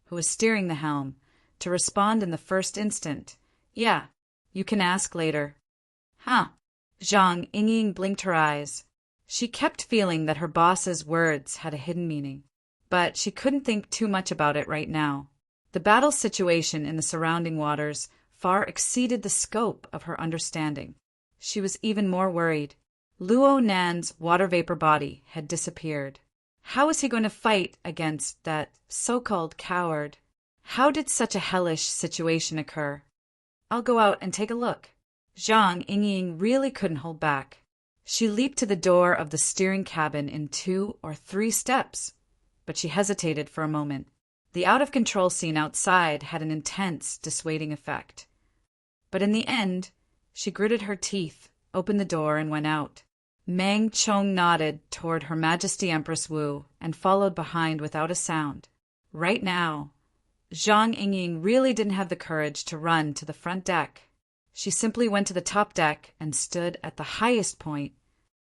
who was steering the helm, to respond in the first instant. Yeah, you can ask later. Huh. Zhang Yingying blinked her eyes. She kept feeling that her boss's words had a hidden meaning, but she couldn't think too much about it right now. The battle situation in the surrounding waters far exceeded the scope of her understanding. She was even more worried. Luo Nan's water vapor body had disappeared. How was he going to fight against that so-called coward? How did such a hellish situation occur? I'll go out and take a look. Zhang Yingying really couldn't hold back. She leaped to the door of the steering cabin in 2 or 3 steps, but she hesitated for a moment. The out-of-control scene outside had an intense, dissuading effect. But in the end, she gritted her teeth, opened the door, and went out. Meng Chong nodded toward Her Majesty Empress Wu and followed behind without a sound. Right now, Zhang Yingying really didn't have the courage to run to the front deck. She simply went to the top deck and stood at the highest point.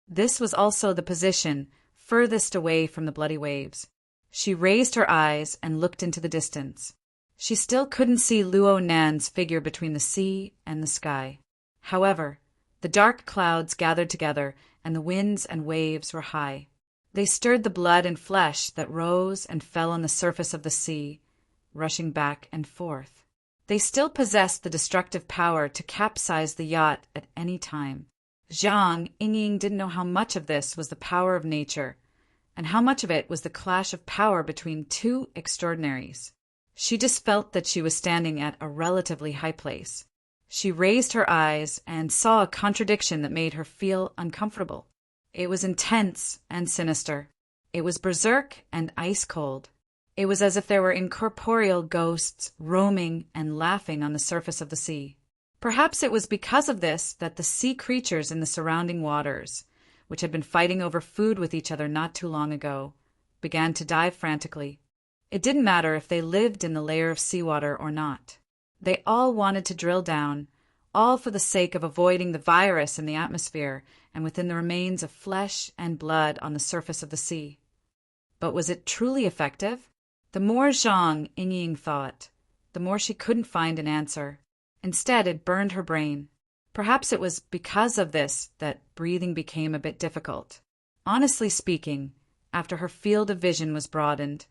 This was also the position furthest away from the bloody waves. She raised her eyes and looked into the distance. She still couldn't see Luo Nan's figure between the sea and the sky. However, the dark clouds gathered together and the winds and waves were high. They stirred the blood and flesh that rose and fell on the surface of the sea, rushing back and forth. They still possessed the destructive power to capsize the yacht at any time. Zhang Yingying didn't know how much of this was the power of nature, and how much of it was the clash of power between two extraordinaries. She just felt that she was standing at a relatively high place. She raised her eyes and saw a contradiction that made her feel uncomfortable. It was intense and sinister. It was berserk and ice-cold. It was as if there were incorporeal ghosts roaming and laughing on the surface of the sea. Perhaps it was because of this that the sea creatures in the surrounding waters, which had been fighting over food with each other not too long ago, began to dive frantically. It didn't matter if they lived in the layer of seawater or not. They all wanted to drill down, all for the sake of avoiding the virus in the atmosphere and within the remains of flesh and blood on the surface of the sea. But was it truly effective? The more Zhang Yingying thought, the more she couldn't find an answer. Instead, it burned her brain. Perhaps it was because of this that breathing became a bit difficult. Honestly speaking, after her field of vision was broadened,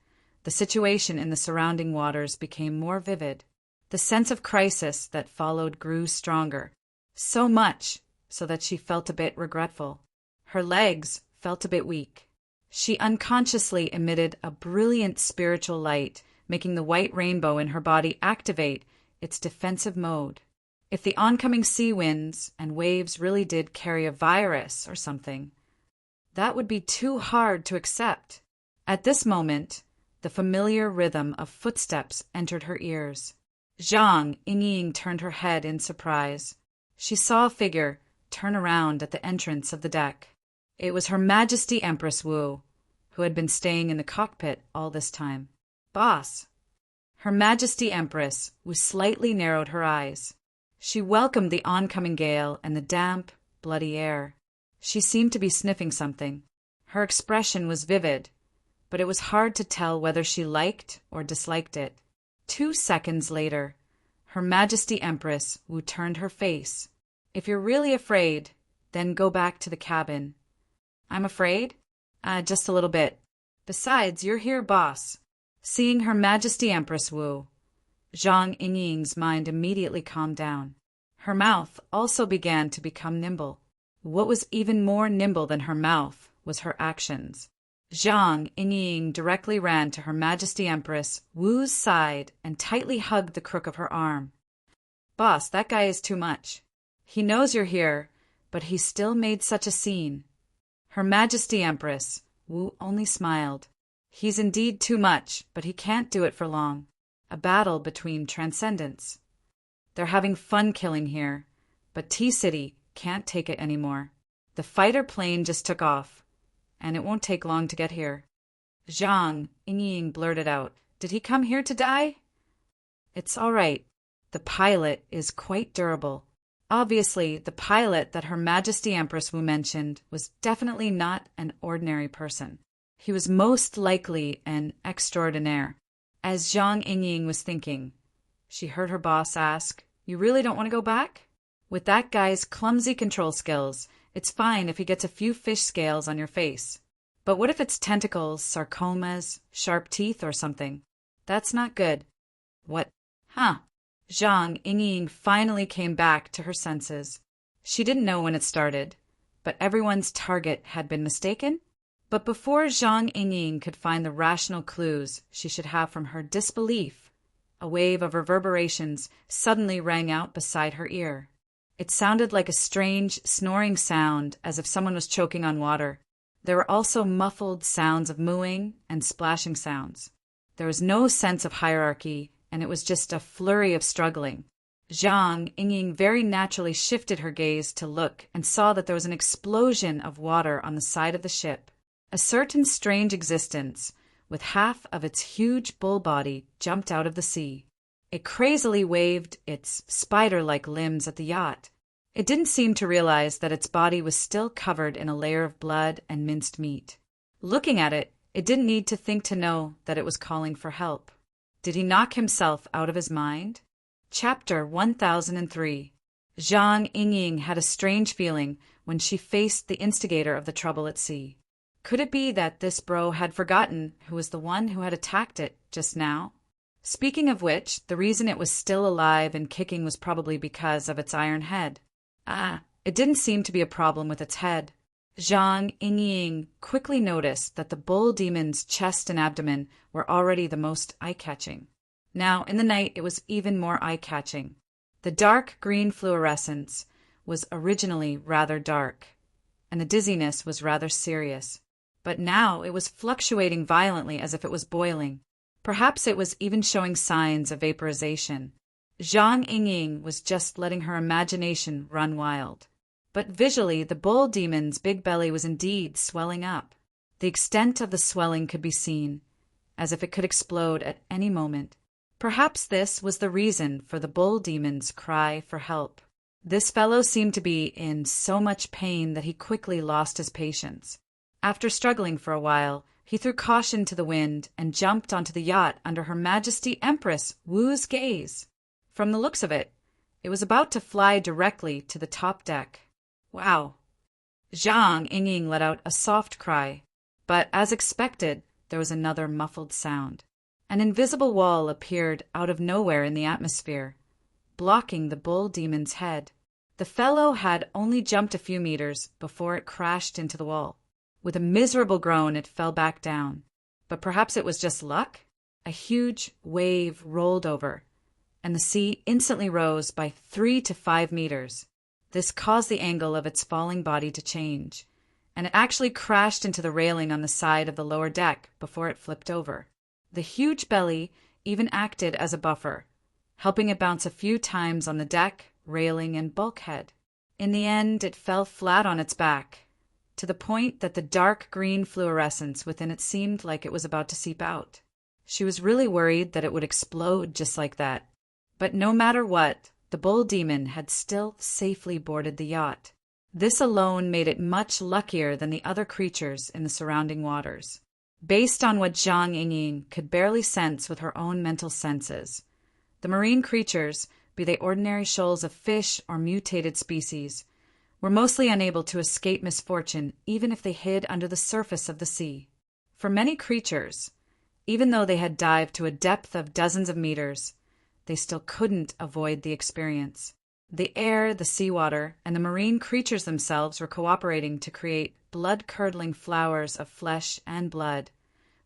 the situation in the surrounding waters became more vivid. The sense of crisis that followed grew stronger, so much so that she felt a bit regretful. Her legs felt a bit weak. She unconsciously emitted a brilliant spiritual light, making the white rainbow in her body activate its defensive mode. If the oncoming sea winds and waves really did carry a virus or something, that would be too hard to accept. At this moment, the familiar rhythm of footsteps entered her ears. Zhang Yingying turned her head in surprise. She saw a figure turn around at the entrance of the deck. It was Her Majesty Empress Wu, who had been staying in the cockpit all this time. "Boss." Her Majesty Empress Wu slightly narrowed her eyes. She welcomed the oncoming gale and the damp, bloody air. She seemed to be sniffing something. Her expression was vivid, but it was hard to tell whether she liked or disliked it. 2 seconds later, Her Majesty Empress Wu turned her face. "If you're really afraid, then go back to the cabin." "I'm afraid?" Just a little bit. Besides, you're here, boss." Seeing Her Majesty Empress Wu, Zhang Yingying's mind immediately calmed down. Her mouth also began to become nimble. What was even more nimble than her mouth was her actions. Zhang Yingying directly ran to Her Majesty Empress Wu's side and tightly hugged the crook of her arm. "Boss, that guy is too much. He knows you're here, but he still made such a scene." Her Majesty Empress Wu only smiled. "He's indeed too much, but he can't do it for long. A battle between transcendents. They're having fun killing here, but T-City can't take it anymore. The fighter plane just took off, and it won't take long to get here." Zhang Yingying blurted out, "Did he come here to die?" "It's all right. The pilot is quite durable." Obviously, the pilot that Her Majesty Empress Wu mentioned was definitely not an ordinary person. He was most likely an extraordinaire. As Zhang Yingying was thinking, she heard her boss ask, "You really don't want to go back? With that guy's clumsy control skills, it's fine if he gets a few fish scales on your face. But what if it's tentacles, sarcomas, sharp teeth or something? That's not good." "What? Huh?" Zhang Yingying finally came back to her senses. She didn't know when it started, but everyone's target had been mistaken. But before Zhang Yingying could find the rational clues she should have from her disbelief, a wave of reverberations suddenly rang out beside her ear. It sounded like a strange, snoring sound, as if someone was choking on water. There were also muffled sounds of mooing and splashing sounds. There was no sense of hierarchy, and it was just a flurry of struggling. Zhang Yingying very naturally shifted her gaze to look and saw that there was an explosion of water on the side of the ship. A certain strange existence, with half of its huge bull body, jumped out of the sea. It crazily waved its spider-like limbs at the yacht. It didn't seem to realize that its body was still covered in a layer of blood and minced meat. Looking at it, it didn't need to think to know that it was calling for help. Did he knock himself out of his mind? Chapter 1003. Zhang Yingying had a strange feeling when she faced the instigator of the trouble at sea. Could it be that this bro had forgotten who was the one who had attacked it just now? Speaking of which, the reason it was still alive and kicking was probably because of its iron head. It didn't seem to be a problem with its head. Zhang Yingying quickly noticed that the bull demon's chest and abdomen were already the most eye-catching. Now, in the night, it was even more eye-catching. The dark green fluorescence was originally rather dark, and the dizziness was rather serious. But now it was fluctuating violently as if it was boiling. Perhaps it was even showing signs of vaporization. Zhang Yingying was just letting her imagination run wild. But visually, the bull demon's big belly was indeed swelling up. The extent of the swelling could be seen, as if it could explode at any moment. Perhaps this was the reason for the bull demon's cry for help. This fellow seemed to be in so much pain that he quickly lost his patience. After struggling for a while, he threw caution to the wind and jumped onto the yacht under Her Majesty Empress Wu's gaze. From the looks of it, it was about to fly directly to the top deck. Wow! Zhang Yingying let out a soft cry, but as expected, there was another muffled sound. An invisible wall appeared out of nowhere in the atmosphere, blocking the bull demon's head. The fellow had only jumped a few meters before it crashed into the wall. With a miserable groan, it fell back down. But perhaps it was just luck? A huge wave rolled over, and the sea instantly rose by 3 to 5 meters. This caused the angle of its falling body to change, and it actually crashed into the railing on the side of the lower deck before it flipped over. The huge belly even acted as a buffer, helping it bounce a few times on the deck, railing, and bulkhead. In the end, it fell flat on its back, to the point that the dark green fluorescence within it seemed like it was about to seep out. She was really worried that it would explode just like that. But no matter what, the bull demon had still safely boarded the yacht. This alone made it much luckier than the other creatures in the surrounding waters. Based on what Zhang Yingying could barely sense with her own mental senses, the marine creatures, be they ordinary shoals of fish or mutated species, were mostly unable to escape misfortune even if they hid under the surface of the sea. For many creatures, even though they had dived to a depth of dozens of meters, they still couldn't avoid the experience. The air, the seawater, and the marine creatures themselves were cooperating to create blood-curdling flowers of flesh and blood,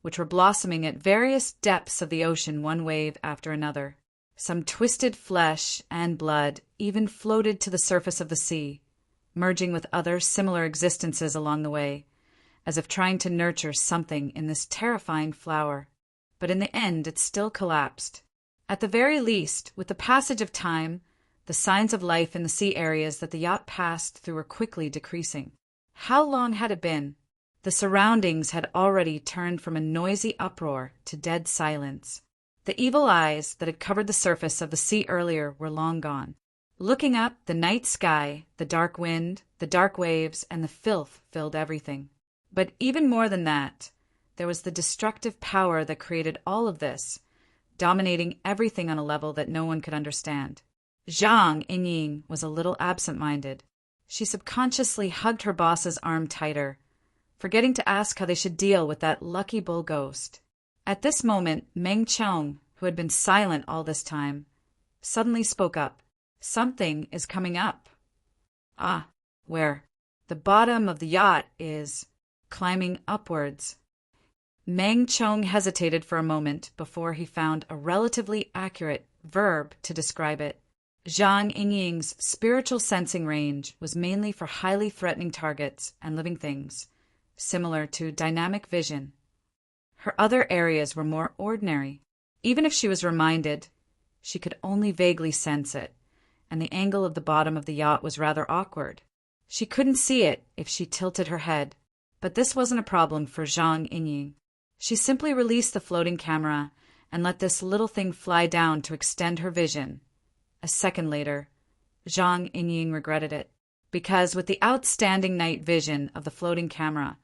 which were blossoming at various depths of the ocean, one wave after another. Some twisted flesh and blood even floated to the surface of the sea, merging with other similar existences along the way, as if trying to nurture something in this terrifying flower. But in the end, it still collapsed. At the very least, with the passage of time, the signs of life in the sea areas that the yacht passed through were quickly decreasing. How long had it been? The surroundings had already turned from a noisy uproar to dead silence. The evil eyes that had covered the surface of the sea earlier were long gone. Looking up, the night sky, the dark wind, the dark waves, and the filth filled everything. But even more than that, there was the destructive power that created all of this, dominating everything on a level that no one could understand. Zhang Yingying was a little absent-minded. She subconsciously hugged her boss's arm tighter, forgetting to ask how they should deal with that lucky bull ghost. At this moment, Meng Chong, who had been silent all this time, suddenly spoke up. Something is coming up. Ah, where? The bottom of the yacht is climbing upwards. Meng Chong hesitated for a moment before he found a relatively accurate verb to describe it. Zhang Yingying's spiritual sensing range was mainly for highly threatening targets and living things, similar to dynamic vision. Her other areas were more ordinary. Even if she was reminded, she could only vaguely sense it, and the angle of the bottom of the yacht was rather awkward. She couldn't see it if she tilted her head, but this wasn't a problem for Zhang Yingying. She simply released the floating camera and let this little thing fly down to extend her vision. A second later, Zhang Yingying regretted it, because with the outstanding night vision of the floating camera,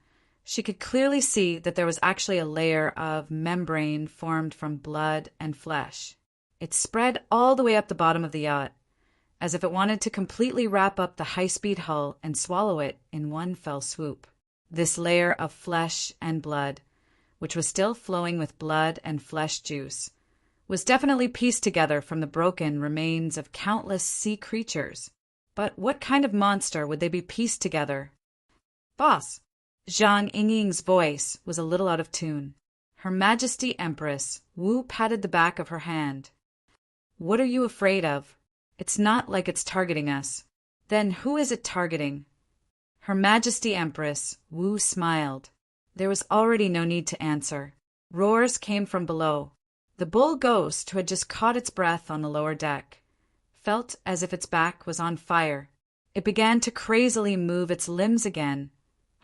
she could clearly see that there was actually a layer of membrane formed from blood and flesh. It spread all the way up the bottom of the yacht, as if it wanted to completely wrap up the high-speed hull and swallow it in one fell swoop. This layer of flesh and blood, which was still flowing with blood and flesh juice, was definitely pieced together from the broken remains of countless sea creatures. But what kind of monster would they be pieced together? Boss! Zhang Yingying's voice was a little out of tune. Her Majesty Empress Wu patted the back of her hand. What are you afraid of? It's not like it's targeting us. Then who is it targeting? Her Majesty Empress Wu smiled. There was already no need to answer. Roars came from below. The bull ghost, who had just caught its breath on the lower deck, felt as if its back was on fire. It began to crazily move its limbs again,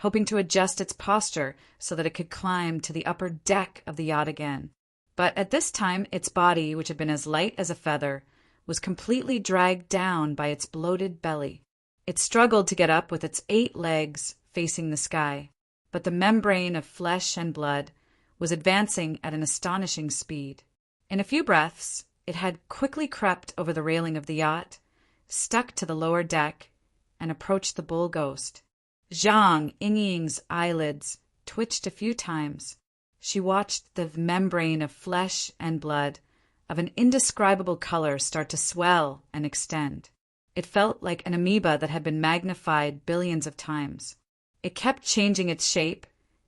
hoping to adjust its posture so that it could climb to the upper deck of the yacht again. But at this time, its body, which had been as light as a feather, was completely dragged down by its bloated belly. It struggled to get up with its 8 legs facing the sky, but the membrane of flesh and blood was advancing at an astonishing speed. In a few breaths, it had quickly crept over the railing of the yacht, stuck to the lower deck, and approached the bull ghost. Zhang Yingying's eyelids twitched a few times. She watched the membrane of flesh and blood of an indescribable color start to swell and extend. It felt like an amoeba that had been magnified billions of times. It kept changing its shape,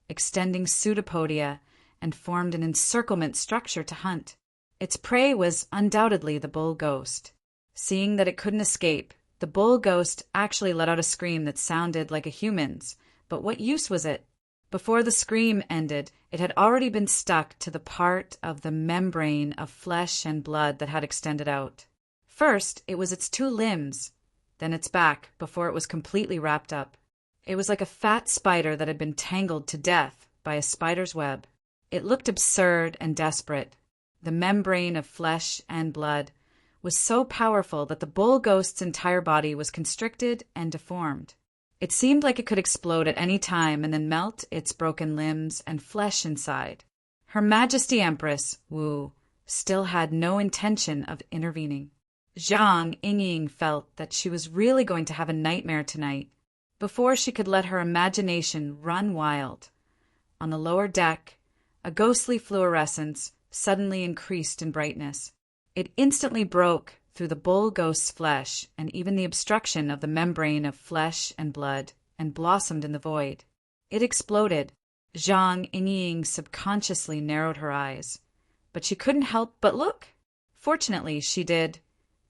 extending pseudopodia, and formed an encirclement structure to hunt. Its prey was undoubtedly the bull ghost. Seeing that it couldn't escape, the bull ghost actually let out a scream that sounded like a human's, but what use was it? Before the scream ended, it had already been stuck to the part of the membrane of flesh and blood that had extended out. First, it was its 2 limbs, then its back, before it was completely wrapped up. It was like a fat spider that had been tangled to death by a spider's web. It looked absurd and desperate. The membrane of flesh and blood was so powerful that the bull ghost's entire body was constricted and deformed. It seemed like it could explode at any time and then melt its broken limbs and flesh inside. Her Majesty Empress, Wu, still had no intention of intervening. Zhang Yingying felt that she was really going to have a nightmare tonight, before she could let her imagination run wild. On the lower deck, a ghostly fluorescence suddenly increased in brightness. It instantly broke through the bull ghost's flesh and even the obstruction of the membrane of flesh and blood, and blossomed in the void. It exploded. Zhang Yingying subconsciously narrowed her eyes, but she couldn't help but look. Fortunately, she did,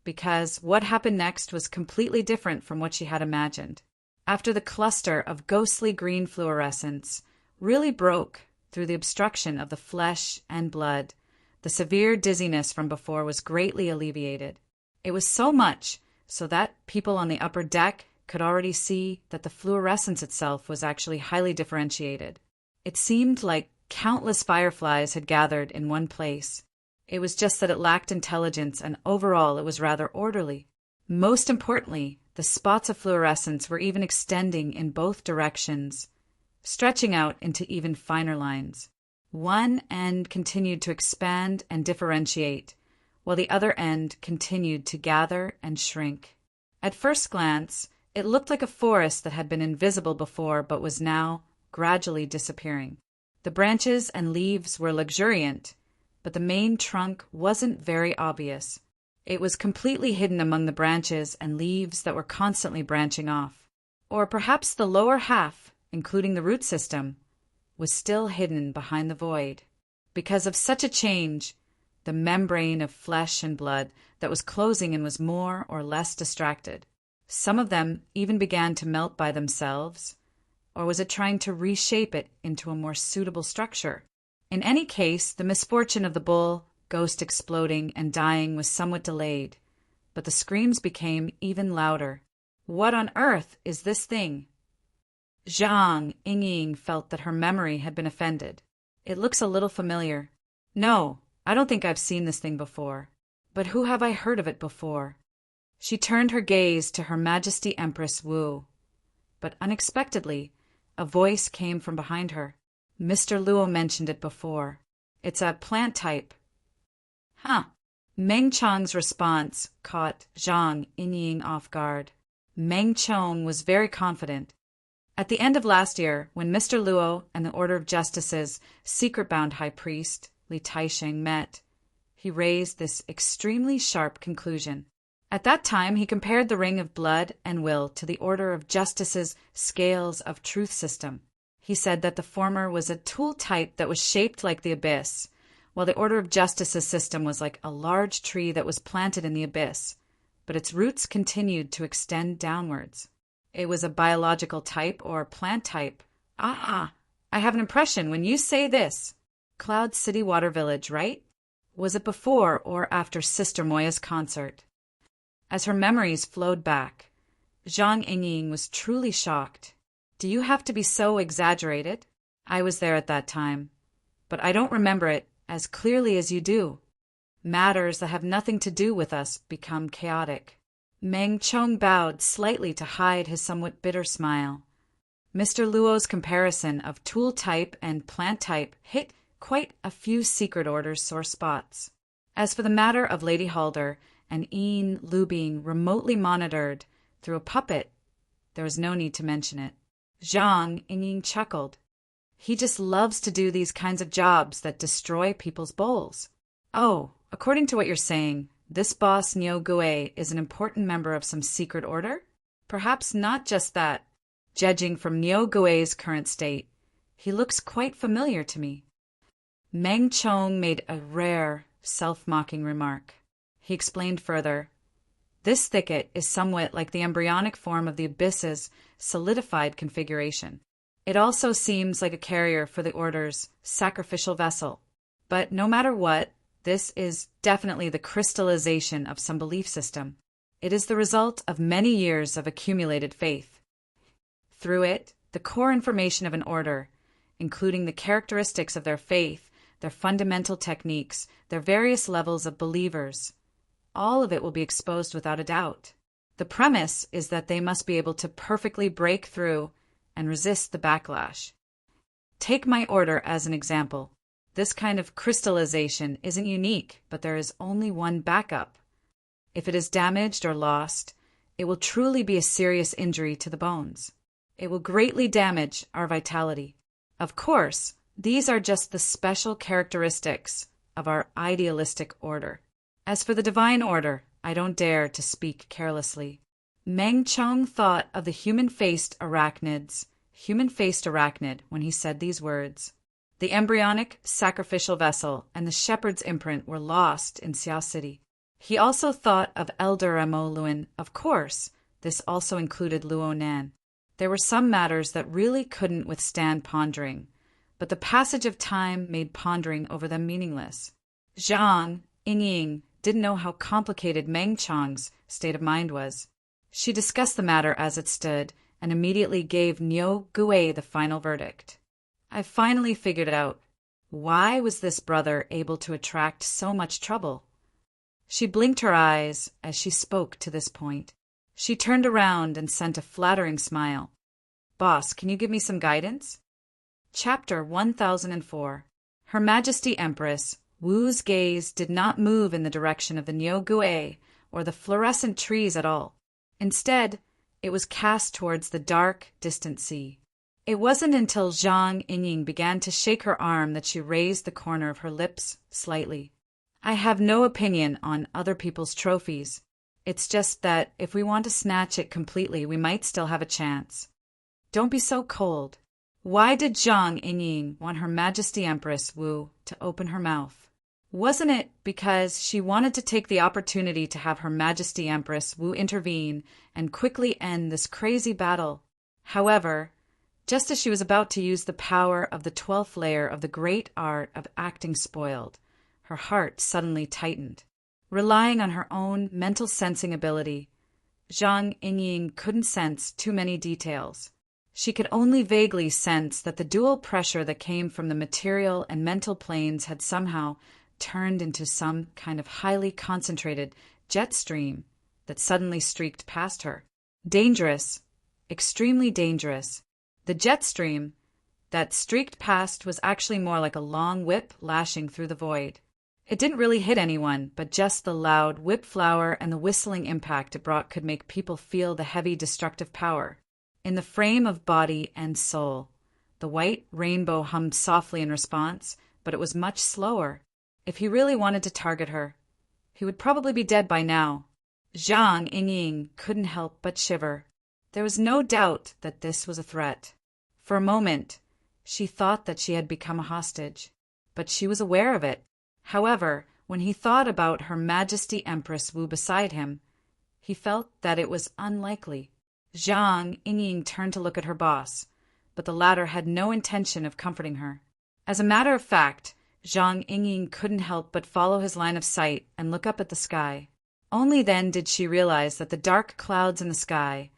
because what happened next was completely different from what she had imagined. After the cluster of ghostly green fluorescence really broke through the obstruction of the flesh and blood, the severe dizziness from before was greatly alleviated. It was so much so that people on the upper deck could already see that the fluorescence itself was actually highly differentiated. It seemed like countless fireflies had gathered in one place. It was just that it lacked intelligence, and overall it was rather orderly. Most importantly, the spots of fluorescence were even extending in both directions, stretching out into even finer lines. One end continued to expand and differentiate, while the other end continued to gather and shrink. At first glance, it looked like a forest that had been invisible before but was now gradually disappearing. The branches and leaves were luxuriant, but the main trunk wasn't very obvious. It was completely hidden among the branches and leaves that were constantly branching off. Or perhaps the lower half, including the root system, was still hidden behind the void. Because of such a change, the membrane of flesh and blood that was closing in was more or less distracted. Some of them even began to melt by themselves, or was it trying to reshape it into a more suitable structure? In any case, the misfortune of the bull ghost exploding and dying was somewhat delayed, but the screams became even louder. What on earth is this thing? Zhang Yingying felt that her memory had been offended. It looks a little familiar. No, I don't think I've seen this thing before. But who have I heard of it before? She turned her gaze to Her Majesty Empress Wu. But unexpectedly, a voice came from behind her. Mr. Luo mentioned it before. It's a plant type. Huh. Meng Chong's response caught Zhang Yingying off guard. Meng Chong was very confident. At the end of last year, when Mr. Luo and the Order of Justice's secret-bound high priest, Li Taisheng, met, he raised this extremely sharp conclusion. At that time, he compared the Ring of Blood and Will to the Order of Justice's Scales of Truth system. He said that the former was a tool type that was shaped like the abyss, while the Order of Justice's system was like a large tree that was planted in the abyss, but its roots continued to extend downwards. It was a biological type or plant type. I have an impression when you say this. Cloud City Water Village, right? Was it before or after Sister Moya's concert? As her memories flowed back, Zhang Yingying was truly shocked. Do you have to be so exaggerated? I was there at that time, but I don't remember it as clearly as you do. Matters that have nothing to do with us become chaotic. Meng Chong bowed slightly to hide his somewhat bitter smile. Mr. Luo's comparison of tool type and plant type hit quite a few secret orders sore spots. As for the matter of Lady Halder and Ian Lu being remotely monitored through a puppet, there was no need to mention it. Zhang Ying chuckled. He just loves to do these kinds of jobs that destroy people's bowls. Oh, according to what you're saying, this boss Niu Gui is an important member of some secret order? Perhaps not just that. Judging from Niu Gui's current state, he looks quite familiar to me. Meng Chong made a rare, self-mocking remark. He explained further. This thicket is somewhat like the embryonic form of the Abyss's solidified configuration. It also seems like a carrier for the Order's sacrificial vessel. But no matter what, this is definitely the crystallization of some belief system. It is the result of many years of accumulated faith. Through it, the core information of an order, including the characteristics of their faith, their fundamental techniques, their various levels of believers, all of it will be exposed without a doubt. The premise is that they must be able to perfectly break through and resist the backlash. Take my order as an example. This kind of crystallization isn't unique, but there is only one backup. If it is damaged or lost, it will truly be a serious injury to the bones. It will greatly damage our vitality. Of course, these are just the special characteristics of our idealistic order. As for the divine order, I don't dare to speak carelessly. Meng Chong thought of the human-faced arachnid when he said these words. The embryonic sacrificial vessel and the shepherd's imprint were lost in Xia City. He also thought of Elder Amoluan. Of course, this also included Luo Nan. There were some matters that really couldn't withstand pondering, but the passage of time made pondering over them meaningless. Zhang Ying didn't know how complicated Meng Chong's state of mind was. She discussed the matter as it stood and immediately gave Niu Gui the final verdict. I finally figured it out. Why was this brother able to attract so much trouble? She blinked her eyes as she spoke to this point. She turned around and sent a flattering smile. Boss, can you give me some guidance? Chapter 1004. Her Majesty Empress Wu's gaze did not move in the direction of the Niu Gui or the fluorescent trees at all. Instead, it was cast towards the dark, distant sea. It wasn't until Zhang Ying began to shake her arm that she raised the corner of her lips slightly. I have no opinion on other people's trophies. It's just that if we want to snatch it completely, we might still have a chance. Don't be so cold. Why did Zhang Ying want Her Majesty Empress Wu to open her mouth? Wasn't it because she wanted to take the opportunity to have Her Majesty Empress Wu intervene and quickly end this crazy battle? However, just as she was about to use the power of the 12th layer of the great art of acting spoiled, her heart suddenly tightened. Relying on her own mental sensing ability, Zhang Ying couldn't sense too many details. She could only vaguely sense that the dual pressure that came from the material and mental planes had somehow turned into some kind of highly concentrated jet stream that suddenly streaked past her. Dangerous, extremely dangerous. The jet stream that streaked past was actually more like a long whip lashing through the void. It didn't really hit anyone, but just the loud whip flower and the whistling impact it brought could make people feel the heavy destructive power. In the frame of body and soul, the white rainbow hummed softly in response, but it was much slower. If he really wanted to target her, he would probably be dead by now. Zhang Ying couldn't help but shiver. There was no doubt that this was a threat. For a moment, she thought that she had become a hostage, but she was aware of it. However, when he thought about Her Majesty Empress Wu beside him, he felt that it was unlikely. Zhang Ying turned to look at her boss, but the latter had no intention of comforting her. As a matter of fact, Zhang Ying couldn't help but follow his line of sight and look up at the sky. Only then did she realize that the dark clouds in the sky,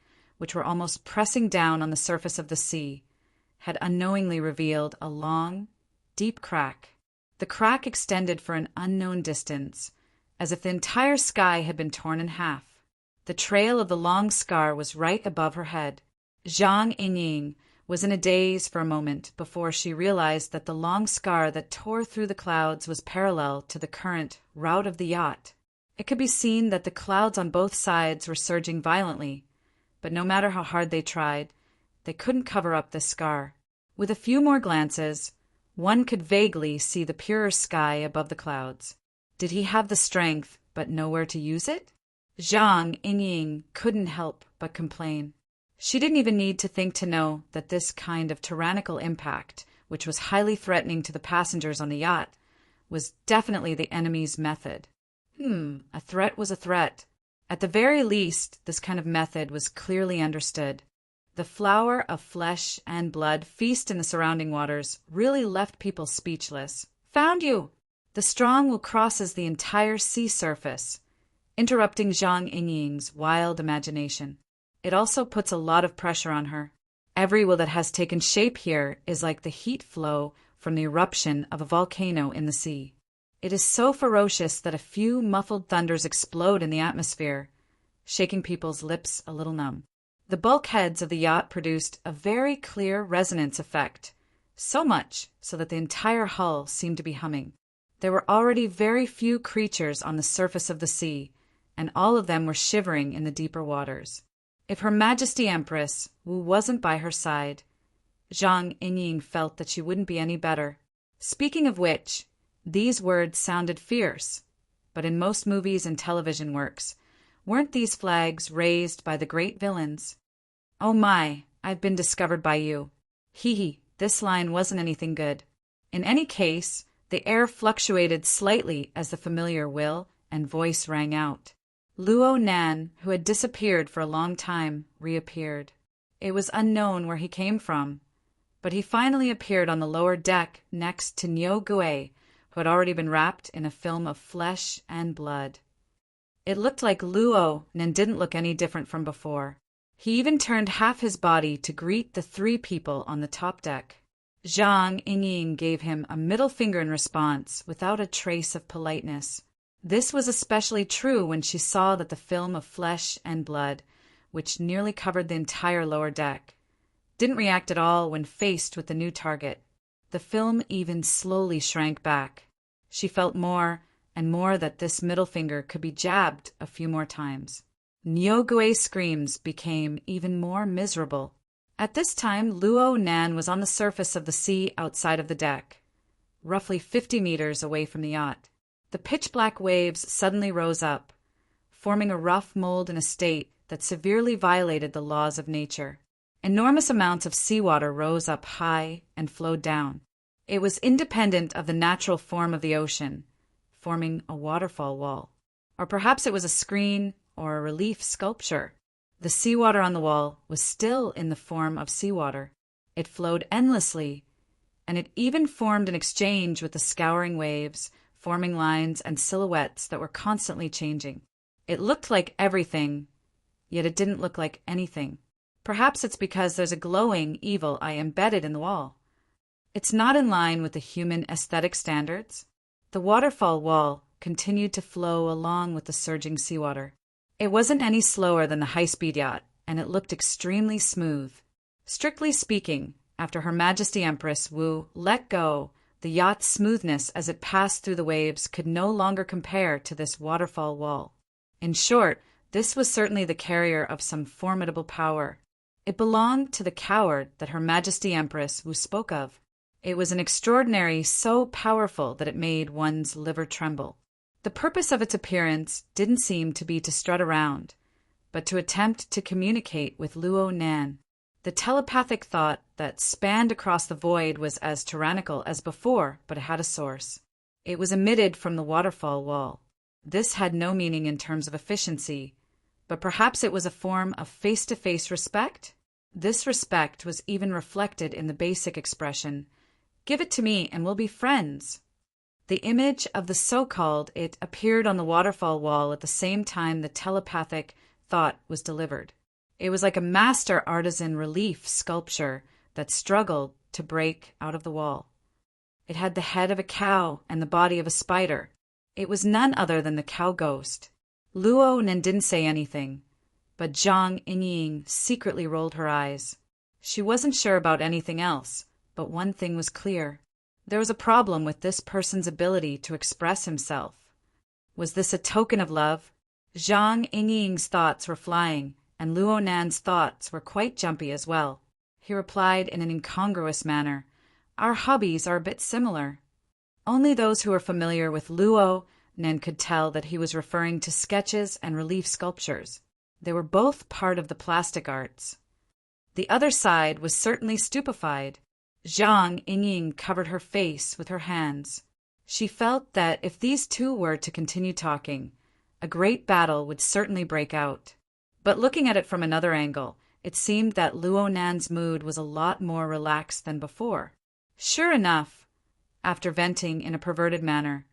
which were almost pressing down on the surface of the sea, had unknowingly revealed a long, deep crack. The crack extended for an unknown distance, as if the entire sky had been torn in half. The trail of the long scar was right above her head. Zhang Yingying was in a daze for a moment before she realized that the long scar that tore through the clouds was parallel to the current route of the yacht. It could be seen that the clouds on both sides were surging violently, but no matter how hard they tried, they couldn't cover up this scar. With a few more glances, one could vaguely see the purer sky above the clouds. Did he have the strength, but nowhere to use it? Zhang Yingying couldn't help but complain. She didn't even need to think to know that this kind of tyrannical impact, which was highly threatening to the passengers on the yacht, was definitely the enemy's method. A threat was a threat. At the very least, this kind of method was clearly understood. The flower of flesh and blood feast in the surrounding waters really left people speechless. Found you! The strong will crosses the entire sea surface, interrupting Zhang Yingying's wild imagination. It also puts a lot of pressure on her. Every will that has taken shape here is like the heat flow from the eruption of a volcano in the sea. It is so ferocious that a few muffled thunders explode in the atmosphere, shaking people's lips a little numb. The bulkheads of the yacht produced a very clear resonance effect, so much so that the entire hull seemed to be humming. There were already very few creatures on the surface of the sea, and all of them were shivering in the deeper waters. If Her Majesty Empress Wu wasn't by her side, Zhang Yingying felt that she wouldn't be any better. Speaking of which, these words sounded fierce, but in most movies and television works, weren't these flags raised by the great villains? Oh my, I've been discovered by you. Hee, this line wasn't anything good. In any case, the air fluctuated slightly as the familiar will and voice rang out. Luo Nan, who had disappeared for a long time, reappeared. It was unknown where he came from, but he finally appeared on the lower deck next to Niu Gui, who had already been wrapped in a film of flesh and blood. It looked like Luo Nan didn't look any different from before. He even turned half his body to greet the three people on the top deck. Zhang Yingying gave him a middle finger in response, without a trace of politeness. This was especially true when she saw that the film of flesh and blood, which nearly covered the entire lower deck, didn't react at all when faced with the new target. The film even slowly shrank back. She felt more and more that this middle finger could be jabbed a few more times. Niu Gui's screams became even more miserable. At this time, Luo Nan was on the surface of the sea outside of the deck, roughly 50 meters away from the yacht. The pitch-black waves suddenly rose up, forming a rough mold in a state that severely violated the laws of nature. Enormous amounts of seawater rose up high and flowed down. It was independent of the natural form of the ocean, forming a waterfall wall. Or perhaps it was a screen or a relief sculpture. The seawater on the wall was still in the form of seawater. It flowed endlessly, and it even formed an exchange with the scouring waves, forming lines and silhouettes that were constantly changing. It looked like everything, yet it didn't look like anything. Perhaps it's because there's a glowing evil eye embedded in the wall. It's not in line with the human aesthetic standards. The waterfall wall continued to flow along with the surging seawater. It wasn't any slower than the high-speed yacht, and it looked extremely smooth. Strictly speaking, after Her Majesty Empress Wu let go, the yacht's smoothness as it passed through the waves could no longer compare to this waterfall wall. In short, this was certainly the carrier of some formidable power. It belonged to the coward that Her Majesty Empress Wu spoke of. It was an extraordinary so powerful that it made one's liver tremble. The purpose of its appearance didn't seem to be to strut around, but to attempt to communicate with Luo Nan. The telepathic thought that spanned across the void was as tyrannical as before, but it had a source. It was emitted from the waterfall wall. This had no meaning in terms of efficiency, but perhaps it was a form of face-to-face respect? This respect was even reflected in the basic expression, "Give it to me and we'll be friends." The image of the so-called it appeared on the waterfall wall at the same time the telepathic thought was delivered. It was like a master artisan relief sculpture that struggled to break out of the wall. It had the head of a cow and the body of a spider. It was none other than the cow ghost. Luo Nen didn't say anything, but Zhang Yingying secretly rolled her eyes. She wasn't sure about anything else, but one thing was clear. There was a problem with this person's ability to express himself. Was this a token of love? Zhang Yingying's thoughts were flying, and Luo Nan's thoughts were quite jumpy as well. He replied in an incongruous manner, "Our hobbies are a bit similar." Only those who were familiar with Luo Nan could tell that he was referring to sketches and relief sculptures. They were both part of the plastic arts. The other side was certainly stupefied. Zhang Yingying covered her face with her hands. She felt that if these two were to continue talking, a great battle would certainly break out. But looking at it from another angle, it seemed that Luo Nan's mood was a lot more relaxed than before. Sure enough, after venting in a perverted manner,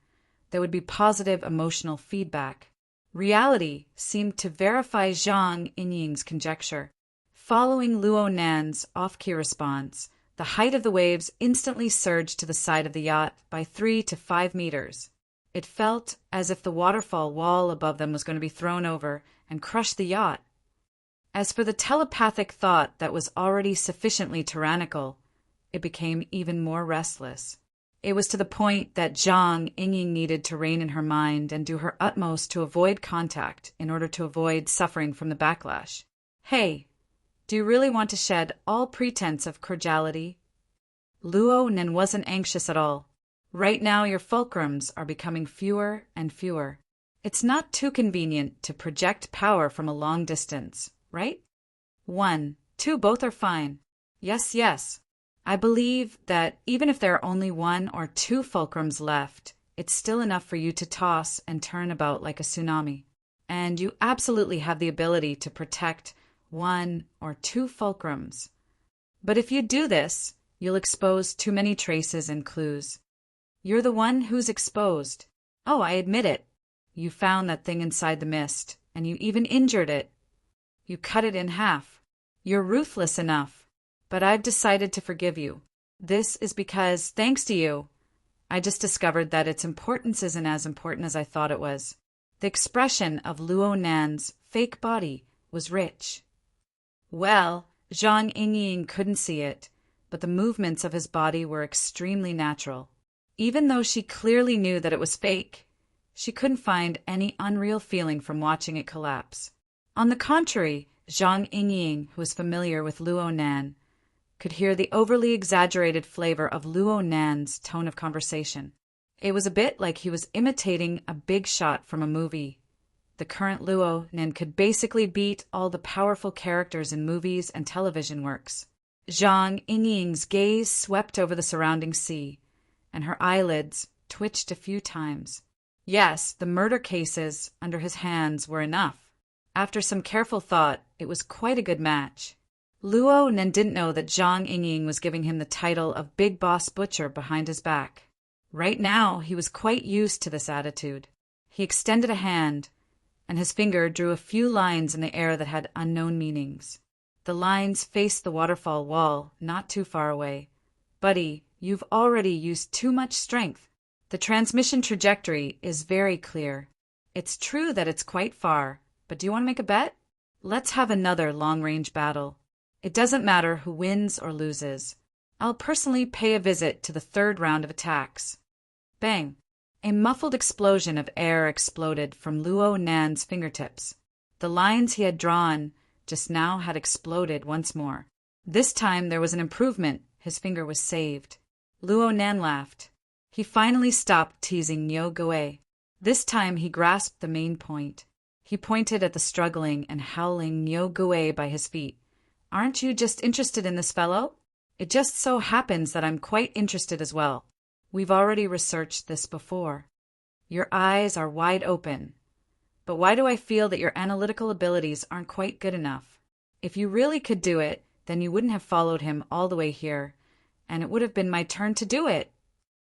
there would be positive emotional feedback. Reality seemed to verify Zhang Yingying's conjecture. Following Luo Nan's off-key response, the height of the waves instantly surged to the side of the yacht by 3 to 5 meters. It felt as if the waterfall wall above them was going to be thrown over and crush the yacht. As for the telepathic thought that was already sufficiently tyrannical, it became even more restless. It was to the point that Zhang Yingying needed to rein in her mind and do her utmost to avoid contact in order to avoid suffering from the backlash. Hey, do you really want to shed all pretense of cordiality? Luo Nen wasn't anxious at all. Right now your fulcrums are becoming fewer and fewer. It's not too convenient to project power from a long distance, right? 1, 2, both are fine. Yes. I believe that even if there are only 1 or 2 fulcrums left, it's still enough for you to toss and turn about like a tsunami. And you absolutely have the ability to protect 1 or 2 fulcrums. But if you do this, you'll expose too many traces and clues. You're the one who's exposed. Oh, I admit it. You found that thing inside the mist, and you even injured it. You cut it in half. You're ruthless enough. But I've decided to forgive you. This is because, thanks to you, I just discovered that its importance isn't as important as I thought it was. The expression of Luo Nan's fake body was rich. Well, Zhang Yingying couldn't see it, but the movements of his body were extremely natural. Even though she clearly knew that it was fake, she couldn't find any unreal feeling from watching it collapse. On the contrary, Zhang Yingying, who was familiar with Luo Nan, could hear the overly exaggerated flavor of Luo Nan's tone of conversation. It was a bit like he was imitating a big shot from a movie. The current Luo Nan could basically beat all the powerful characters in movies and television works. Zhang Yingying's gaze swept over the surrounding sea, and her eyelids twitched a few times. Yes, the murder cases under his hands were enough. After some careful thought, it was quite a good match. Luo Nen didn't know that Zhang Yingying was giving him the title of Big Boss Butcher behind his back. Right now, he was quite used to this attitude. He extended a hand, and his finger drew a few lines in the air that had unknown meanings. The lines faced the waterfall wall, not too far away. Buddy, you've already used too much strength. The transmission trajectory is very clear. It's true that it's quite far, but do you want to make a bet? Let's have another long-range battle. It doesn't matter who wins or loses. I'll personally pay a visit to the 3rd round of attacks. Bang! A muffled explosion of air exploded from Luo Nan's fingertips. The lines he had drawn just now had exploded once more. This time there was an improvement. His finger was saved. Luo Nan laughed. He finally stopped teasing Niu Gui. This time he grasped the main point. He pointed at the struggling and howling Niu Gui by his feet. Aren't you just interested in this fellow? It just so happens that I'm quite interested as well. We've already researched this before. Your eyes are wide open. But why do I feel that your analytical abilities aren't quite good enough? If you really could do it, then you wouldn't have followed him all the way here, and it would have been my turn to do it.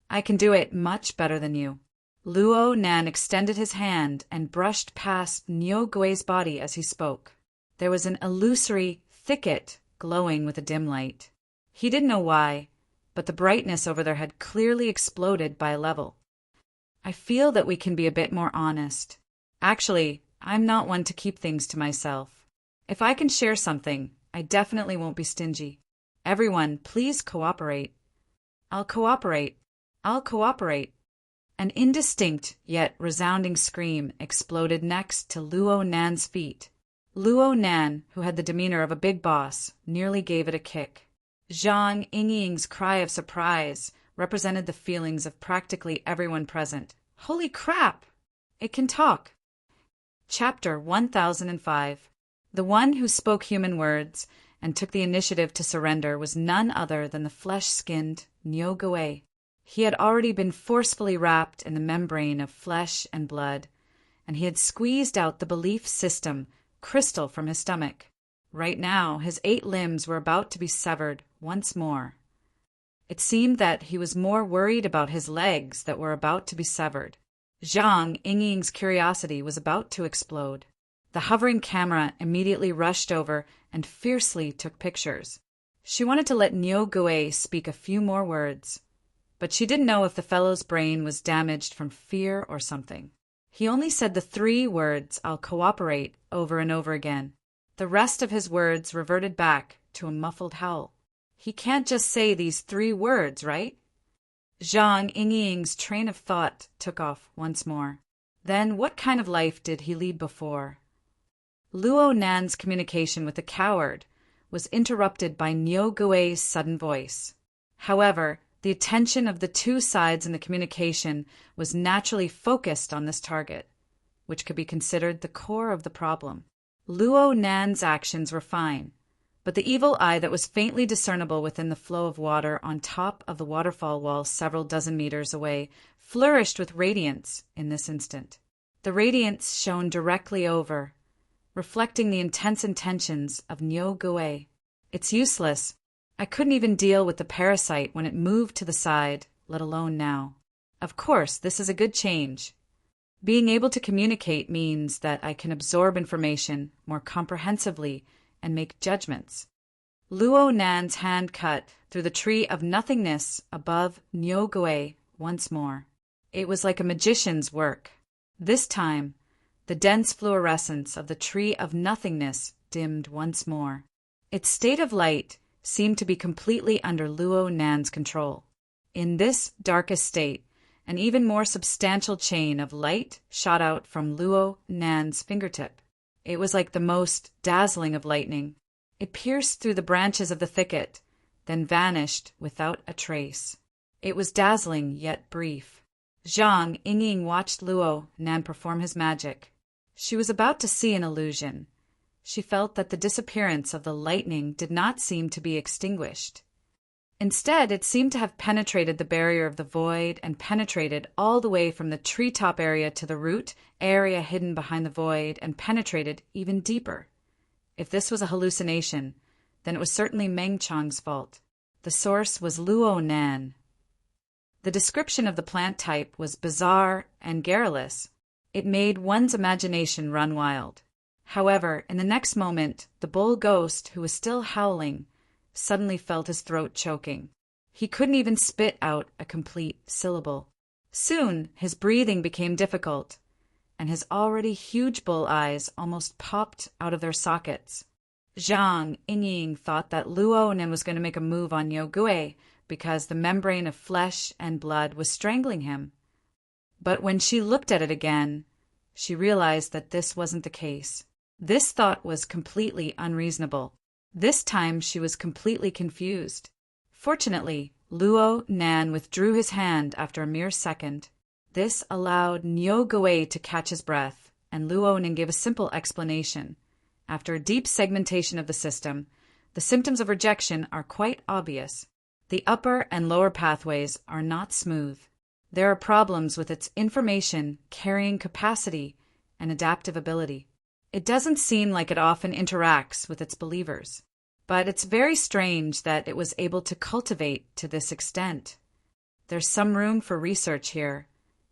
I can do it much better than you. Luo Nan extended his hand and brushed past Niu Gui's body as he spoke. There was an illusory thicket glowing with a dim light. He didn't know why, but the brightness over their head clearly exploded by a level. I feel that we can be a bit more honest. Actually, I'm not one to keep things to myself. If I can share something, I definitely won't be stingy. Everyone, please cooperate. I'll cooperate. I'll cooperate. An indistinct yet resounding scream exploded next to Luo Nan's feet. Luo Nan, who had the demeanor of a big boss, nearly gave it a kick. Zhang Yingying's cry of surprise represented the feelings of practically everyone present. Holy crap! It can talk! Chapter 1005. The one who spoke human words and took the initiative to surrender was none other than the flesh-skinned Nyogue. He had already been forcefully wrapped in the membrane of flesh and blood, and he had squeezed out the belief system crystal from his stomach. Right now, his 8 limbs were about to be severed once more. It seemed that he was more worried about his legs that were about to be severed. Zhang Yingying's curiosity was about to explode. The hovering camera immediately rushed over and fiercely took pictures. She wanted to let Nyogue speak a few more words, but she didn't know if the fellow's brain was damaged from fear or something. He only said the 3 words, "I'll cooperate," over and over again. The rest of his words reverted back to a muffled howl. He can't just say these 3 words, right? Zhang Yingying's train of thought took off once more. Then what kind of life did he lead before? Luo Nan's communication with the coward was interrupted by Nyogue's sudden voice. However, the attention of the 2 sides in the communication was naturally focused on this target, which could be considered the core of the problem. Luo Nan's actions were fine, but the evil eye that was faintly discernible within the flow of water on top of the waterfall wall several dozen meters away flourished with radiance in this instant. The radiance shone directly over, reflecting the intense intentions of Nyogue. It's useless. I couldn't even deal with the parasite when it moved to the side, let alone now. Of course, this is a good change. Being able to communicate means that I can absorb information more comprehensively and make judgments. Luo Nan's hand cut through the tree of nothingness above Nyogue once more. It was like a magician's work. This time, the dense fluorescence of the tree of nothingness dimmed once more. Its state of light seemed to be completely under Luo Nan's control. In this darkest state, an even more substantial chain of light shot out from Luo Nan's fingertip. It was like the most dazzling of lightning. It pierced through the branches of the thicket, then vanished without a trace. It was dazzling yet brief. Zhang Yingying watched Luo Nan perform his magic. She was about to see an illusion. She felt that the disappearance of the lightning did not seem to be extinguished. Instead, it seemed to have penetrated the barrier of the void and penetrated all the way from the treetop area to the root area hidden behind the void and penetrated even deeper. If this was a hallucination, then it was certainly Meng Chang's fault. The source was Luo Nan. The description of the plant type was bizarre and garrulous. It made one's imagination run wild. However, in the next moment, the bull ghost, who was still howling, suddenly felt his throat choking. He couldn't even spit out a complete syllable. Soon, his breathing became difficult, and his already huge bull eyes almost popped out of their sockets. Zhang Yingying thought that Luo Nan was going to make a move on Nyogue because the membrane of flesh and blood was strangling him. But when she looked at it again, she realized that this wasn't the case. This thought was completely unreasonable. This time she was completely confused. Fortunately, Luo Nan withdrew his hand after a mere second. This allowed Nyogue to catch his breath, and Luo Nan gave a simple explanation. After a deep segmentation of the system, the symptoms of rejection are quite obvious. The upper and lower pathways are not smooth. There are problems with its information carrying capacity and adaptive ability. It doesn't seem like it often interacts with its believers, but it's very strange that it was able to cultivate to this extent. There's some room for research here,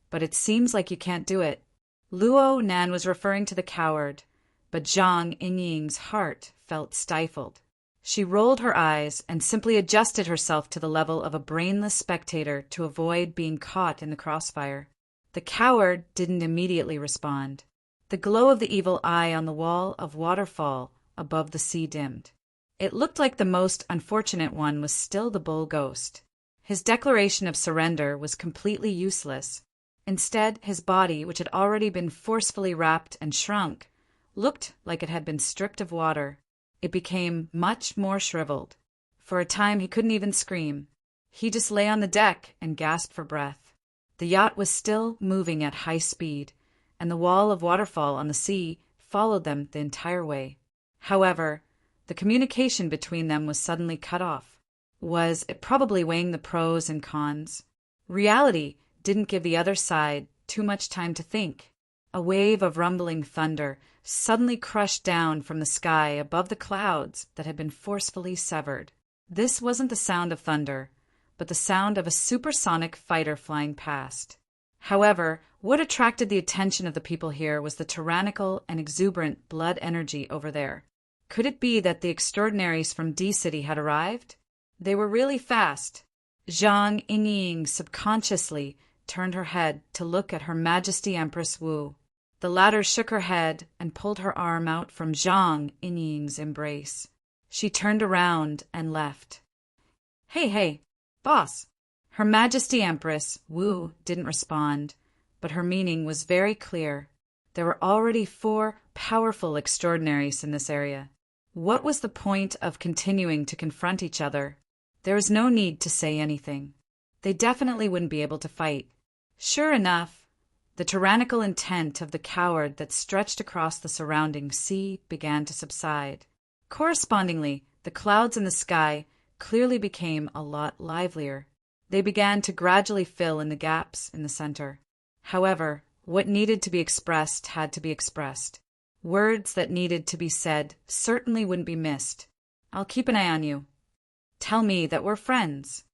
but it seems like you can't do it. Luo Nan was referring to the coward, but Zhang Yingying's heart felt stifled. She rolled her eyes and simply adjusted herself to the level of a brainless spectator to avoid being caught in the crossfire. The coward didn't immediately respond. The glow of the evil eye on the wall of waterfall above the sea dimmed. It looked like the most unfortunate one was still the bull ghost. His declaration of surrender was completely useless. Instead, his body, which had already been forcefully wrapped and shrunk, looked like it had been stripped of water. It became much more shriveled. For a time he couldn't even scream. He just lay on the deck and gasped for breath. The yacht was still moving at high speed, and the wall of waterfall on the sea followed them the entire way. However, the communication between them was suddenly cut off. Was it probably weighing the pros and cons? Reality didn't give the other side too much time to think. A wave of rumbling thunder suddenly crushed down from the sky above the clouds that had been forcefully severed. This wasn't the sound of thunder, but the sound of a supersonic fighter flying past. However, what attracted the attention of the people here was the tyrannical and exuberant blood energy over there. Could it be that the extraordinaries from D-City had arrived? They were really fast. Zhang Yingying subconsciously turned her head to look at Her Majesty Empress Wu. The latter shook her head and pulled her arm out from Zhang Yingying's embrace. She turned around and left. Hey, boss. Her Majesty Empress Wu didn't respond, but her meaning was very clear. There were already 4 powerful extraordinaries in this area. What was the point of continuing to confront each other? There was no need to say anything. They definitely wouldn't be able to fight. Sure enough, the tyrannical intent of the coward that stretched across the surrounding sea began to subside. Correspondingly, the clouds in the sky clearly became a lot livelier. They began to gradually fill in the gaps in the center. However, what needed to be expressed had to be expressed. Words that needed to be said certainly wouldn't be missed. I'll keep an eye on you. Tell me that we're friends.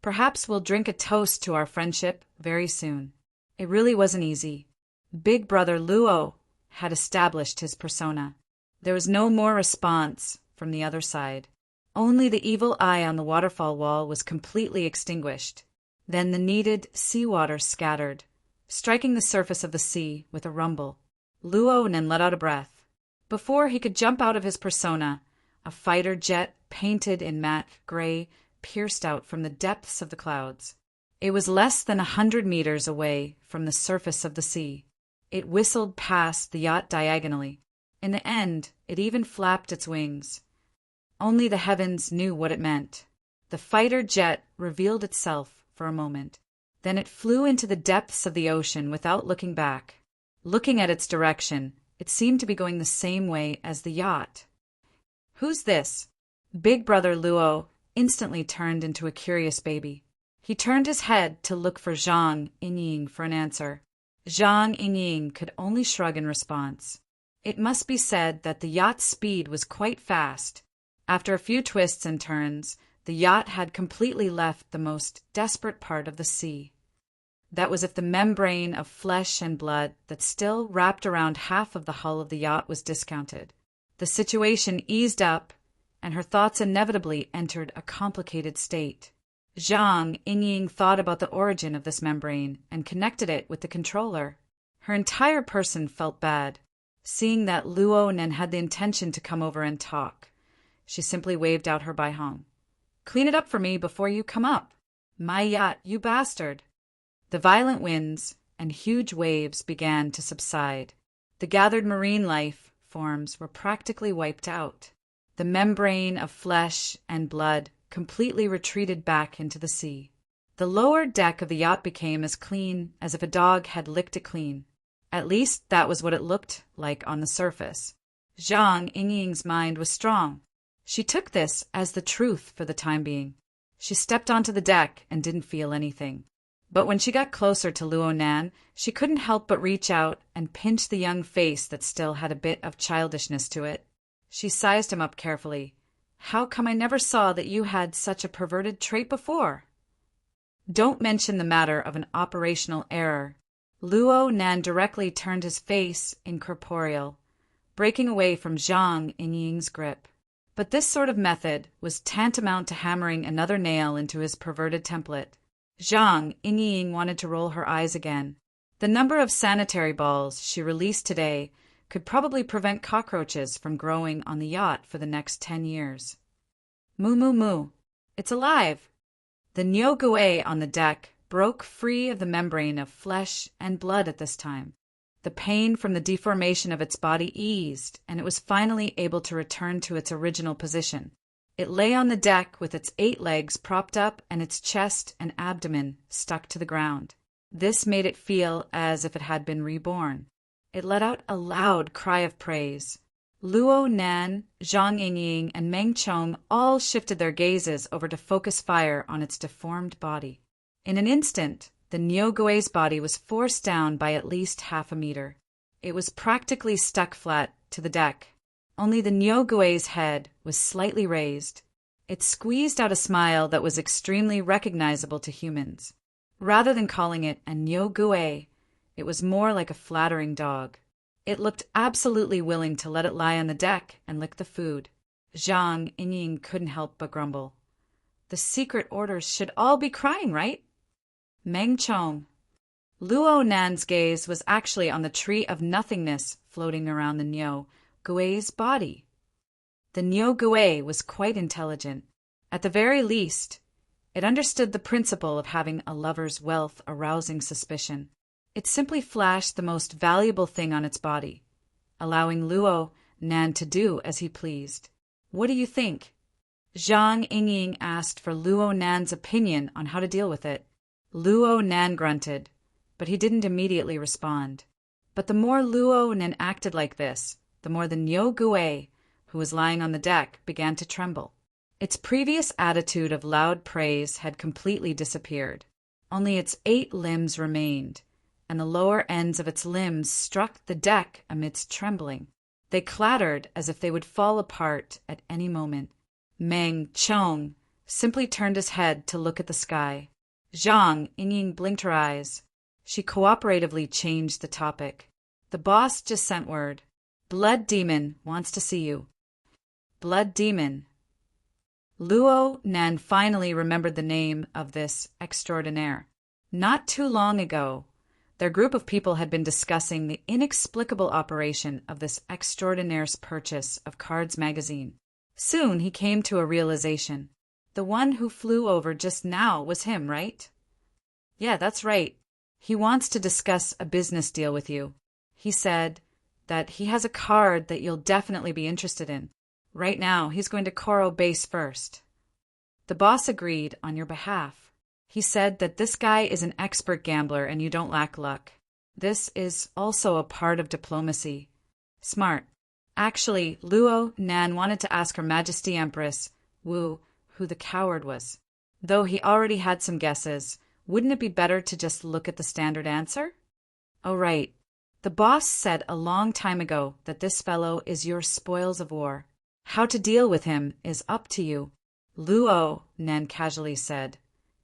Perhaps we'll drink a toast to our friendship very soon. It really wasn't easy. Big Brother Luo had established his persona. There was no more response from the other side. Only the evil eye on the waterfall wall was completely extinguished. Then the needed seawater scattered, striking the surface of the sea with a rumble. Luo Nen let out a breath. Before he could jump out of his persona, a fighter jet painted in matte gray pierced out from the depths of the clouds. It was less than 100 meters away from the surface of the sea. It whistled past the yacht diagonally. In the end, it even flapped its wings. Only the heavens knew what it meant. The fighter jet revealed itself for a moment. Then it flew into the depths of the ocean without looking back. Looking at its direction, it seemed to be going the same way as the yacht. Who's this? Big Brother Luo instantly turned into a curious baby. He turned his head to look for Zhang Yingying for an answer. Zhang Yingying could only shrug in response. It must be said that the yacht's speed was quite fast. After a few twists and turns, the yacht had completely left the most desperate part of the sea. That was if the membrane of flesh and blood that still wrapped around half of the hull of the yacht was discounted. The situation eased up, and her thoughts inevitably entered a complicated state. Zhang Yingying thought about the origin of this membrane and connected it with the controller. Her entire person felt bad. Seeing that Luo Nen had the intention to come over and talk, she simply waved out her Baihong. Clean it up for me before you come up. My yacht, you bastard. The violent winds and huge waves began to subside. The gathered marine life forms were practically wiped out. The membrane of flesh and blood completely retreated back into the sea. The lower deck of the yacht became as clean as if a dog had licked it clean. At least that was what it looked like on the surface. Zhang Yingying's mind was strong. She took this as the truth for the time being. She stepped onto the deck and didn't feel anything. But when she got closer to Luo Nan, she couldn't help but reach out and pinch the young face that still had a bit of childishness to it. She sized him up carefully. How come I never saw that you had such a perverted trait before? Don't mention the matter of an operational error. Luo Nan directly turned his face incorporeal. breaking away from Zhang Yingying's grip. But this sort of method was tantamount to hammering another nail into his perverted template. Zhang Yingying wanted to roll her eyes again. The number of sanitary balls she released today could probably prevent cockroaches from growing on the yacht for the next 10 years. Moo moo moo. It's alive! The Nyogue on the deck broke free of the membrane of flesh and blood at this time. The pain from the deformation of its body eased, and it was finally able to return to its original position. It lay on the deck with its 8 legs propped up and its chest and abdomen stuck to the ground. This made it feel as if it had been reborn. It let out a loud cry of praise. Luo Nan, Zhang Yingying, and Meng Chong all shifted their gazes over to focus fire on its deformed body. In an instant, the Nyogue's body was forced down by at least half a meter. It was practically stuck flat to the deck. Only the Nyogue's head was slightly raised. It squeezed out a smile that was extremely recognizable to humans. Rather than calling it a Nyogue, it was more like a flattering dog. It looked absolutely willing to let it lie on the deck and lick the food. Zhang Yingying couldn't help but grumble. The secret orders should all be crying, right? Meng Chong. Luo Nan's gaze was actually on the tree of nothingness floating around the Nyo-Gue's body. The Nyo-Gue was quite intelligent. At the very least, it understood the principle of having a lover's wealth arousing suspicion. It simply flashed the most valuable thing on its body, allowing Luo Nan to do as he pleased. What do you think? Zhang Yingying asked for Luo Nan's opinion on how to deal with it. Luo Nan grunted, but he didn't immediately respond. But the more Luo Nan acted like this, the more the Nyo-Gue, who was lying on the deck, began to tremble. Its previous attitude of loud praise had completely disappeared. Only its 8 limbs remained, and the lower ends of its limbs struck the deck amidst trembling. They clattered as if they would fall apart at any moment. Meng Chong simply turned his head to look at the sky. Zhang Yingying blinked her eyes. She cooperatively changed the topic. The boss just sent word. Blood Demon wants to see you. Blood Demon. Luo Nan finally remembered the name of this extraordinaire. Not too long ago, their group of people had been discussing the inexplicable operation of this extraordinaire's purchase of Cards magazine. Soon he came to a realization. The one who flew over just now was him, right? Yeah, that's right. He wants to discuss a business deal with you. He said that he has a card that you'll definitely be interested in. Right now, he's going to Koro base first. The boss agreed on your behalf. He said that this guy is an expert gambler and you don't lack luck. This is also a part of diplomacy. Smart. Actually, Luo Nan wanted to ask Her Majesty Empress Wu who the coward was. Though he already had some guesses, wouldn't it be better to just look at the standard answer? Oh, right. The boss said a long time ago that this fellow is your spoils of war. How to deal with him is up to you. Luo Nan casually said.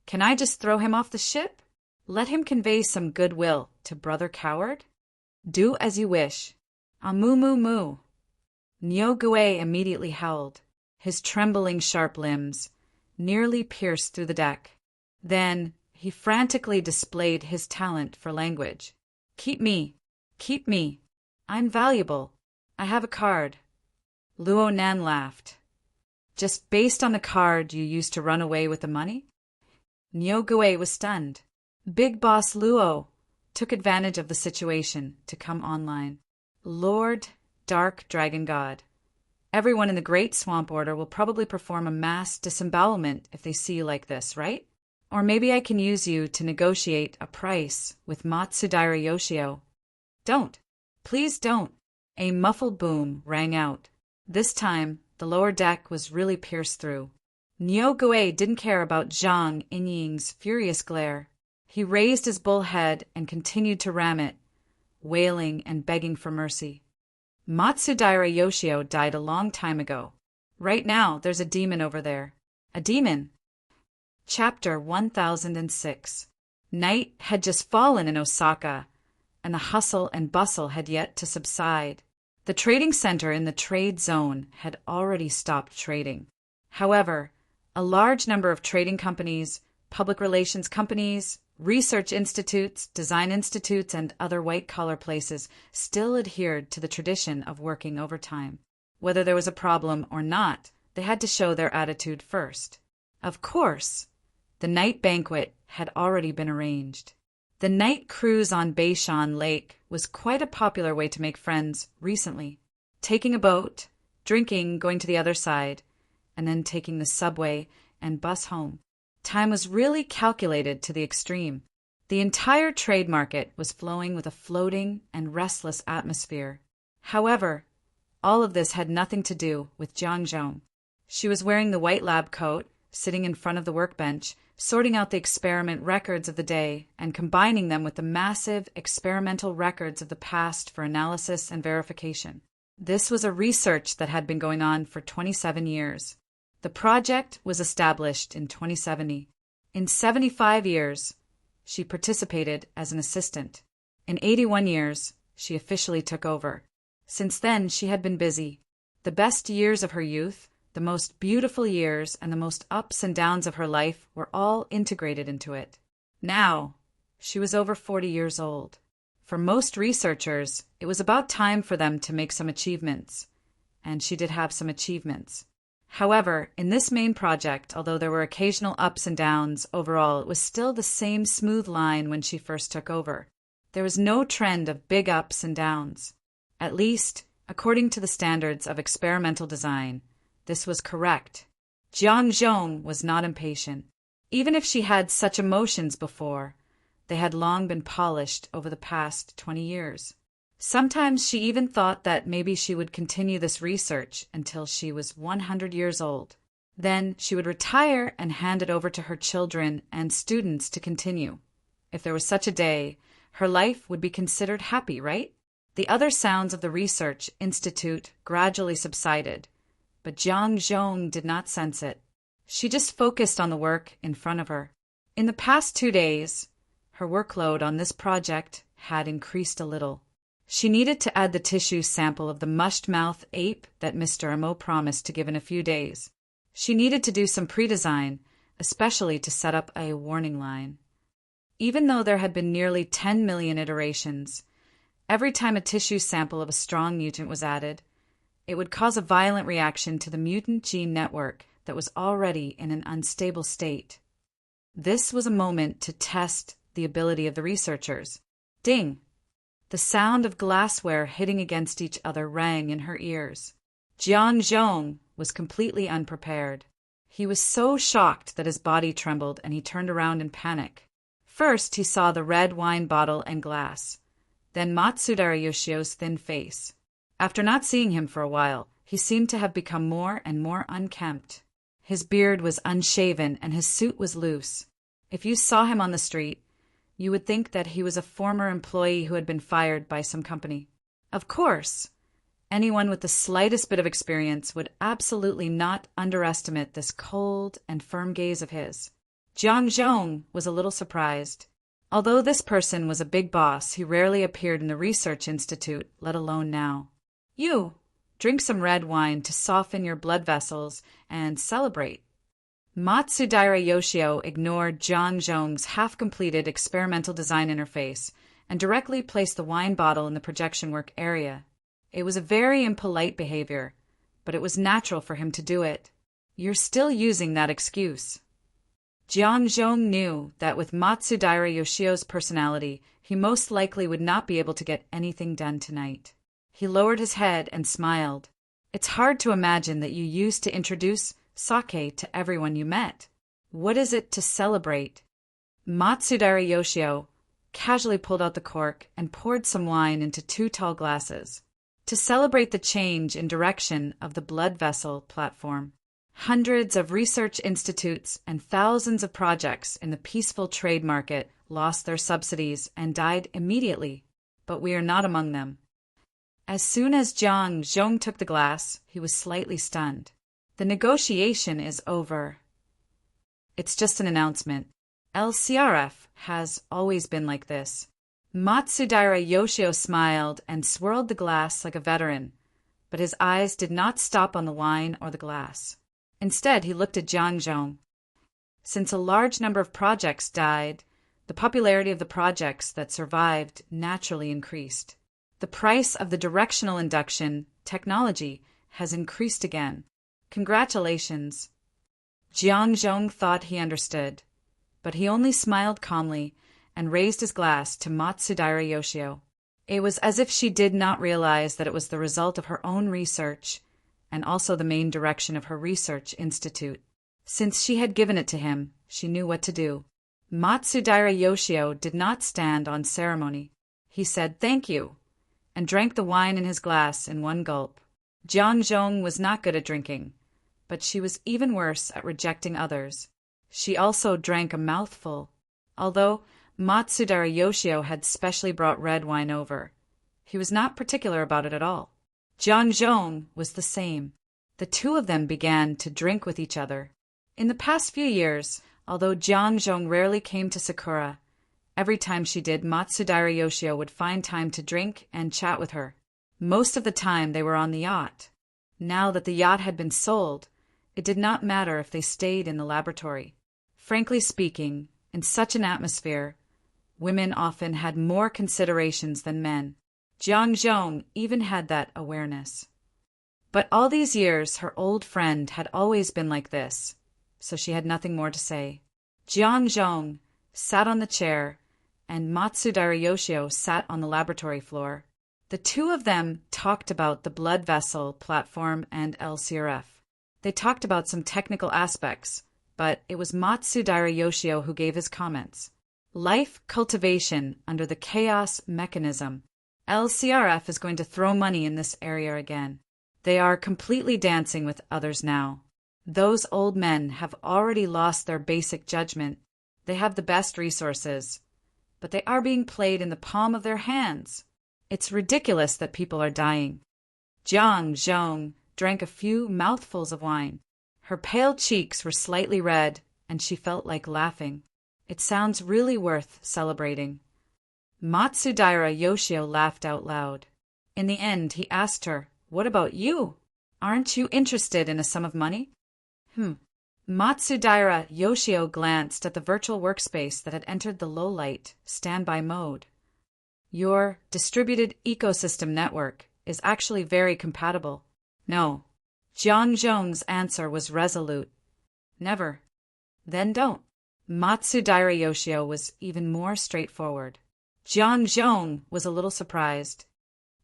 Can I just throw him off the ship? Let him convey some goodwill to Brother Coward? Do as you wish. Moo moo moo. Nyo-Gue immediately howled. His trembling sharp limbs nearly pierced through the deck. Then he frantically displayed his talent for language. Keep me. Keep me. I'm valuable. I have a card. Luo Nan laughed. Just based on the card you used to run away with the money? Nyo-Gue was stunned. Big Boss Luo took advantage of the situation to come online. Lord Dark Dragon God. Everyone in the Great Swamp Order will probably perform a mass disembowelment if they see you like this, right? Or maybe I can use you to negotiate a price with Matsudaira Yoshio. Don't. Please don't. A muffled boom rang out. This time, the lower deck was really pierced through. Nyo-Gue didn't care about Zhang Yingying's furious glare. He raised his bull head and continued to ram it, wailing and begging for mercy. Matsudaira Yoshio died a long time ago. Right now, there's a demon over there. A demon? Chapter 1006. Night had just fallen in Osaka, and the hustle and bustle had yet to subside. The trading center in the trade zone had already stopped trading. However, a large number of trading companies, public relations companies, research institutes, design institutes, and other white-collar places still adhered to the tradition of working overtime. Whether there was a problem or not, they had to show their attitude first. Of course, the night banquet had already been arranged. The night cruise on Beishan Lake was quite a popular way to make friends recently. Taking a boat, drinking, going to the other side, and then taking the subway and bus home. Time was really calculated to the extreme. The entire trade market was flowing with a floating and restless atmosphere. However, all of this had nothing to do with Jiang Zhong. She was wearing the white lab coat, sitting in front of the workbench, sorting out the experiment records of the day and combining them with the massive experimental records of the past for analysis and verification. This was a research that had been going on for 27 years. The project was established in 2070. In 75 years, she participated as an assistant. In 81 years, she officially took over. Since then, she had been busy. The best years of her youth, the most beautiful years, and the most ups and downs of her life were all integrated into it. Now, she was over 40 years old. For most researchers, it was about time for them to make some achievements. And she did have some achievements. However, in this main project, although there were occasional ups and downs, overall it was still the same smooth line when she first took over. There was no trend of big ups and downs. At least, according to the standards of experimental design, this was correct. Jiang Zhong was not impatient. Even if she had such emotions before, they had long been polished over the past 20 years. Sometimes she even thought that maybe she would continue this research until she was 100 years old. Then she would retire and hand it over to her children and students to continue. If there was such a day, her life would be considered happy, right? The other sounds of the research institute gradually subsided, but Jiang Zhong did not sense it. She just focused on the work in front of her. In the past 2 days, her workload on this project had increased a little. She needed to add the tissue sample of the mushed-mouth ape that Mr. Amo promised to give in a few days. She needed to do some pre-design, especially to set up a warning line. Even though there had been nearly 10 million iterations, every time a tissue sample of a strong mutant was added, it would cause a violent reaction to the mutant gene network that was already in an unstable state. This was a moment to test the ability of the researchers. Ding! The sound of glassware hitting against each other rang in her ears. Jiang Zhong was completely unprepared. He was so shocked that his body trembled and he turned around in panic. First, he saw the red wine bottle and glass, then Matsudara Yoshio's thin face. After not seeing him for a while, he seemed to have become more and more unkempt. His beard was unshaven and his suit was loose. If you saw him on the street, you would think that he was a former employee who had been fired by some company. Of course, anyone with the slightest bit of experience would absolutely not underestimate this cold and firm gaze of his. Jiang Zhong was a little surprised. Although this person was a big boss, he rarely appeared in the research institute, let alone now. You, drink some red wine to soften your blood vessels and celebrate. Matsudaira Yoshio ignored Jiang Zhong's half-completed experimental design interface and directly placed the wine bottle in the projection work area. It was a very impolite behavior, but it was natural for him to do it. You're still using that excuse. Jiang Zhong knew that with Matsudaira Yoshio's personality, he most likely would not be able to get anything done tonight. He lowered his head and smiled. It's hard to imagine that you used to introduce sake to everyone you met. What is it to celebrate? Matsudaira Yoshio casually pulled out the cork and poured some wine into 2 tall glasses. To celebrate the change in direction of the blood vessel platform. Hundreds of research institutes and thousands of projects in the peaceful trade market lost their subsidies and died immediately, but we are not among them. As soon as Jiang Zhong took the glass, he was slightly stunned. The negotiation is over. It's just an announcement. LCRF has always been like this. Matsudaira Yoshio smiled and swirled the glass like a veteran, but his eyes did not stop on the wine or the glass. Instead, he looked at Jiang Zhong. Since a large number of projects died, the popularity of the projects that survived naturally increased. The price of the directional induction technology has increased again. Congratulations. Jiang Zhong thought he understood, but he only smiled calmly and raised his glass to Matsudaira Yoshio. It was as if she did not realize that it was the result of her own research and also the main direction of her research institute. Since she had given it to him, she knew what to do. Matsudaira Yoshio did not stand on ceremony. He said thank you and drank the wine in his glass in one gulp. Jiang Zhong was not good at drinking, but she was even worse at rejecting others. She also drank a mouthful, although Matsudaira Yoshio had specially brought red wine over. He was not particular about it at all. Jiang Zhong was the same. The two of them began to drink with each other. In the past few years, although Jiang Zhong rarely came to Sakura, every time she did, Matsudaira Yoshio would find time to drink and chat with her. Most of the time they were on the yacht. Now that the yacht had been sold, it did not matter if they stayed in the laboratory. Frankly speaking, in such an atmosphere, women often had more considerations than men. Jiang Zhong even had that awareness. But all these years, her old friend had always been like this, so she had nothing more to say. Jiang Zhong sat on the chair, and Matsudaira Yoshio sat on the laboratory floor. The two of them talked about the blood vessel platform and LCRF. They talked about some technical aspects, but it was Matsudaira Yoshio who gave his comments. Life cultivation under the chaos mechanism. LCRF is going to throw money in this area again. They are completely dancing with others now. Those old men have already lost their basic judgment. They have the best resources, but they are being played in the palm of their hands. It's ridiculous that people are dying. Jiang Zhong drank a few mouthfuls of wine. Her pale cheeks were slightly red, and she felt like laughing. It sounds really worth celebrating. Matsudaira Yoshio laughed out loud. In the end, he asked her, "What about you? Aren't you interested in a sum of money?" Matsudaira Yoshio glanced at the virtual workspace that had entered the low-light, standby mode. Your distributed ecosystem network is actually very compatible. No. Jiang Zhong's answer was resolute. Never. Then don't. Matsudaira Yoshio was even more straightforward. Jiang Zhong was a little surprised.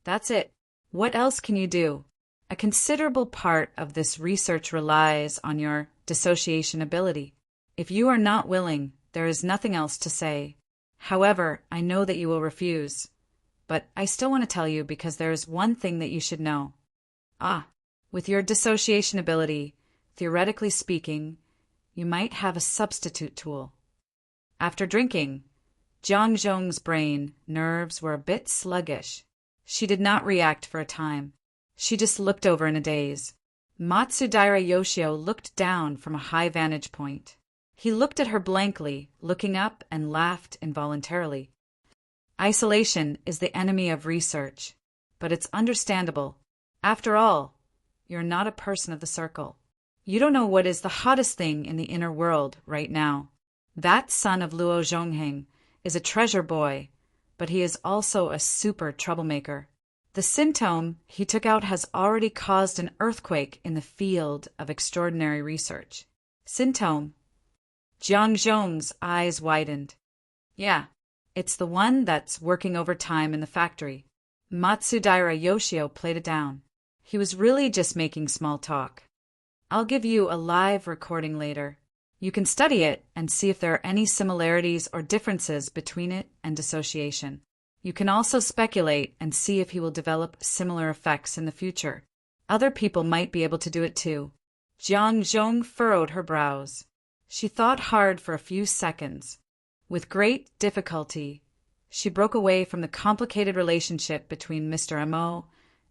That's it. What else can you do? A considerable part of this research relies on your dissociation ability. If you are not willing, there is nothing else to say. However, I know that you will refuse. But I still want to tell you because there is one thing that you should know. With your dissociation ability, theoretically speaking, you might have a substitute tool. After drinking, Jiang Zhong's brain nerves were a bit sluggish. She did not react for a time. She just looked over in a daze. Matsudaira Yoshio looked down from a high vantage point. He looked at her blankly, looking up, and laughed involuntarily. Isolation is the enemy of research, but it's understandable. After all, you're not a person of the circle. You don't know what is the hottest thing in the inner world right now. That son of Luo Zhongheng is a treasure boy, but he is also a super troublemaker. The symptom he took out has already caused an earthquake in the field of extraordinary research. Symptom. Jiang Zhong's eyes widened. Yeah, it's the one that's working overtime in the factory. Matsudaira Yoshio played it down. He was really just making small talk. I'll give you a live recording later. You can study it and see if there are any similarities or differences between it and dissociation. You can also speculate and see if he will develop similar effects in the future. Other people might be able to do it too. Jiang Zhong furrowed her brows. She thought hard for a few seconds. With great difficulty, she broke away from the complicated relationship between Mr. Mo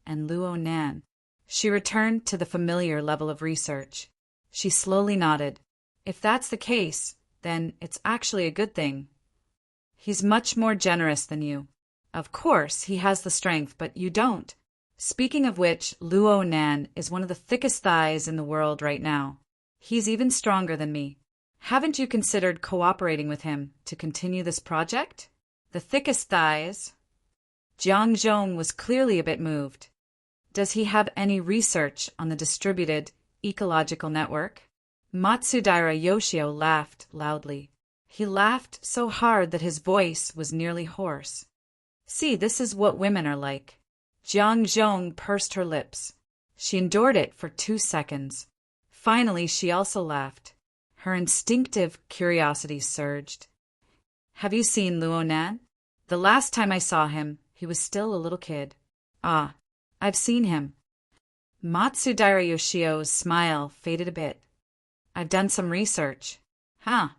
and Luo Nan. She returned to the familiar level of research. She slowly nodded. If that's the case, then it's actually a good thing. He's much more generous than you. Of course, he has the strength, but you don't. Speaking of which, Luo Nan is one of the thickest thighs in the world right now. He's even stronger than me. Haven't you considered cooperating with him to continue this project? The thickest thighs? Jiang Zhong was clearly a bit moved. Does he have any research on the distributed ecological network? Matsudaira Yoshio laughed loudly. He laughed so hard that his voice was nearly hoarse. See, this is what women are like. Jiang Zhong pursed her lips. She endured it for 2 seconds. Finally, she also laughed. Her instinctive curiosity surged. Have you seen Luo Nan? The last time I saw him, he was still a little kid. Ah, I've seen him. Matsudaira Yoshio's smile faded a bit. I've done some research. Huh.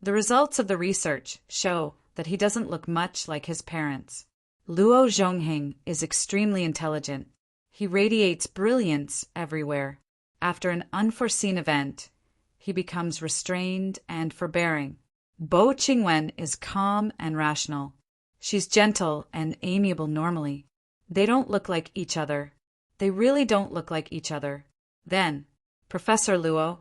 The results of the research show that he doesn't look much like his parents. Luo Zhongheng is extremely intelligent. He radiates brilliance everywhere. After an unforeseen event, he becomes restrained and forbearing. Bo Qingwen is calm and rational. She's gentle and amiable normally. They don't look like each other. They really don't look like each other. Then, Professor Luo?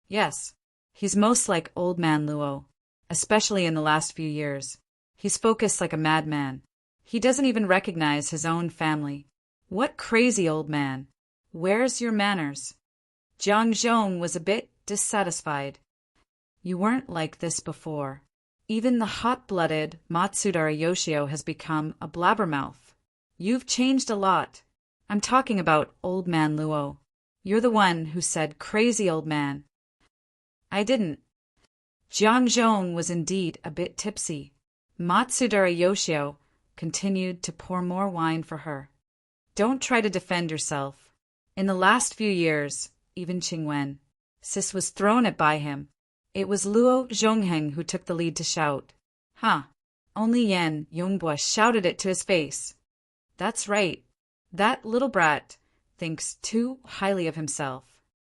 Yes, he's most like old man Luo, especially in the last few years. He's focused like a madman. He doesn't even recognize his own family. What crazy old man. Where's your manners? Jiang Zhong was a bit dissatisfied. You weren't like this before. Even the hot-blooded Matsudaira Yoshio has become a blabbermouth. You've changed a lot. I'm talking about old man Luo. You're the one who said crazy old man. I didn't. Jiang Zhong was indeed a bit tipsy. Matsudaira Yoshio continued to pour more wine for her. Don't try to defend yourself. In the last few years, even Qingwen, Sis was thrown at by him. It was Luo Zhongheng who took the lead to shout. Huh. Only Yan Yongbua shouted it to his face. That's right. That little brat thinks too highly of himself.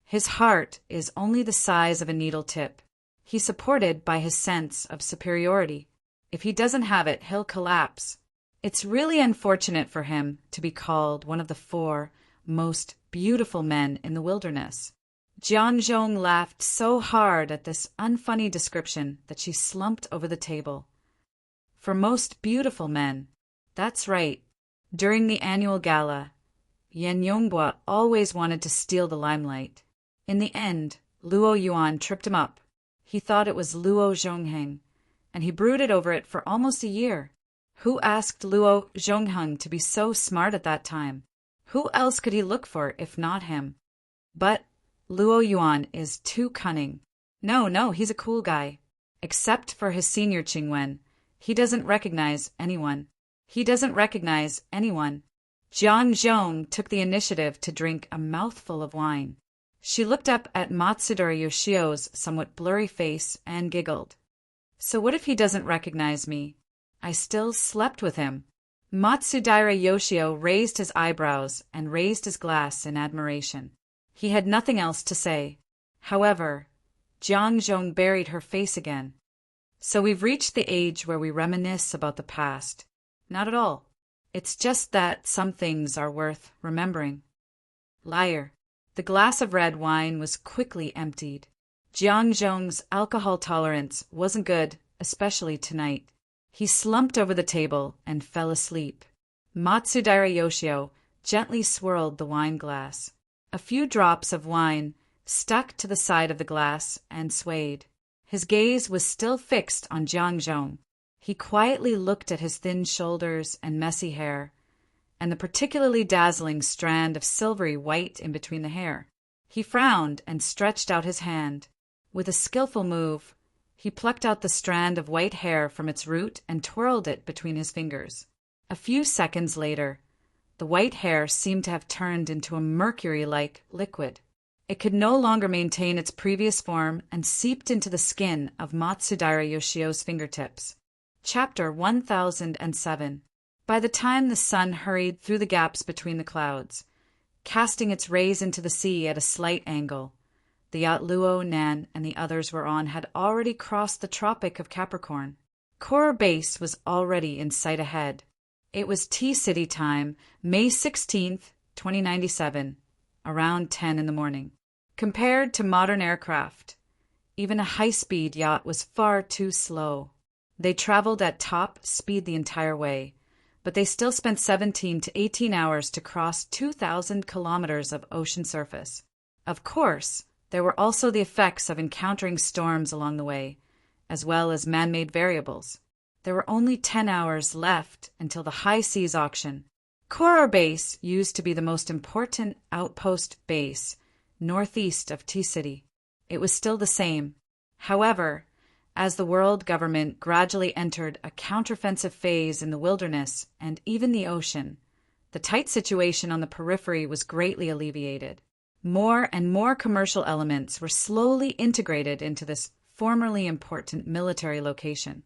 His heart is only the size of a needle tip. He's supported by his sense of superiority. If he doesn't have it, he'll collapse. It's really unfortunate for him to be called one of the 4 most beautiful men in the wilderness. Jiang Zhong laughed so hard at this unfunny description that she slumped over the table. For most beautiful men. That's right. During the annual gala, Yan Yongbua always wanted to steal the limelight. In the end, Luo Yuan tripped him up. He thought it was Luo Zhongheng, and he brooded over it for almost a year. Who asked Luo Zhongheng to be so smart at that time? Who else could he look for if not him? But Luo Yuan is too cunning. No, he's a cool guy. Except for his senior Qingwen. He doesn't recognize anyone. Jiang Zhong took the initiative to drink a mouthful of wine. She looked up at Matsudaira Yoshio's somewhat blurry face and giggled. So what if he doesn't recognize me? I still slept with him. Matsudaira Yoshio raised his eyebrows and raised his glass in admiration. He had nothing else to say. However, Jiang Zhong buried her face again. So we've reached the age where we reminisce about the past. Not at all. It's just that some things are worth remembering. Liar. The glass of red wine was quickly emptied. Jiang Zhong's alcohol tolerance wasn't good, especially tonight. He slumped over the table and fell asleep. Matsudaira Yoshio gently swirled the wine glass. A few drops of wine stuck to the side of the glass and swayed. His gaze was still fixed on Jiang Zhong. He quietly looked at his thin shoulders and messy hair, and the particularly dazzling strand of silvery white in between the hair. He frowned and stretched out his hand. With a skillful move, he plucked out the strand of white hair from its root and twirled it between his fingers. A few seconds later, the white hair seemed to have turned into a mercury-like liquid. It could no longer maintain its previous form and seeped into the skin of Matsudaira Yoshio's fingertips. Chapter 1007. By the time the sun hurried through the gaps between the clouds, casting its rays into the sea at a slight angle, the yacht Luo Nan and the others were on had already crossed the Tropic of Capricorn. Coral Base was already in sight ahead. It was T-City time, May 16th, 2097, around 10 in the morning. Compared to modern aircraft, even a high-speed yacht was far too slow. They traveled at top speed the entire way, but they still spent 17 to 18 hours to cross 2,000 kilometers of ocean surface. Of course, there were also the effects of encountering storms along the way, as well as man-made variables. There were only 10 hours left until the high seas auction. Koror Base used to be the most important outpost base northeast of T-City. It was still the same. However, as the world government gradually entered a counteroffensive phase in the wilderness and even the ocean, the tight situation on the periphery was greatly alleviated. More and more commercial elements were slowly integrated into this formerly important military location.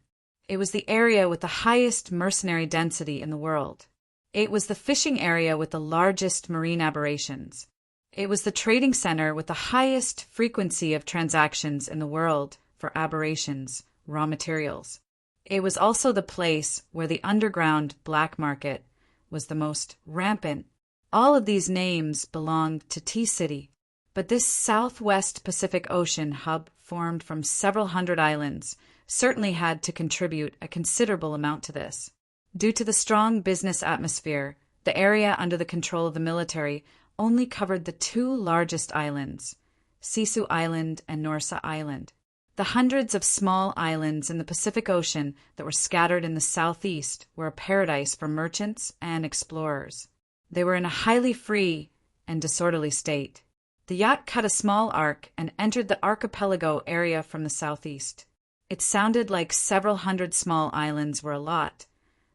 It was the area with the highest mercenary density in the world. It was the fishing area with the largest marine aberrations. It was the trading center with the highest frequency of transactions in the world for aberrations, raw materials. It was also the place where the underground black market was the most rampant. All of these names belonged to T-City, but this Southwest Pacific Ocean hub formed from several hundred islands certainly had to contribute a considerable amount to this. Due to the strong business atmosphere, the area under the control of the military only covered the two largest islands, Sisu Island and Norsa Island. The hundreds of small islands in the Pacific Ocean that were scattered in the southeast were a paradise for merchants and explorers. They were in a highly free and disorderly state. The yacht cut a small arc and entered the archipelago area from the southeast. It sounded like several hundred small islands were a lot,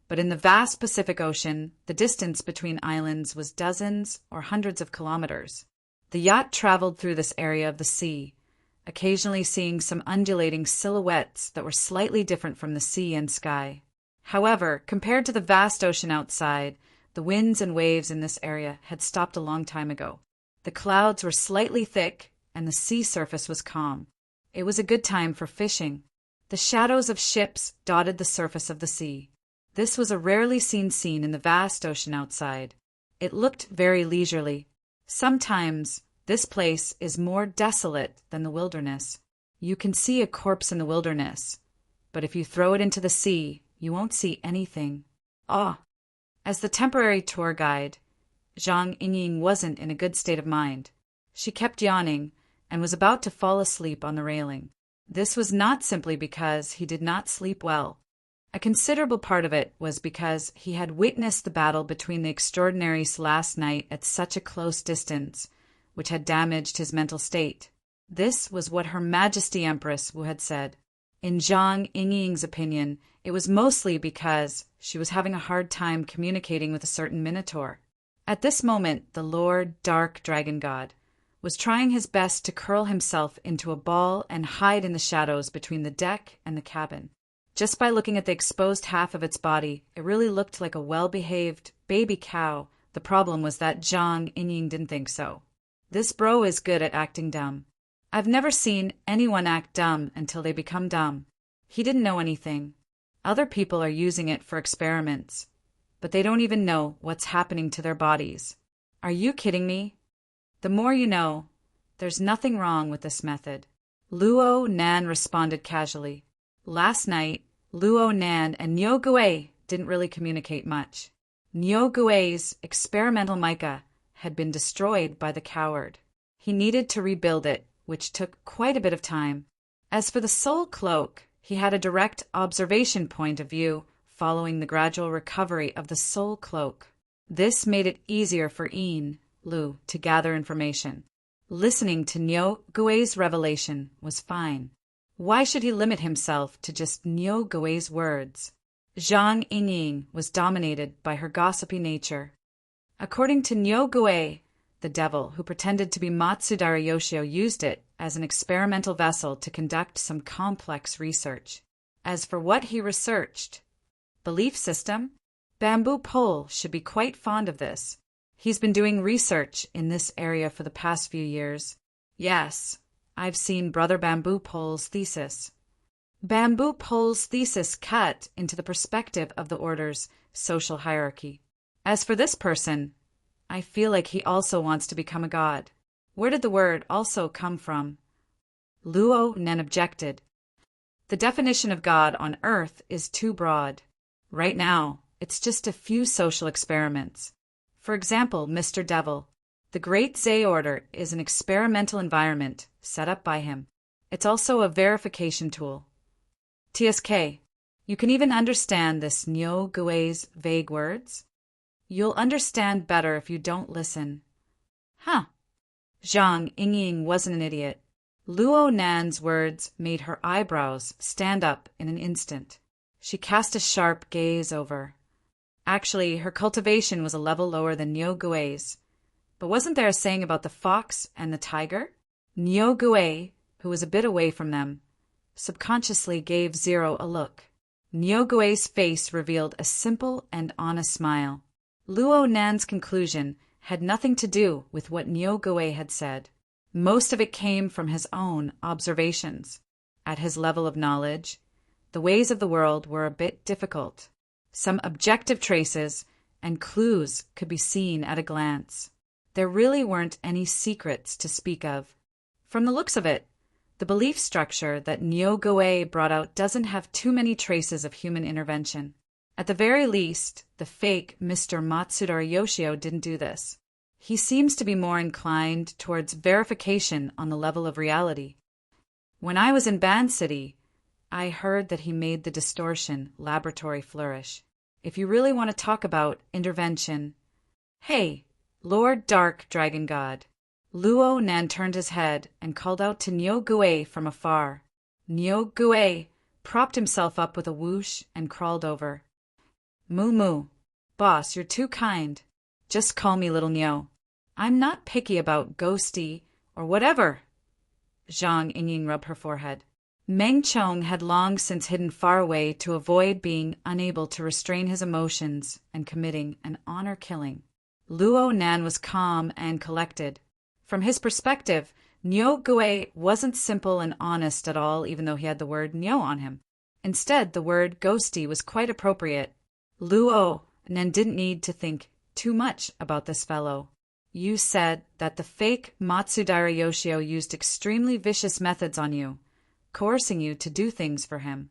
but in the vast Pacific Ocean, the distance between islands was dozens or hundreds of kilometers. The yacht traveled through this area of the sea, occasionally seeing some undulating silhouettes that were slightly different from the sea and sky. However, compared to the vast ocean outside, the winds and waves in this area had stopped a long time ago. The clouds were slightly thick, and the sea surface was calm. It was a good time for fishing. The shadows of ships dotted the surface of the sea. This was a rarely seen scene in the vast ocean outside. It looked very leisurely. Sometimes this place is more desolate than the wilderness. You can see a corpse in the wilderness, but if you throw it into the sea, you won't see anything. As the temporary tour guide, Zhang Yingying wasn't in a good state of mind. She kept yawning and was about to fall asleep on the railing. This was not simply because he did not sleep well. A considerable part of it was because he had witnessed the battle between the extraordinaries last night at such a close distance, which had damaged his mental state. This was what Her Majesty Empress Wu had said. In Zhang Yingying's opinion, it was mostly because she was having a hard time communicating with a certain minotaur. At this moment, the Lord Dark Dragon God was trying his best to curl himself into a ball and hide in the shadows between the deck and the cabin. Just by looking at the exposed half of its body, it really looked like a well-behaved baby cow. The problem was that Zhang Yingying didn't think so. This bro is good at acting dumb. I've never seen anyone act dumb until they become dumb. He didn't know anything. Other people are using it for experiments, but they don't even know what's happening to their bodies. Are you kidding me? The more you know. There's nothing wrong with this method. Luo Nan responded casually. Last night, Luo Nan and Niu Gui didn't really communicate much. Niu Gui's experimental mica had been destroyed by the coward. He needed to rebuild it, which took quite a bit of time. As for the soul cloak, he had a direct observation point of view following the gradual recovery of the soul cloak. This made it easier for Yin Lu to gather information. Listening to Niu Gui's revelation was fine. Why should he limit himself to just Niu Gui's words? Zhang Yingying was dominated by her gossipy nature. According to Niu Gui, the devil who pretended to be Matsudara Yoshio used it as an experimental vessel to conduct some complex research. As for what he researched, belief system, Bamboo Pole should be quite fond of this. He's been doing research in this area for the past few years. Yes, I've seen Brother Bamboo Pole's thesis. Bamboo Pole's thesis cut into the perspective of the order's social hierarchy. As for this person, I feel like he also wants to become a god. Where did the word also come from? Luo Nen objected. The definition of God on Earth is too broad. Right now, it's just a few social experiments. For example, Mr. Devil. The Great Zay Order is an experimental environment set up by him. It's also a verification tool. TSK, you can even understand this Nyo Gue's vague words? You'll understand better if you don't listen. Huh. Zhang Yingying wasn't an idiot. Luo Nan's words made her eyebrows stand up in an instant. She cast a sharp gaze over. Actually, her cultivation was a level lower than Nyo Gue's. But wasn't there a saying about the fox and the tiger? Nyo Gue, who was a bit away from them, subconsciously gave Zero a look. Nyo Gue's face revealed a simple and honest smile. Luo Nan's conclusion had nothing to do with what Nyo Gue had said. Most of it came from his own observations. At his level of knowledge, the ways of the world were a bit difficult. Some objective traces and clues could be seen at a glance. There really weren't any secrets to speak of. From the looks of it, the belief structure that Nyo Gue brought out doesn't have too many traces of human intervention. At the very least, the fake Mr. Matsudara Yoshio didn't do this. He seems to be more inclined towards verification on the level of reality. When I was in Ban City, I heard that he made the distortion laboratory flourish. If you really want to talk about intervention... Hey, Lord Dark Dragon God. Luo Nan turned his head and called out to Nyo Gue from afar. Nyo Gue propped himself up with a whoosh and crawled over. Moo moo. Boss, you're too kind. Just call me Little Nyo. I'm not picky about ghosty or whatever. Zhang Yingying rubbed her forehead. Meng Chong had long since hidden far away to avoid being unable to restrain his emotions and committing an honor killing. Luo Nan was calm and collected. From his perspective, Nyo Gue wasn't simple and honest at all, even though he had the word Nyo on him. Instead, the word ghosty was quite appropriate. Luo Nan didn't need to think too much about this fellow. You said that the fake Matsudara Yoshio used extremely vicious methods on you, coercing you to do things for him.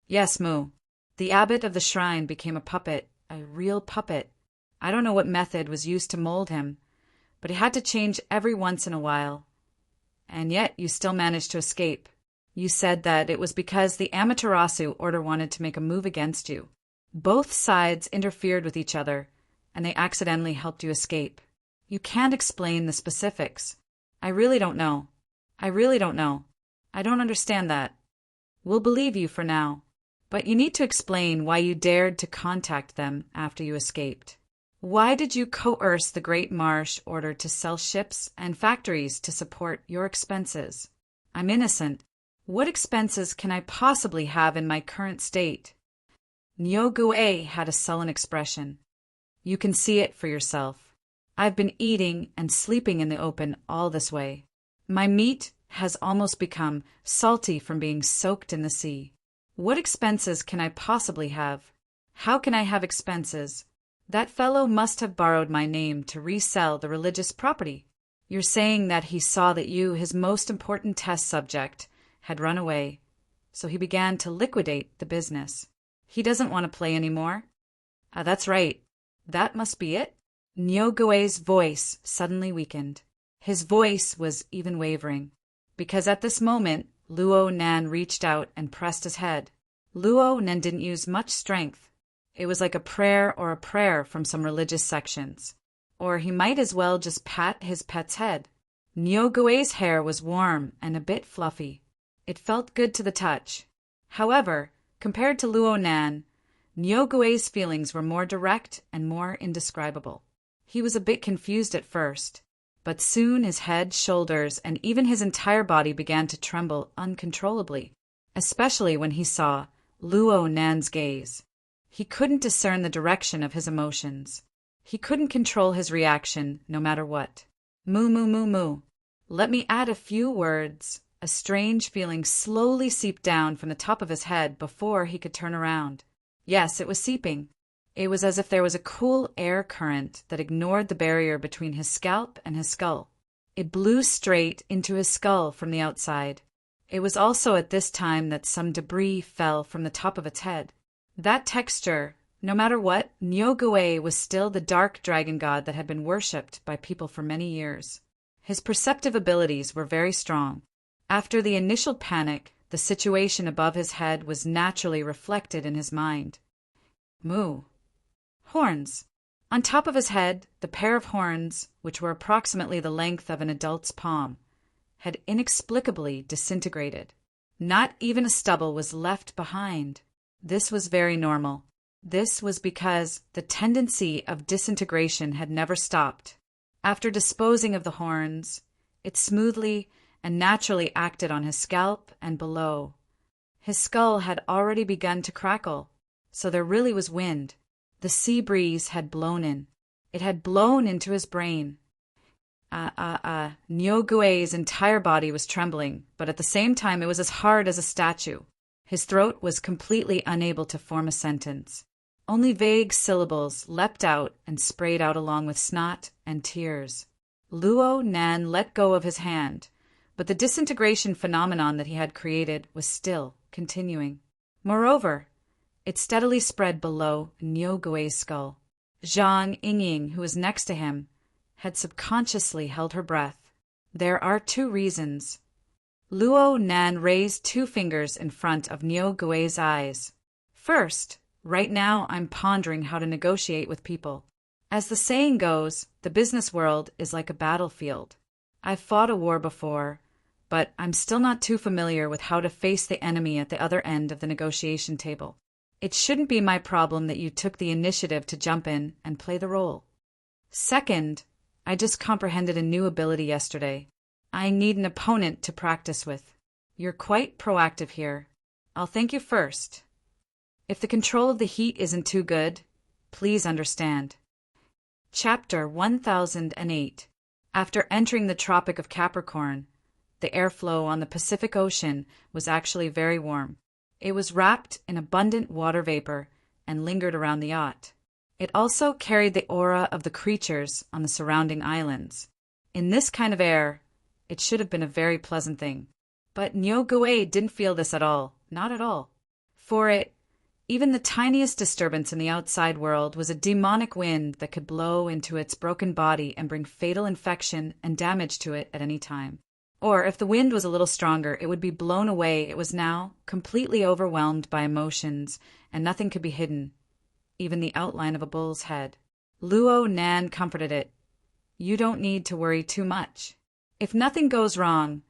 Yes, Moo. The abbot of the shrine became a puppet, a real puppet. I don't know what method was used to mold him, but he had to change every once in a while. And yet you still managed to escape. You said that it was because the Amaterasu order wanted to make a move against you. Both sides interfered with each other, and they accidentally helped you escape. You can't explain the specifics. I really don't know. I don't understand that. We'll believe you for now. But you need to explain why you dared to contact them after you escaped. Why did you coerce the Great Marsh order to sell ships and factories to support your expenses? I'm innocent. What expenses can I possibly have in my current state? Nyo Gue had a sullen expression. You can see it for yourself. I've been eating and sleeping in the open all this way. My meat has almost become salty from being soaked in the sea. What expenses can I possibly have? How can I have expenses? That fellow must have borrowed my name to resell the religious property. You're saying that he saw that you, his most important test subject, had run away, so he began to liquidate the business. He doesn't want to play anymore. That's right. That must be it. Nyo Gue's voice suddenly weakened. His voice was even wavering, because at this moment Luo Nan reached out and pressed his head. Luo Nan didn't use much strength. It was like a prayer from some religious sections. Or he might as well just pat his pet's head. Nyo Gue's hair was warm and a bit fluffy. It felt good to the touch. However, compared to Luo Nan, Nyo Gue's feelings were more direct and more indescribable. He was a bit confused at first, but soon his head, shoulders, and even his entire body began to tremble uncontrollably, especially when he saw Luo Nan's gaze. He couldn't discern the direction of his emotions. He couldn't control his reaction no matter what. Moo moo moo moo. Let me add a few words a strange feeling slowly seeped down from the top of his head before he could turn around. Yes, it was seeping. It was as if there was a cool air current that ignored the barrier between his scalp and his skull. It blew straight into his skull from the outside. It was also at this time that some debris fell from the top of its head. That texture, no matter what, Nyogue was still the dark dragon god that had been worshipped by people for many years. His perceptive abilities were very strong. After the initial panic, the situation above his head was naturally reflected in his mind. Moo. Horns. On top of his head, the pair of horns, which were approximately the length of an adult's palm, had inexplicably disintegrated. Not even a stubble was left behind. This was very normal. This was because the tendency of disintegration had never stopped. After disposing of the horns, it smoothly and naturally acted on his scalp and below. His skull had already begun to crackle, so there really was wind. The sea breeze had blown in. It had blown into his brain. Nyogue's entire body was trembling, but at the same time it was as hard as a statue. His throat was completely unable to form a sentence. Only vague syllables leapt out and sprayed out along with snot and tears. Luo Nan let go of his hand, but the disintegration phenomenon that he had created was still continuing. Moreover, it steadily spread below Nyogue's skull. Zhang Yingying, who was next to him, had subconsciously held her breath. There are two reasons. Luo Nan raised two fingers in front of Nyogue's eyes. First, right now I'm pondering how to negotiate with people. As the saying goes, the business world is like a battlefield. I've fought a war before, but I'm still not too familiar with how to face the enemy at the other end of the negotiation table. It shouldn't be my problem that you took the initiative to jump in and play the role. Second, I just comprehended a new ability yesterday. I need an opponent to practice with. You're quite proactive here. I'll thank you first. If the control of the heat isn't too good, please understand. Chapter 1008. After entering the Tropic of Capricorn, the airflow on the Pacific Ocean was actually very warm. It was wrapped in abundant water vapor and lingered around the yacht. It also carried the aura of the creatures on the surrounding islands. In this kind of air, it should have been a very pleasant thing. But Nyogue didn't feel this at all, not at all. For it, even the tiniest disturbance in the outside world was a demonic wind that could blow into its broken body and bring fatal infection and damage to it at any time. Or if the wind was a little stronger, it would be blown away. It was now completely overwhelmed by emotions, and nothing could be hidden, even the outline of a bull's head. Luo Nan comforted it. You don't need to worry too much. If nothing goes wrong,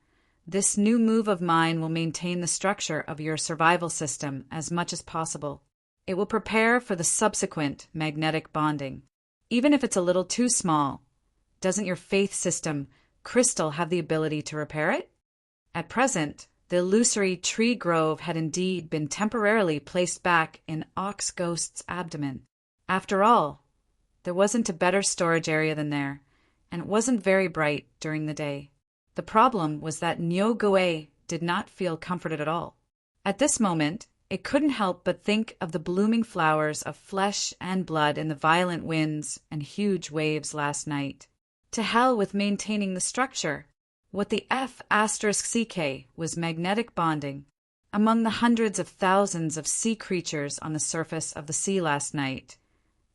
this new move of mine will maintain the structure of your survival system as much as possible. It will prepare for the subsequent magnetic bonding. Even if it's a little too small, doesn't your faith system crystal have the ability to repair it? At present, the illusory tree grove had indeed been temporarily placed back in Ox Ghost's abdomen. After all, there wasn't a better storage area than there, and it wasn't very bright during the day. The problem was that Nyogue did not feel comforted at all. At this moment, it couldn't help but think of the blooming flowers of flesh and blood in the violent winds and huge waves last night. To hell with maintaining the structure. What the F*CK was magnetic bonding. Among the hundreds of thousands of sea creatures on the surface of the sea last night,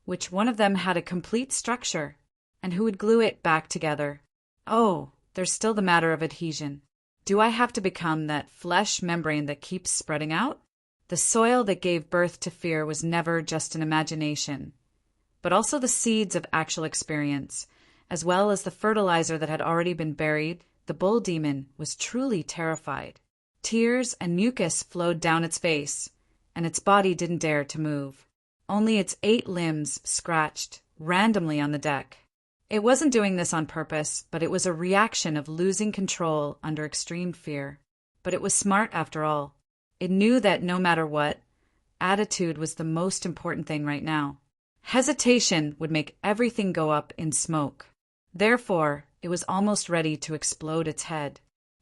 which one of them had a complete structure, and who would glue it back together. Oh, there's still the matter of adhesion. Do I have to become that flesh membrane that keeps spreading out? The soil that gave birth to fear was never just an imagination, but also the seeds of actual experience, as well as the fertilizer that had already been buried. The bull demon was truly terrified. Tears and mucus flowed down its face, and its body didn't dare to move. Only its 8 limbs scratched randomly on the deck. It wasn't doing this on purpose, but it was a reaction of losing control under extreme fear. But it was smart after all. It knew that no matter what, attitude was the most important thing right now. Hesitation would make everything go up in smoke. Therefore, it was almost ready to explode its head.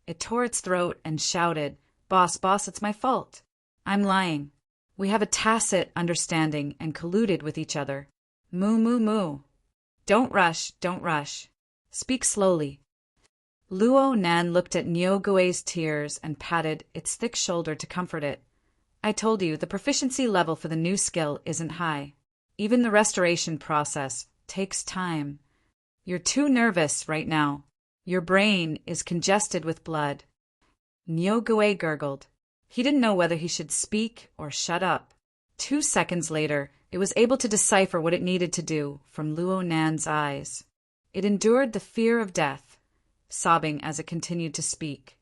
It tore its throat and shouted, "Boss, boss, it's my fault. I'm lying. We have a tacit understanding and colluded with each other. Moo, moo, moo. Don't rush, don't rush. Speak slowly." Luo Nan looked at Nyogue's tears and patted its thick shoulder to comfort it. "I told you, the proficiency level for the new skill isn't high. Even the restoration process takes time. You're too nervous right now. Your brain is congested with blood." Nyogue gurgled. He didn't know whether he should speak or shut up. 2 seconds later, it was able to decipher what it needed to do from Luo Nan's eyes. It endured the fear of death, sobbing as it continued to speak.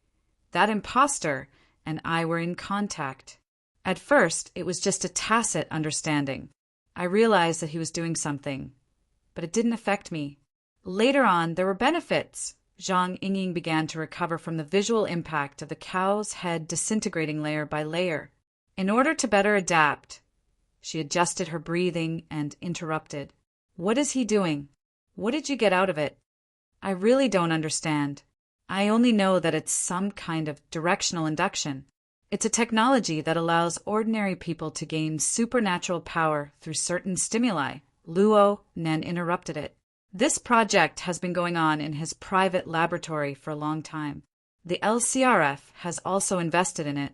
"That imposter and I were in contact. At first, it was just a tacit understanding. I realized that he was doing something, but it didn't affect me. Later on, there were benefits." Zhang Yingying began to recover from the visual impact of the cow's head disintegrating layer by layer. In order to better adapt, she adjusted her breathing and interrupted. "What is he doing? What did you get out of it? I really don't understand. I only know that it's some kind of directional induction. It's a technology that allows ordinary people to gain supernatural power through certain stimuli." Luo Nan interrupted it. "This project has been going on in his private laboratory for a long time. The LCRF has also invested in it.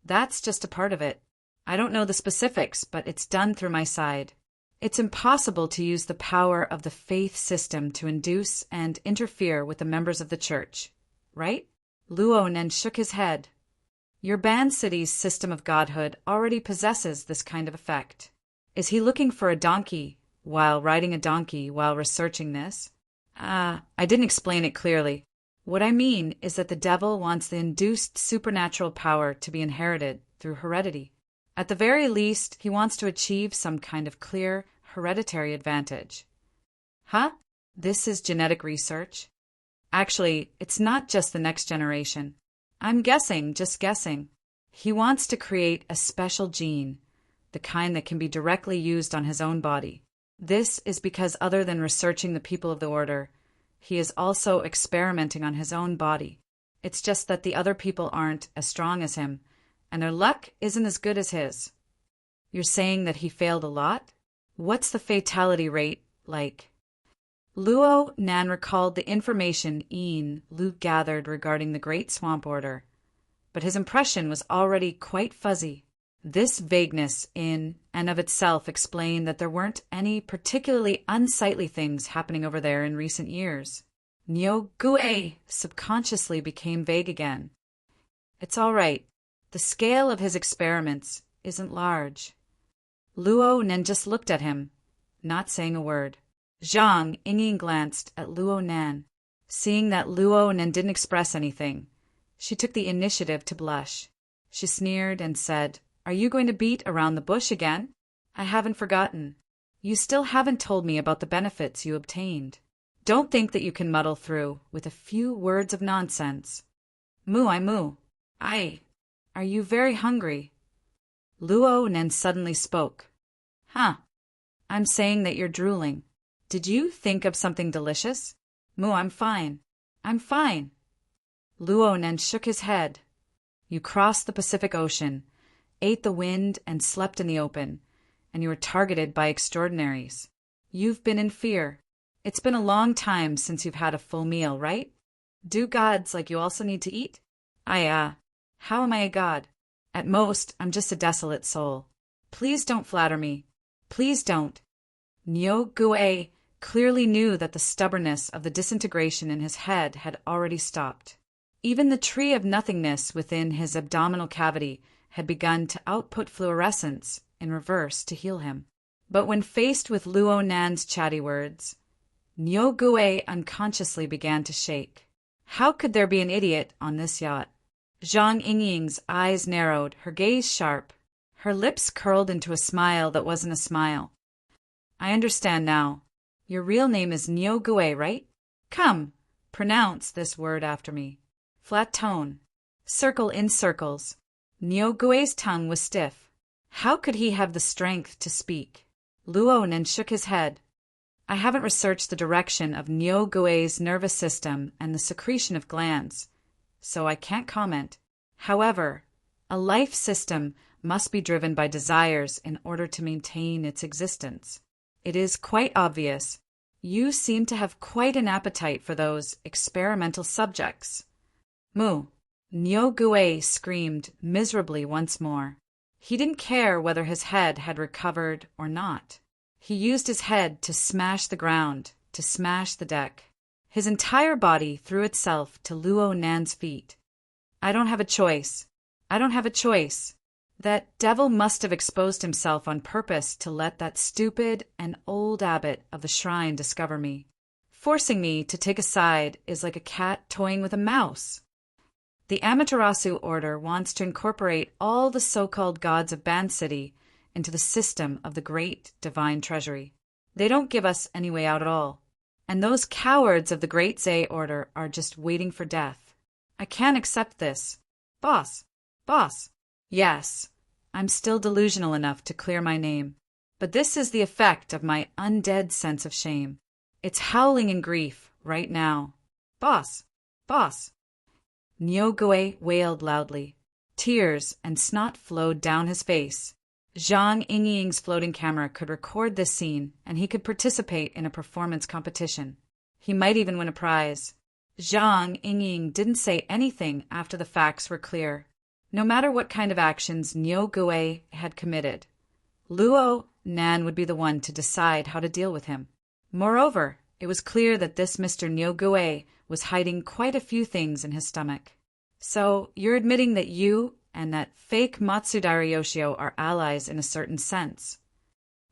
That's just a part of it. I don't know the specifics, but it's done through my side. It's impossible to use the power of the faith system to induce and interfere with the members of the church, right?" Luo Nan shook his head. "Your Ban City's system of godhood already possesses this kind of effect. Is he looking for a donkey while riding a donkey while researching this?" I didn't explain it clearly. What I mean is that the devil wants the induced supernatural power to be inherited through heredity. At the very least, he wants to achieve some kind of clear hereditary advantage." "Huh? This is genetic research?" "Actually, it's not just the next generation. I'm guessing, just guessing. He wants to create a special gene, the kind that can be directly used on his own body. This is because other than researching the people of the Order, he is also experimenting on his own body. It's just that the other people aren't as strong as him, and their luck isn't as good as his." "You're saying that he failed a lot? What's the fatality rate like?" Luo Nan recalled the information Lu gathered regarding the Great Swamp Order, but his impression was already quite fuzzy. This vagueness in and of itself explained that there weren't any particularly unsightly things happening over there in recent years. Nyogue subconsciously became vague again. "It's all right. The scale of his experiments isn't large." Luo Nan just looked at him, not saying a word. Zhang Yingying glanced at Luo Nan. Seeing that Luo Nan didn't express anything, she took the initiative to blush. She sneered and said, "Are you going to beat around the bush again? I haven't forgotten. You still haven't told me about the benefits you obtained. Don't think that you can muddle through with a few words of nonsense." Moo. Are you very hungry?" Luo Nan suddenly spoke. "Huh. I'm saying that you're drooling. Did you think of something delicious?" "Moo, I'm fine. I'm fine." Luo Nan shook his head. "You crossed the Pacific Ocean, ate the wind and slept in the open, and you were targeted by extraordinaries. You've been in fear. It's been a long time since you've had a full meal, right? Do gods like you also need to eat?" How am I a god? At most, I'm just a desolate soul. Please don't flatter me. Please don't." Nyogue clearly knew that the stubbornness of the disintegration in his head had already stopped. Even the tree of nothingness within his abdominal cavity had begun to output fluorescence in reverse to heal him. But when faced with Luo Nan's chatty words, Nyogue unconsciously began to shake. How could there be an idiot on this yacht? Zhang Yingying's eyes narrowed, her gaze sharp. Her lips curled into a smile that wasn't a smile. "I understand now. Your real name is Nyogue, right? Come, pronounce this word after me. Flat tone. Circle in circles." Nyogue's tongue was stiff. How could he have the strength to speak? Luo Nan shook his head. "I haven't researched the direction of Nyogue's nervous system and the secretion of glands. so I can't comment. However, a life system must be driven by desires in order to maintain its existence. It is quite obvious. You seem to have quite an appetite for those experimental subjects. Moo. Nyogue screamed miserably once more. He didn't care whether his head had recovered or not. He used his head to smash the ground, to smash the deck. His entire body threw itself to Luo Nan's feet. I don't have a choice. I don't have a choice. That devil must have exposed himself on purpose to let that stupid and old abbot of the shrine discover me. Forcing me to take a side is like a cat toying with a mouse. The Amaterasu order wants to incorporate all the so-called gods of Ban City into the system of the great divine treasury. They don't give us any way out at all. And those cowards of the Great Zay order are just waiting for death. I can't accept this. Boss. Yes, I'm still delusional enough to clear my name. But this is the effect of my undead sense of shame. It's howling in grief right now. Boss. Nyogue wailed loudly. Tears and snot flowed down his face. Zhang Yingying's floating camera could record this scene, and he could participate in a performance competition. He might even win a prize. Zhang Yingying didn't say anything after the facts were clear. No matter what kind of actions Nyogue had committed, Luo Nan would be the one to decide how to deal with him. Moreover, it was clear that this Mr. Nyogue was hiding quite a few things in his stomach. So, you're admitting that you and that fake Matsudara Yoshio are allies in a certain sense.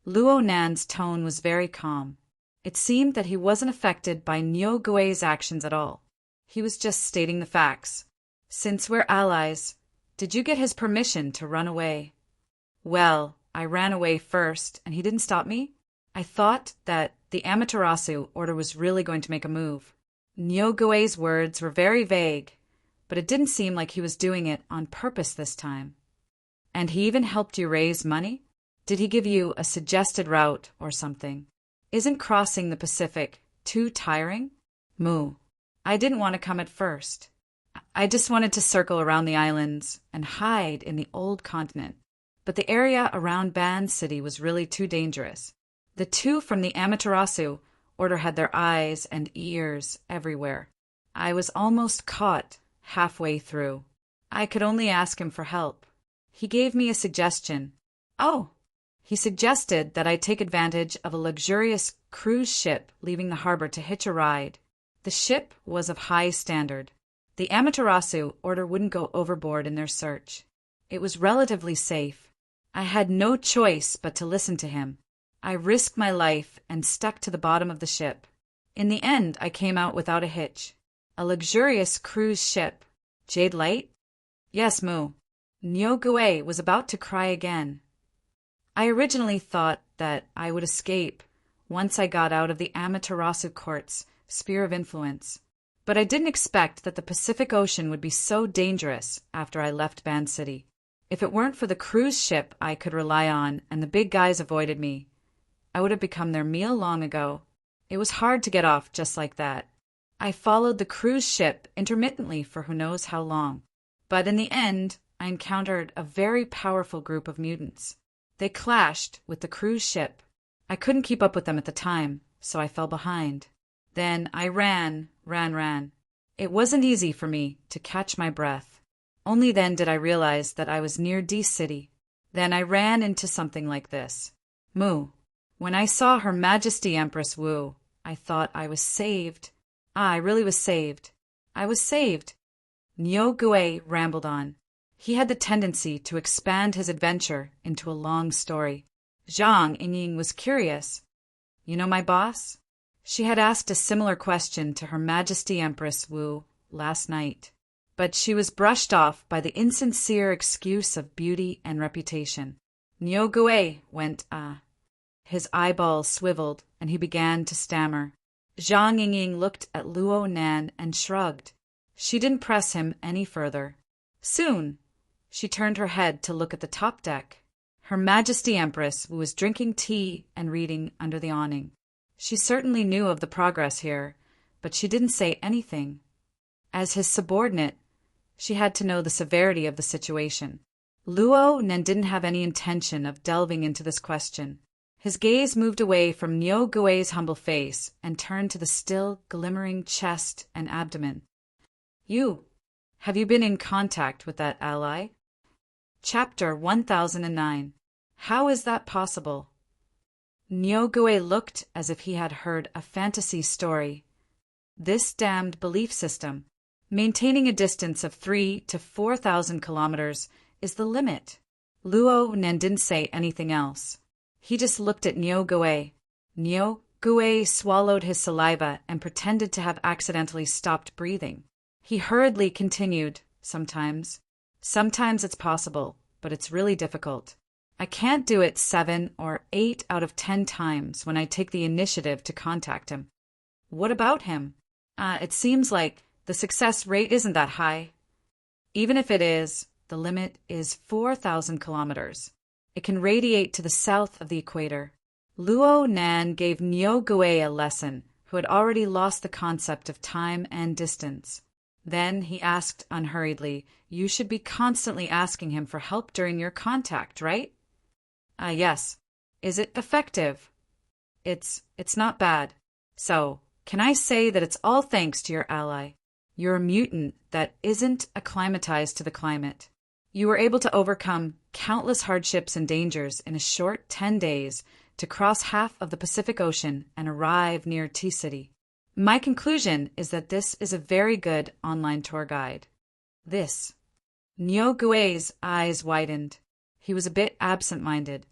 Luo Nan's tone was very calm. It seemed that he wasn't affected by Nyogue's actions at all. He was just stating the facts. Since we're allies, did you get his permission to run away? Well, I ran away first, and he didn't stop me. I thought that the Amaterasu order was really going to make a move. Nyogue's words were very vague, but it didn't seem like he was doing it on purpose this time. And he even helped you raise money? Did he give you a suggested route or something? Isn't crossing the Pacific too tiring? Moo. I didn't want to come at first. I just wanted to circle around the islands and hide in the old continent. But the area around Ban City was really too dangerous. The two from the Amaterasu order had their eyes and ears everywhere. I was almost caught halfway through. I could only ask him for help. He gave me a suggestion. Oh! He suggested that I take advantage of a luxurious cruise ship leaving the harbor to hitch a ride. The ship was of high standard. The Amaterasu order wouldn't go overboard in their search. It was relatively safe. I had no choice but to listen to him. I risked my life and stuck to the bottom of the ship. In the end, I came out without a hitch. A luxurious cruise ship. Jade Light? Yes, Moo. Nyogue was about to cry again. I originally thought that I would escape once I got out of the Amaterasu court's sphere of influence. But I didn't expect that the Pacific Ocean would be so dangerous after I left Ban City. If it weren't for the cruise ship I could rely on and the big guys avoided me, I would have become their meal long ago. It was hard to get off just like that. I followed the cruise ship intermittently for who knows how long. But in the end, I encountered a very powerful group of mutants. They clashed with the cruise ship. I couldn't keep up with them at the time, so I fell behind. Then I ran. It wasn't easy for me to catch my breath. Only then did I realize that I was near D City. Then I ran into something like this. Moo. When I saw Her Majesty Empress Wu, I thought I was saved. I really was saved. I was saved. Nyogue rambled on. He had the tendency to expand his adventure into a long story. Zhang Yingying was curious. You know my boss? She had asked a similar question to Her Majesty Empress Wu last night, but she was brushed off by the insincere excuse of beauty and reputation. Nyogue went, His eyeballs swiveled, and he began to stammer. Zhang Yingying looked at Luo Nan and shrugged. She didn't press him any further. Soon, she turned her head to look at the top deck. Her Majesty Empress was drinking tea and reading under the awning. She certainly knew of the progress here, but she didn't say anything. As his subordinate, She had to know the severity of the situation. Luo Nen didn't have any intention of delving into this question. His gaze moved away from Niu Gui's humble face and turned to the still, glimmering chest and abdomen. Have you been in contact with that ally? Chapter 1009. How is that possible? Niu Gui looked as if he had heard a fantasy story. This damned belief system, maintaining a distance of 3,000 to 4,000 kilometers, is the limit. Luo Nen didn't say anything else. He just looked at Niu Gui. Niu Gui swallowed his saliva and pretended to have accidentally stopped breathing. He hurriedly continued, Sometimes it's possible, but it's really difficult. I can't do it 7 or 8 out of 10 times when I take the initiative to contact him. What about him? It seems like the success rate isn't that high. Even if it is, the limit is 4,000 kilometers. It can radiate to the south of the equator. Luo Nan gave Niu Gui a lesson, who had already lost the concept of time and distance. Then he asked unhurriedly, You should be constantly asking him for help during your contact, right? Yes. Is it effective? It's not bad. So, can I say that it's all thanks to your ally? You're a mutant that isn't acclimatized to the climate. You were able to overcome countless hardships and dangers in a short 10 days to cross half of the Pacific Ocean and arrive near T-City. My conclusion is that this is a very good online tour guide. Niu Gui's eyes widened. He was a bit absent-minded.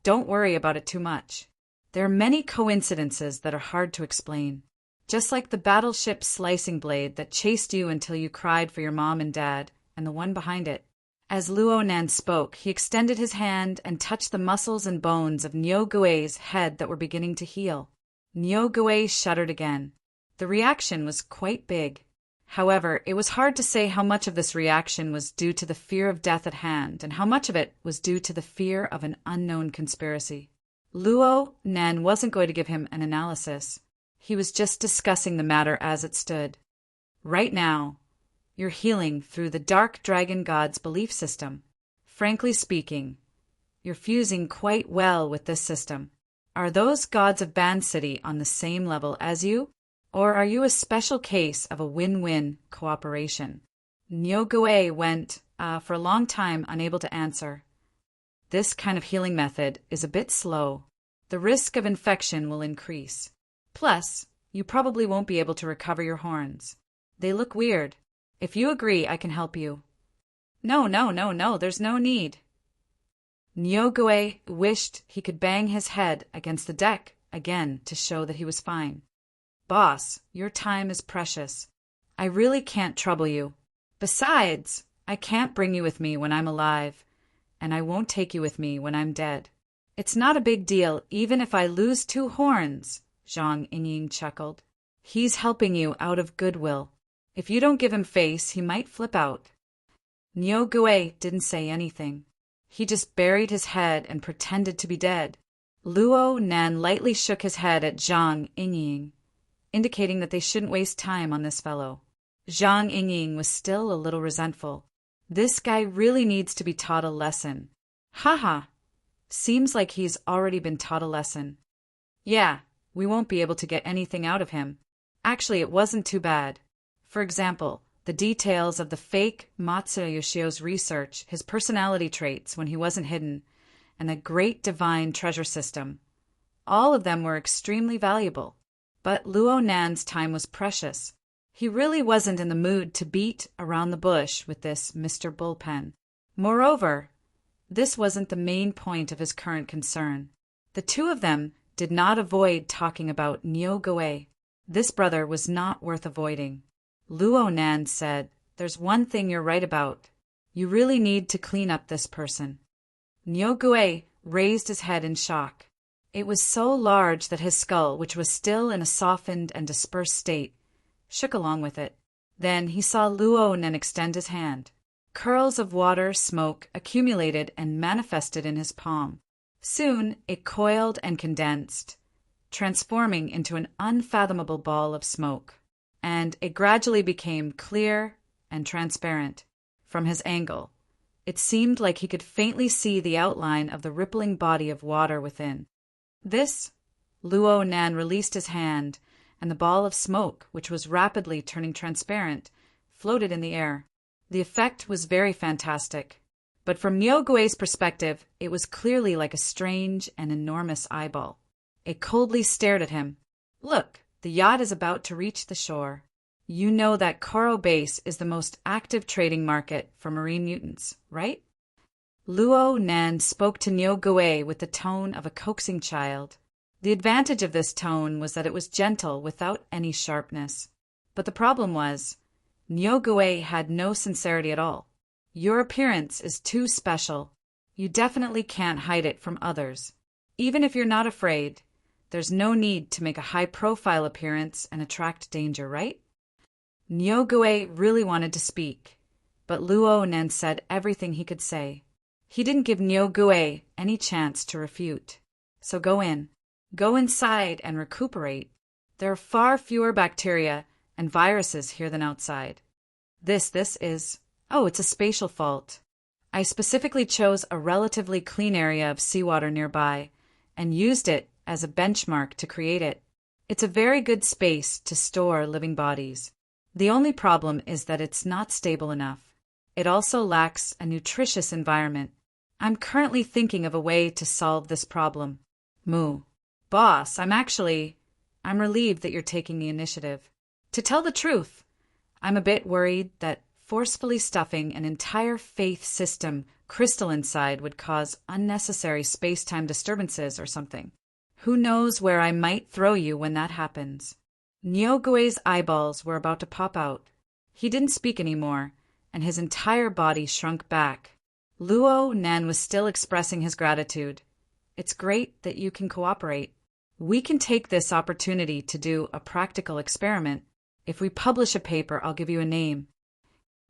Don't worry about it too much. There are many coincidences that are hard to explain. Just like the battleship slicing blade that chased you until you cried for your mom and dad, and the one behind it. As Luo Nan spoke, he extended his hand and touched the muscles and bones of Niu Gui's head that were beginning to heal. Niu Gui shuddered again. The reaction was quite big. However, it was hard to say how much of this reaction was due to the fear of death at hand and how much of it was due to the fear of an unknown conspiracy. Luo Nan wasn't going to give him an analysis. He was just discussing the matter as it stood. Right now, you're healing through the Dark Dragon God's belief system. Frankly speaking, you're fusing quite well with this system. Are those gods of Ban City on the same level as you? Or are you a special case of a win-win cooperation? Niu Gui went, for a long time, unable to answer. This kind of healing method is a bit slow. The risk of infection will increase. Plus, you probably won't be able to recover your horns. They look weird. If you agree, I can help you. No, there's no need. Niu Gui wished he could bang his head against the deck again to show that he was fine. Boss, your time is precious. I really can't trouble you. Besides, I can't bring you with me when I'm alive, and I won't take you with me when I'm dead. It's not a big deal even if I lose 2 horns, Zhang Yingying chuckled. He's helping you out of goodwill. If you don't give him face, he might flip out. Niu Gui didn't say anything. He just buried his head and pretended to be dead. Luo Nan lightly shook his head at Zhang Yingying, indicating that they shouldn't waste time on this fellow. Zhang Yingying was still a little resentful. This guy really needs to be taught a lesson. Haha. Seems like he's already been taught a lesson. Yeah, we won't be able to get anything out of him. Actually, it wasn't too bad. For example, the details of the fake Matsuda Yoshio's research, his personality traits when he wasn't hidden, and the great divine treasure system. All of them were extremely valuable. But Luo Nan's time was precious. He really wasn't in the mood to beat around the bush with this Mr. Bullpen. Moreover, this wasn't the main point of his current concern. The two of them did not avoid talking about Niu Gui. This brother was not worth avoiding. Luo Nan said, There's one thing you're right about. You really need to clean up this person. Niu Gui raised his head in shock. It was so large that his skull, which was still in a softened and dispersed state, shook along with it. Then he saw Luo Nan extend his hand. Curls of water smoke accumulated and manifested in his palm. Soon it coiled and condensed, transforming into an unfathomable ball of smoke. And it gradually became clear and transparent. From his angle, it seemed like he could faintly see the outline of the rippling body of water within. This, Luo Nan released his hand, and the ball of smoke, which was rapidly turning transparent, floated in the air. The effect was very fantastic, but from Nyogue's perspective, it was clearly like a strange and enormous eyeball. It coldly stared at him. Look, the yacht is about to reach the shore. You know that Koro Base is the most active trading market for marine mutants, right? Luo Nan spoke to Nyogue with the tone of a coaxing child. The advantage of this tone was that it was gentle without any sharpness. But the problem was, Nyogue had no sincerity at all. Your appearance is too special. You definitely can't hide it from others. Even if you're not afraid, there's no need to make a high-profile appearance and attract danger, right? Nyogue really wanted to speak, but Luo Nan said everything he could say. He didn't give Nyogue any chance to refute. So go in. Go inside and recuperate. There are far fewer bacteria and viruses here than outside. This is... Oh, it's a spatial fault. I specifically chose a relatively clean area of seawater nearby and used it as a benchmark to create it. It's a very good space to store living bodies. The only problem is that it's not stable enough. It also lacks a nutritious environment. I'm currently thinking of a way to solve this problem. Moo. Boss, I'm relieved that you're taking the initiative. To tell the truth, I'm a bit worried that forcefully stuffing an entire faith system crystal inside would cause unnecessary space-time disturbances or something. Who knows where I might throw you when that happens? Nyogue's eyeballs were about to pop out. He didn't speak anymore, and his entire body shrunk back. Luo Nan was still expressing his gratitude. It's great that you can cooperate. We can take this opportunity to do a practical experiment. If we publish a paper, I'll give you a name.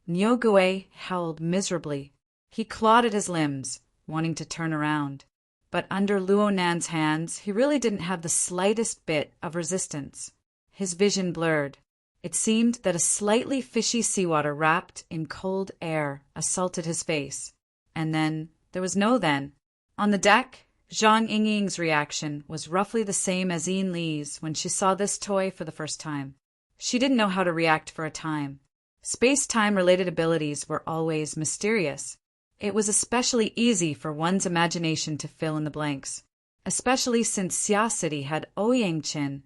Nyogue howled miserably. He clawed at his limbs, wanting to turn around. But under Luo Nan's hands, he really didn't have the slightest bit of resistance. His vision blurred. It seemed that a slightly fishy seawater wrapped in cold air assaulted his face. And then, there was no then. On the deck, Zhang Yingying's reaction was roughly the same as Yin Li's when she saw this toy for the first time. She didn't know how to react for a time. Space-time-related abilities were always mysterious. It was especially easy for one's imagination to fill in the blanks, especially since Xia City had Ouyang Qin,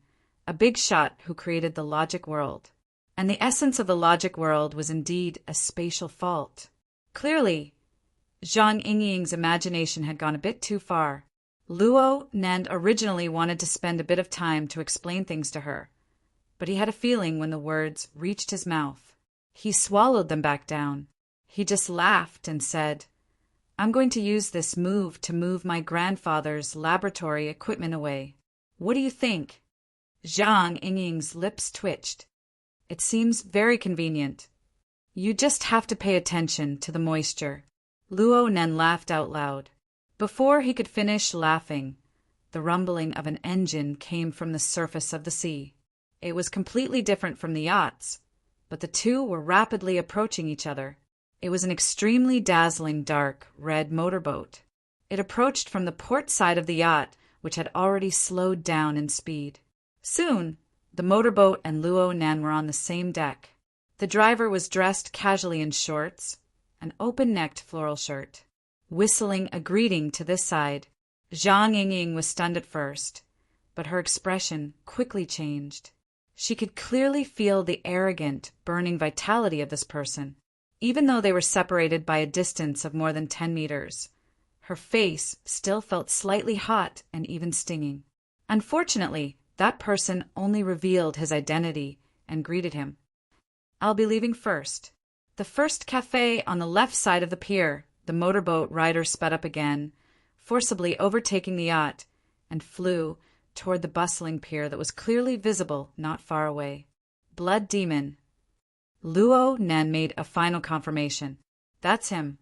a big shot who created the logic world. And the essence of the logic world was indeed a spatial fault. Clearly, Zhang Yingying's imagination had gone a bit too far. Luo Nan originally wanted to spend a bit of time to explain things to her, but he had a feeling when the words reached his mouth, he swallowed them back down. He just laughed and said, I'm going to use this move to move my grandfather's laboratory equipment away. What do you think? Zhang Yingying's lips twitched. It seems very convenient. You just have to pay attention to the moisture. Luo Nan laughed out loud. Before he could finish laughing, the rumbling of an engine came from the surface of the sea. It was completely different from the yachts, but the two were rapidly approaching each other. It was an extremely dazzling dark red motorboat. It approached from the port side of the yacht, which had already slowed down in speed. Soon, the motorboat and Luo Nan were on the same deck. The driver was dressed casually in shorts, an open-necked floral shirt. Whistling a greeting to this side, Zhang Yingying was stunned at first, but her expression quickly changed. She could clearly feel the arrogant, burning vitality of this person. Even though they were separated by a distance of more than 10 meters, her face still felt slightly hot and even stinging. Unfortunately, that person only revealed his identity and greeted him. I'll be leaving first. The first cafe on the left side of the pier. The motorboat rider sped up again, forcibly overtaking the yacht, and flew toward the bustling pier that was clearly visible not far away. Blood Demon. Luo Nan made a final confirmation. That's him.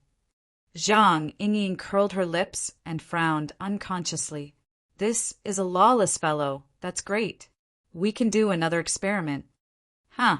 Zhang Yingying curled her lips and frowned unconsciously. This is a lawless fellow. That's great. We can do another experiment. Huh.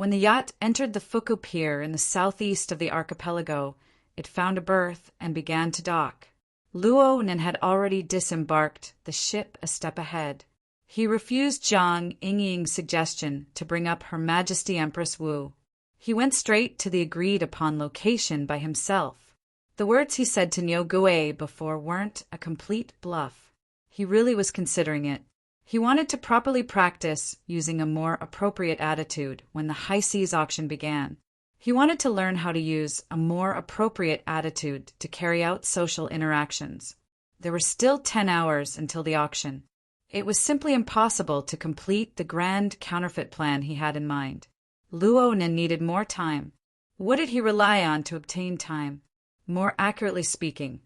When the yacht entered the Fuku Pier in the southeast of the archipelago, it found a berth and began to dock. Luo Nen had already disembarked, the ship a step ahead. He refused Zhang Yingying's suggestion to bring up Her Majesty Empress Wu. He went straight to the agreed-upon location by himself. The words he said to Niu Gui before weren't a complete bluff. He really was considering it. He wanted to properly practice using a more appropriate attitude when the high seas auction began. He wanted to learn how to use a more appropriate attitude to carry out social interactions. There were still 10 hours until the auction. It was simply impossible to complete the grand counterfeit plan he had in mind. Luo Nen needed more time. What did he rely on to obtain time? More accurately speaking,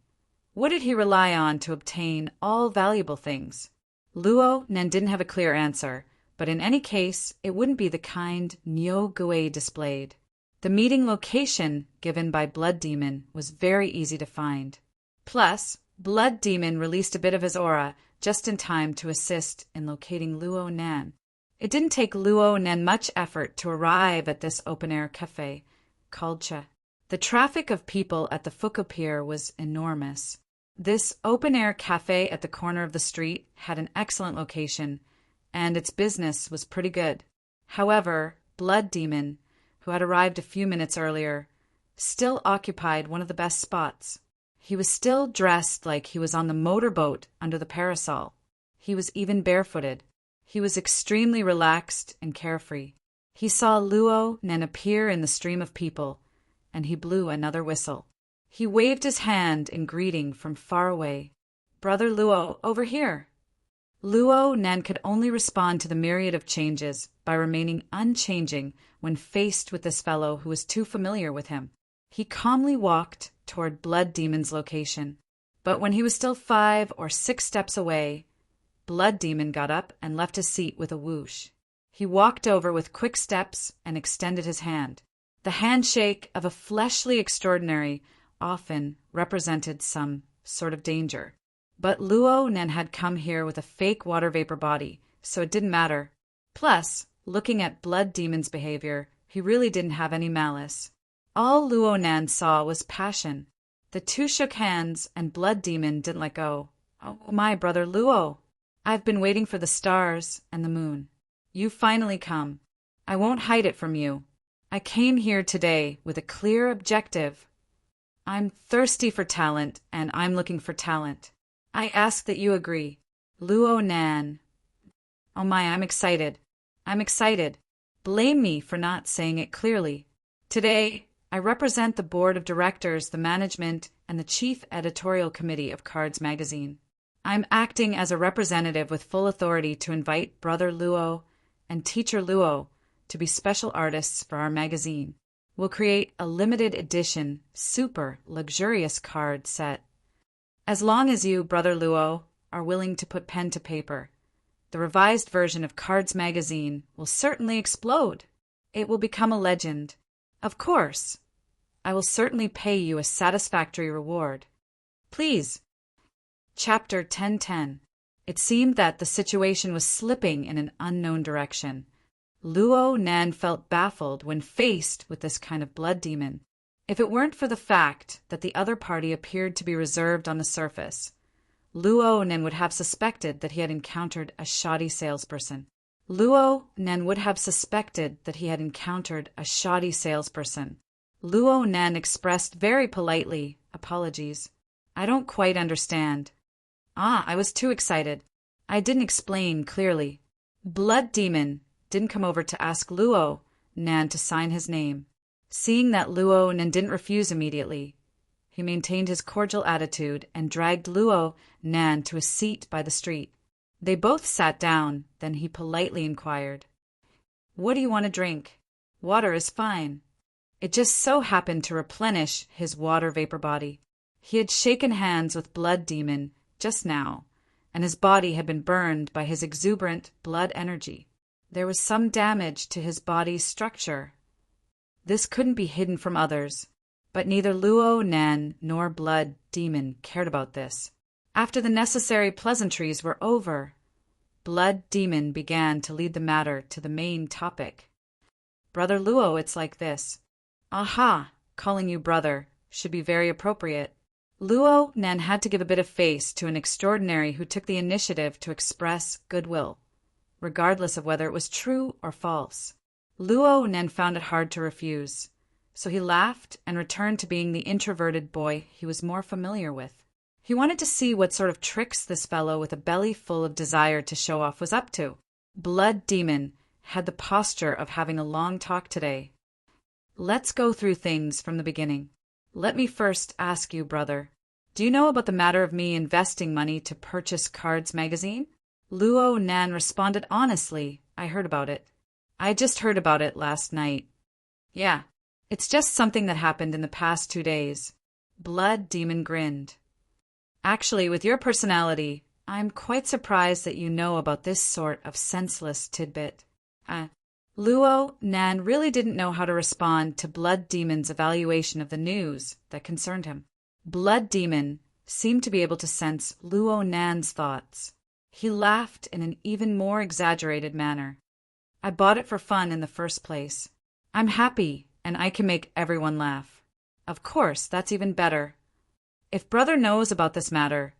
what did he rely on to obtain all valuable things? Luo Nen didn't have a clear answer, but in any case, it wouldn't be the kind Niu Gui displayed. The meeting location given by Blood Demon was very easy to find. Plus, Blood Demon released a bit of his aura just in time to assist in locating Luo Nan. It didn't take Luo Nen much effort to arrive at this open-air cafe, called Cha. The traffic of people at the Fuku Pier was enormous. This open-air cafe at the corner of the street had an excellent location, and its business was pretty good. However, Blood Demon, who had arrived a few minutes earlier, still occupied one of the best spots. He was still dressed like he was on the motorboat under the parasol. He was even barefooted. He was extremely relaxed and carefree. He saw Luo Nen appear in the stream of people, and he blew another whistle. He waved his hand in greeting from far away. "Brother Luo, over here." Luo Nen could only respond to the myriad of changes by remaining unchanging when faced with this fellow who was too familiar with him. He calmly walked toward Blood Demon's location. But when he was still 5 or 6 steps away, Blood Demon got up and left his seat with a whoosh. He walked over with quick steps and extended his hand. The handshake of a fleshly extraordinary often represented some sort of danger. But Luo Nen had come here with a fake water vapor body, so it didn't matter. Plus, looking at Blood Demon's behavior, he really didn't have any malice. All Luo Nen saw was passion. The two shook hands, and Blood Demon didn't let go. "Oh, my brother Luo, I've been waiting for the stars and the moon. You've finally come. I won't hide it from you. I came here today with a clear objective. I'm thirsty for talent, and I'm looking for talent. I ask that you agree." Luo Nan. "Oh my, I'm excited. I'm excited. Blame me for not saying it clearly. Today, I represent the board of directors, the management, and the chief editorial committee of Cards magazine. I'm acting as a representative with full authority to invite Brother Luo and Teacher Luo to be special artists for our magazine. We'll create a limited edition, super luxurious card set. As long as you, Brother Luo, are willing to put pen to paper, the revised version of Cards magazine will certainly explode. It will become a legend. Of course, I will certainly pay you a satisfactory reward. Please." Chapter 1010. It seemed that the situation was slipping in an unknown direction. Luo Nan felt baffled when faced with this kind of blood demon. If it weren't for the fact that the other party appeared to be reserved on the surface, Luo Nan would have suspected that he had encountered a shoddy salesperson. Luo Nan would have suspected that he had encountered a shoddy salesperson. Luo Nan expressed very politely, "Apologies. I don't quite understand." I was too excited. I didn't explain clearly. Blood Demon didn't come over to ask Luo Nan to sign his name. Seeing that Luo Nan didn't refuse immediately, he maintained his cordial attitude and dragged Luo Nan to a seat by the street. They both sat down, then he politely inquired, "What do you want to drink?" "Water is fine." It just so happened to replenish his water vapor body. He had shaken hands with Blood Demon just now, and his body had been burned by his exuberant blood energy. There was some damage to his body's structure. This couldn't be hidden from others, but neither Luo Nan nor Blood Demon cared about this. After the necessary pleasantries were over, Blood Demon began to lead the matter to the main topic. Brother Luo, it's like this. Aha, calling you brother should be very appropriate. Luo Nen had to give a bit of face to an extraordinary who took the initiative to express goodwill, regardless of whether it was true or false. Luo Nen found it hard to refuse, so he laughed and returned to being the introverted boy he was more familiar with. He wanted to see what sort of tricks this fellow with a belly full of desire to show off was up to. Blood Demon had the posture of having a long talk today. Let's go through things from the beginning. Let me first ask you, brother, do you know about the matter of me investing money to purchase Cards magazine? Luo Nan responded honestly. I heard about it. I just heard about it last night. Yeah, it's just something that happened in the past 2 days. Blood Demon grinned. Actually, with your personality, I'm quite surprised that you know about this sort of senseless tidbit. Luo Nan really didn't know how to respond to Blood Demon's evaluation of the news that concerned him. Blood Demon seemed to be able to sense Luo Nan's thoughts. He laughed in an even more exaggerated manner. I bought it for fun in the first place. I'm happy, and I can make everyone laugh. Of course, that's even better. If brother knows about this matter,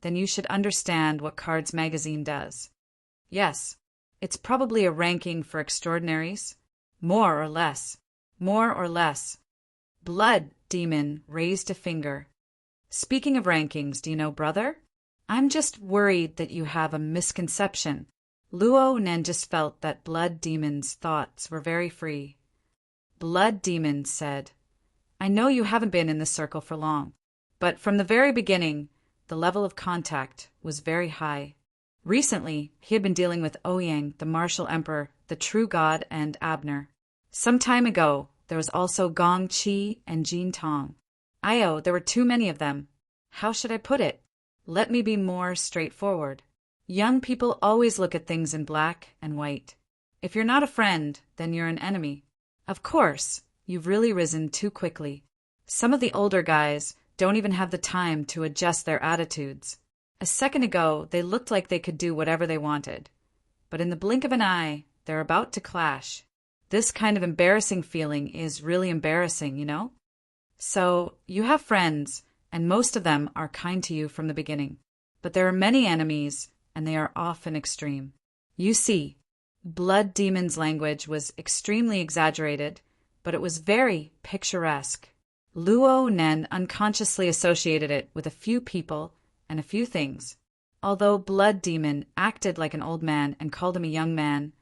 then you should understand what Cards magazine does. Yes, it's probably a ranking for extraordinaries. More or less. More or less. Blood Demon raised a finger. Speaking of rankings, do you know, brother? I'm just worried that you have a misconception. Luo Nen just felt that Blood Demon's thoughts were very free. Blood Demon said, I know you haven't been in this circle for long, but from the very beginning, the level of contact was very high. Recently, he had been dealing with Ouyang, the martial emperor, the true god, and Abner. Some time ago, there was also Gong Chi and Jin Tong. There were too many of them. How should I put it? Let me be more straightforward. Young people always look at things in black and white. If you're not a friend, then you're an enemy. Of course, you've really risen too quickly. Some of the older guys don't even have the time to adjust their attitudes. A second ago, they looked like they could do whatever they wanted. But in the blink of an eye, they're about to clash. This kind of embarrassing feeling is really embarrassing, you know? So, you have friends, and most of them are kind to you from the beginning. But there are many enemies, and they are often extreme. You see, Blood Demon's language was extremely exaggerated, but it was very picturesque. Luo Nen unconsciously associated it with a few people and a few things. Although Blood Demon acted like an old man and called him a young man,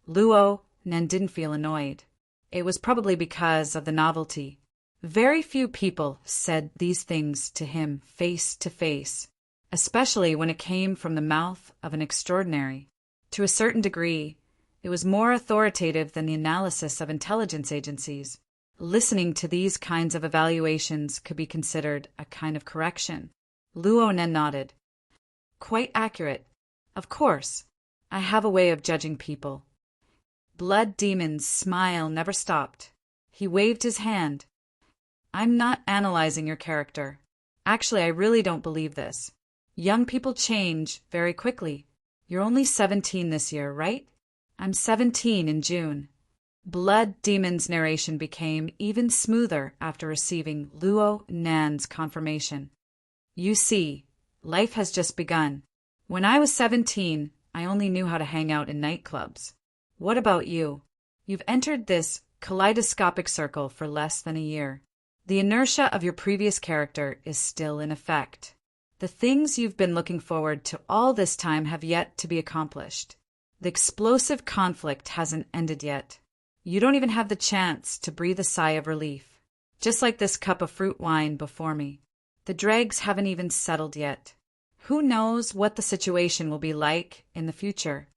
Luo Nen didn't feel annoyed. It was probably because of the novelty. Very few people said these things to him face to face, especially when it came from the mouth of an extraordinary. To a certain degree, it was more authoritative than the analysis of intelligence agencies. Listening to these kinds of evaluations could be considered a kind of correction. Luo Nen nodded. Quite accurate. Of course, I have a way of judging people. Blood Demon's smile never stopped. He waved his hand. I'm not analyzing your character. Actually, I really don't believe this. Young people change very quickly. You're only 17 this year, right? I'm 17 in June. Blood Demon's narration became even smoother after receiving Luo Nan's confirmation. You see, life has just begun. When I was 17, I only knew how to hang out in nightclubs. What about you? You've entered this kaleidoscopic circle for less than a year. The inertia of your previous character is still in effect. The things you've been looking forward to all this time have yet to be accomplished. The explosive conflict hasn't ended yet. You don't even have the chance to breathe a sigh of relief. Just like this cup of fruit wine before me. The dregs haven't even settled yet. Who knows what the situation will be like in the future?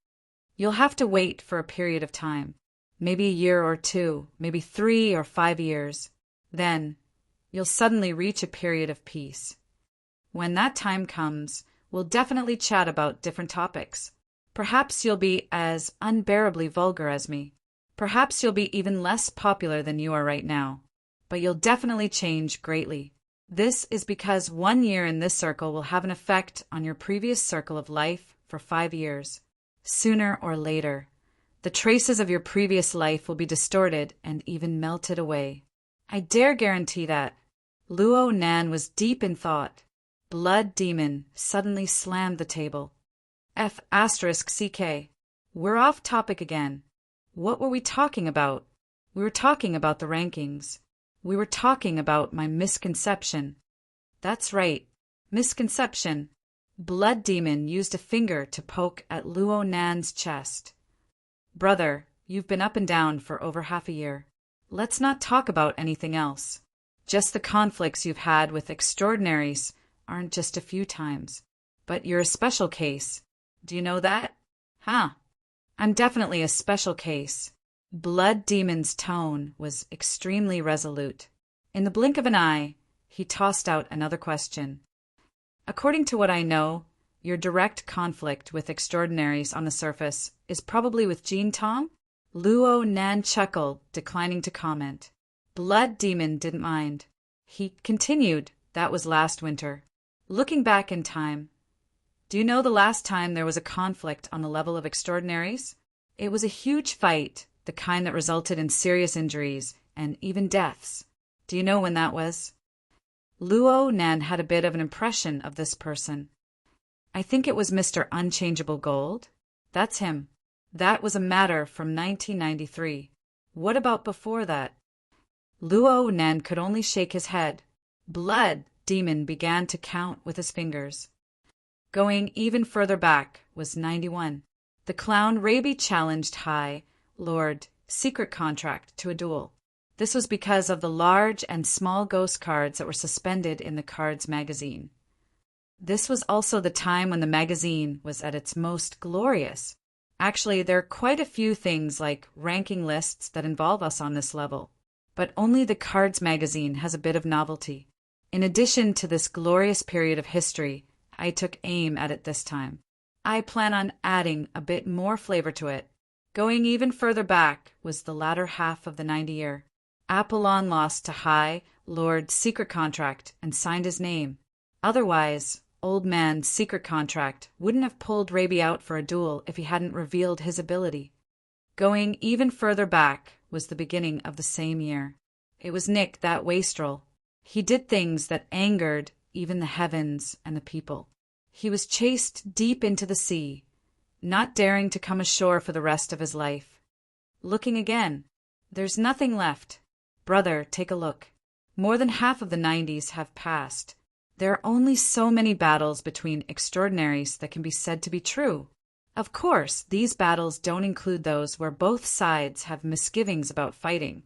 You'll have to wait for a period of time. Maybe a year or two, maybe 3 or 5 years. Then, you'll suddenly reach a period of peace. When that time comes, we'll definitely chat about different topics. Perhaps you'll be as unbearably vulgar as me. Perhaps you'll be even less popular than you are right now. But you'll definitely change greatly. This is because 1 year in this circle will have an effect on your previous circle of life for 5 years. Sooner or later, The traces of your previous life will be distorted and even melted away. I dare guarantee that. Luo Nan was deep in thought. Blood Demon suddenly slammed the table. F***CK. We're off topic again. What were we talking about? We were talking about the rankings. We were talking about my misconception. That's right. Misconception. Blood Demon used a finger to poke at Luo Nan's chest. Brother, you've been up and down for over half a year. Let's not talk about anything else. Just the conflicts you've had with extraordinaries aren't just a few times. But you're a special case. Do you know that? Huh. I'm definitely a special case. Blood Demon's tone was extremely resolute. In the blink of an eye, he tossed out another question. According to what I know, your direct conflict with extraordinaries on the surface is probably with Jean Tong? Luo Nan chuckled, declining to comment. Blood Demon didn't mind. He continued, that was last winter. Looking back in time, do you know the last time there was a conflict on the level of extraordinaries? It was a huge fight, the kind that resulted in serious injuries and even deaths. Do you know when that was? Luo Nan had a bit of an impression of this person. I think it was Mr. Unchangeable Gold. That's him. That was a matter from 1993. What about before that? Luo Nan could only shake his head. Blood Demon began to count with his fingers. Going even further back was 91. The clown Raby challenged High Lord Secret Contract to a duel. This was because of the large and small ghost cards that were suspended in the Cards magazine. This was also the time when the magazine was at its most glorious. Actually, there are quite a few things like ranking lists that involve us on this level, but only the Cards magazine has a bit of novelty. In addition to this glorious period of history, I took aim at it this time. I plan on adding a bit more flavor to it. Going even further back was the latter half of the 90 year. Apollon lost to High Lord Secret Contract and signed his name. Otherwise, Old Man's Secret Contract wouldn't have pulled Raby out for a duel if he hadn't revealed his ability. Going even further back was the beginning of the same year. It was Nick, that wastrel. He did things that angered even the heavens and the people. He was chased deep into the sea, not daring to come ashore for the rest of his life. Looking again, there's nothing left. Brother, take a look. More than half of the 90s have passed. There are only so many battles between extraordinaries that can be said to be true. Of course, these battles don't include those where both sides have misgivings about fighting.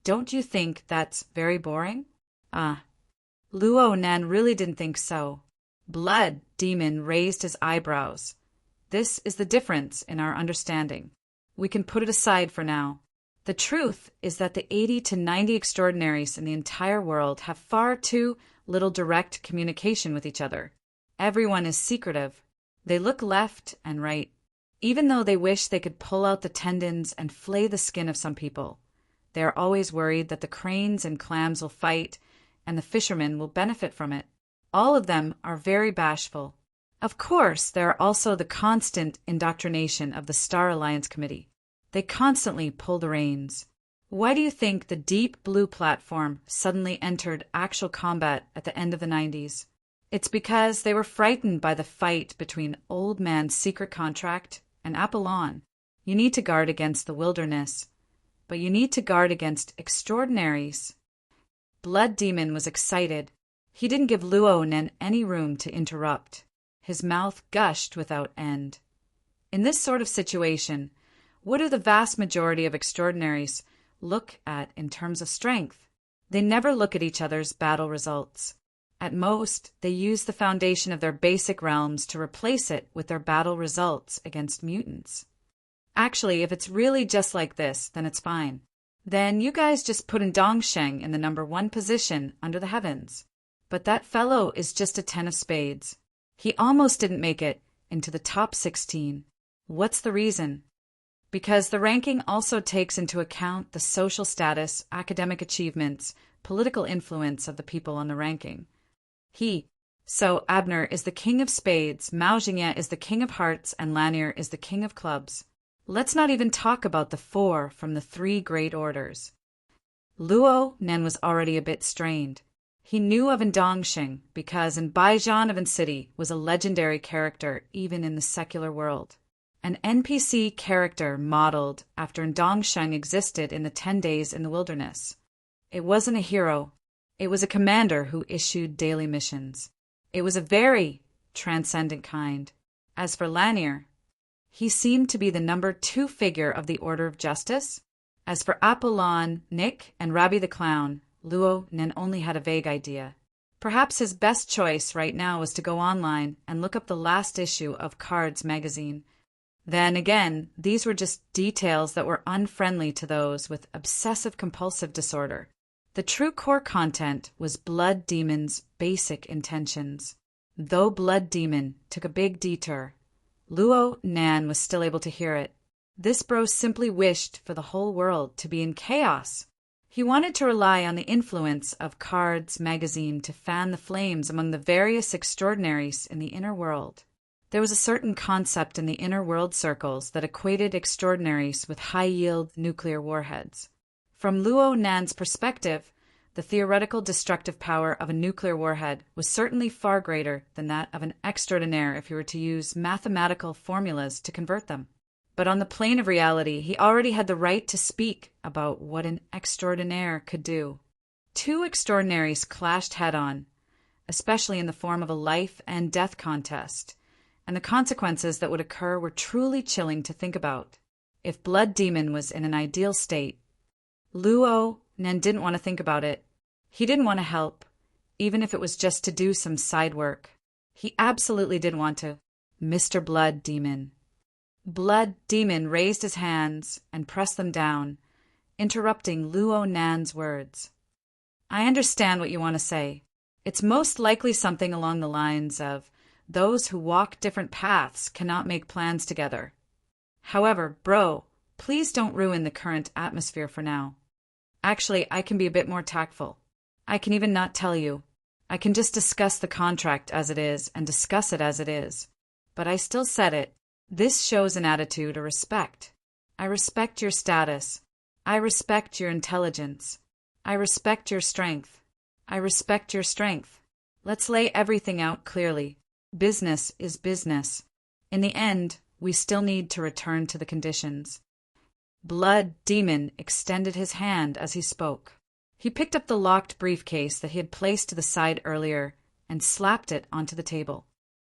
Don't you think that's very boring? Luo Nan really didn't think so. Blood Demon raised his eyebrows. This is the difference in our understanding. We can put it aside for now. The truth is that the 80 to 90 extraordinaries in the entire world have far too little direct communication with each other. Everyone is secretive. They look left and right, even though they wish they could pull out the tendons and flay the skin of some people. They are always worried that the cranes and clams will fight and the fishermen will benefit from it. All of them are very bashful. Of course, there are also the constant indoctrination of the Star Alliance Committee. They constantly pull the reins. Why do you think the Deep Blue platform suddenly entered actual combat at the end of the 90s? It's because they were frightened by the fight between Old Man's Secret Contract and Apollon. You need to guard against the wilderness, but you need to guard against extraordinaries. Blood Demon was excited. He didn't give Luo Nan any room to interrupt. His mouth gushed without end. In this sort of situation, what do the vast majority of extraordinaries look at in terms of strength? They never look at each other's battle results. At most, they use the foundation of their basic realms to replace it with their battle results against mutants. Actually, if it's really just like this, then it's fine. Then you guys just put in Dongsheng in the number 1 position under the heavens. But that fellow is just a 10 of spades. He almost didn't make it into the top 16. What's the reason? Because the ranking also takes into account the social status, academic achievements, political influence of the people on the ranking. So Abner is the king of spades, Mao Jingye is the king of hearts, and Lanier is the king of clubs. Let's not even talk about the 4 from the 3 great orders. Luo Nen was already a bit strained. He knew of Ndongxing because Baijian of City was a legendary character even in the secular world. An NPC character modeled after Ndongxing existed in the 10 Days in the Wilderness. It wasn't a hero. It was a commander who issued daily missions. It was a very transcendent kind. As for Lanier, he seemed to be the number 2 figure of the Order of Justice. As for Apollon, Nick, and Rabbi the Clown, Luo Nen only had a vague idea. Perhaps his best choice right now was to go online and look up the last issue of Cards magazine. Then again, these were just details that were unfriendly to those with obsessive-compulsive disorder. The true core content was Blood Demon's basic intentions. Though Blood Demon took a big detour, Luo Nan was still able to hear it. This bro simply wished for the whole world to be in chaos. He wanted to rely on the influence of Cards magazine to fan the flames among the various extraordinaries in the inner world. There was a certain concept in the inner world circles that equated extraordinaries with high-yield nuclear warheads. From Luo Nan's perspective, the theoretical destructive power of a nuclear warhead was certainly far greater than that of an extraordinaire if he were to use mathematical formulas to convert them. But on the plane of reality, he already had the right to speak about what an extraordinaire could do. 2 extraordinaries clashed head-on, especially in the form of a life and death contest, and the consequences that would occur were truly chilling to think about. If Blood Demon was in an ideal state, Luo Nen didn't want to think about it. He didn't want to help, even if it was just to do some side work. He absolutely didn't want to. Mr. Blood Demon. Blood Demon raised his hands and pressed them down, interrupting Luo Nan's words. I understand what you want to say. It's most likely something along the lines of, those who walk different paths cannot make plans together. However, bro, please don't ruin the current atmosphere for now. Actually, I can be a bit more tactful. I can even not tell you. I can just discuss the contract as it is and discuss it as it is. But I still said it. This shows an attitude of respect. I respect your status. I respect your intelligence. I respect your strength. I respect your strength. Let's lay everything out clearly. Business is business. In the end, we still need to return to the conditions. Blood Demon extended his hand as he spoke. He picked up the locked briefcase that he had placed to the side earlier and slapped it onto the table.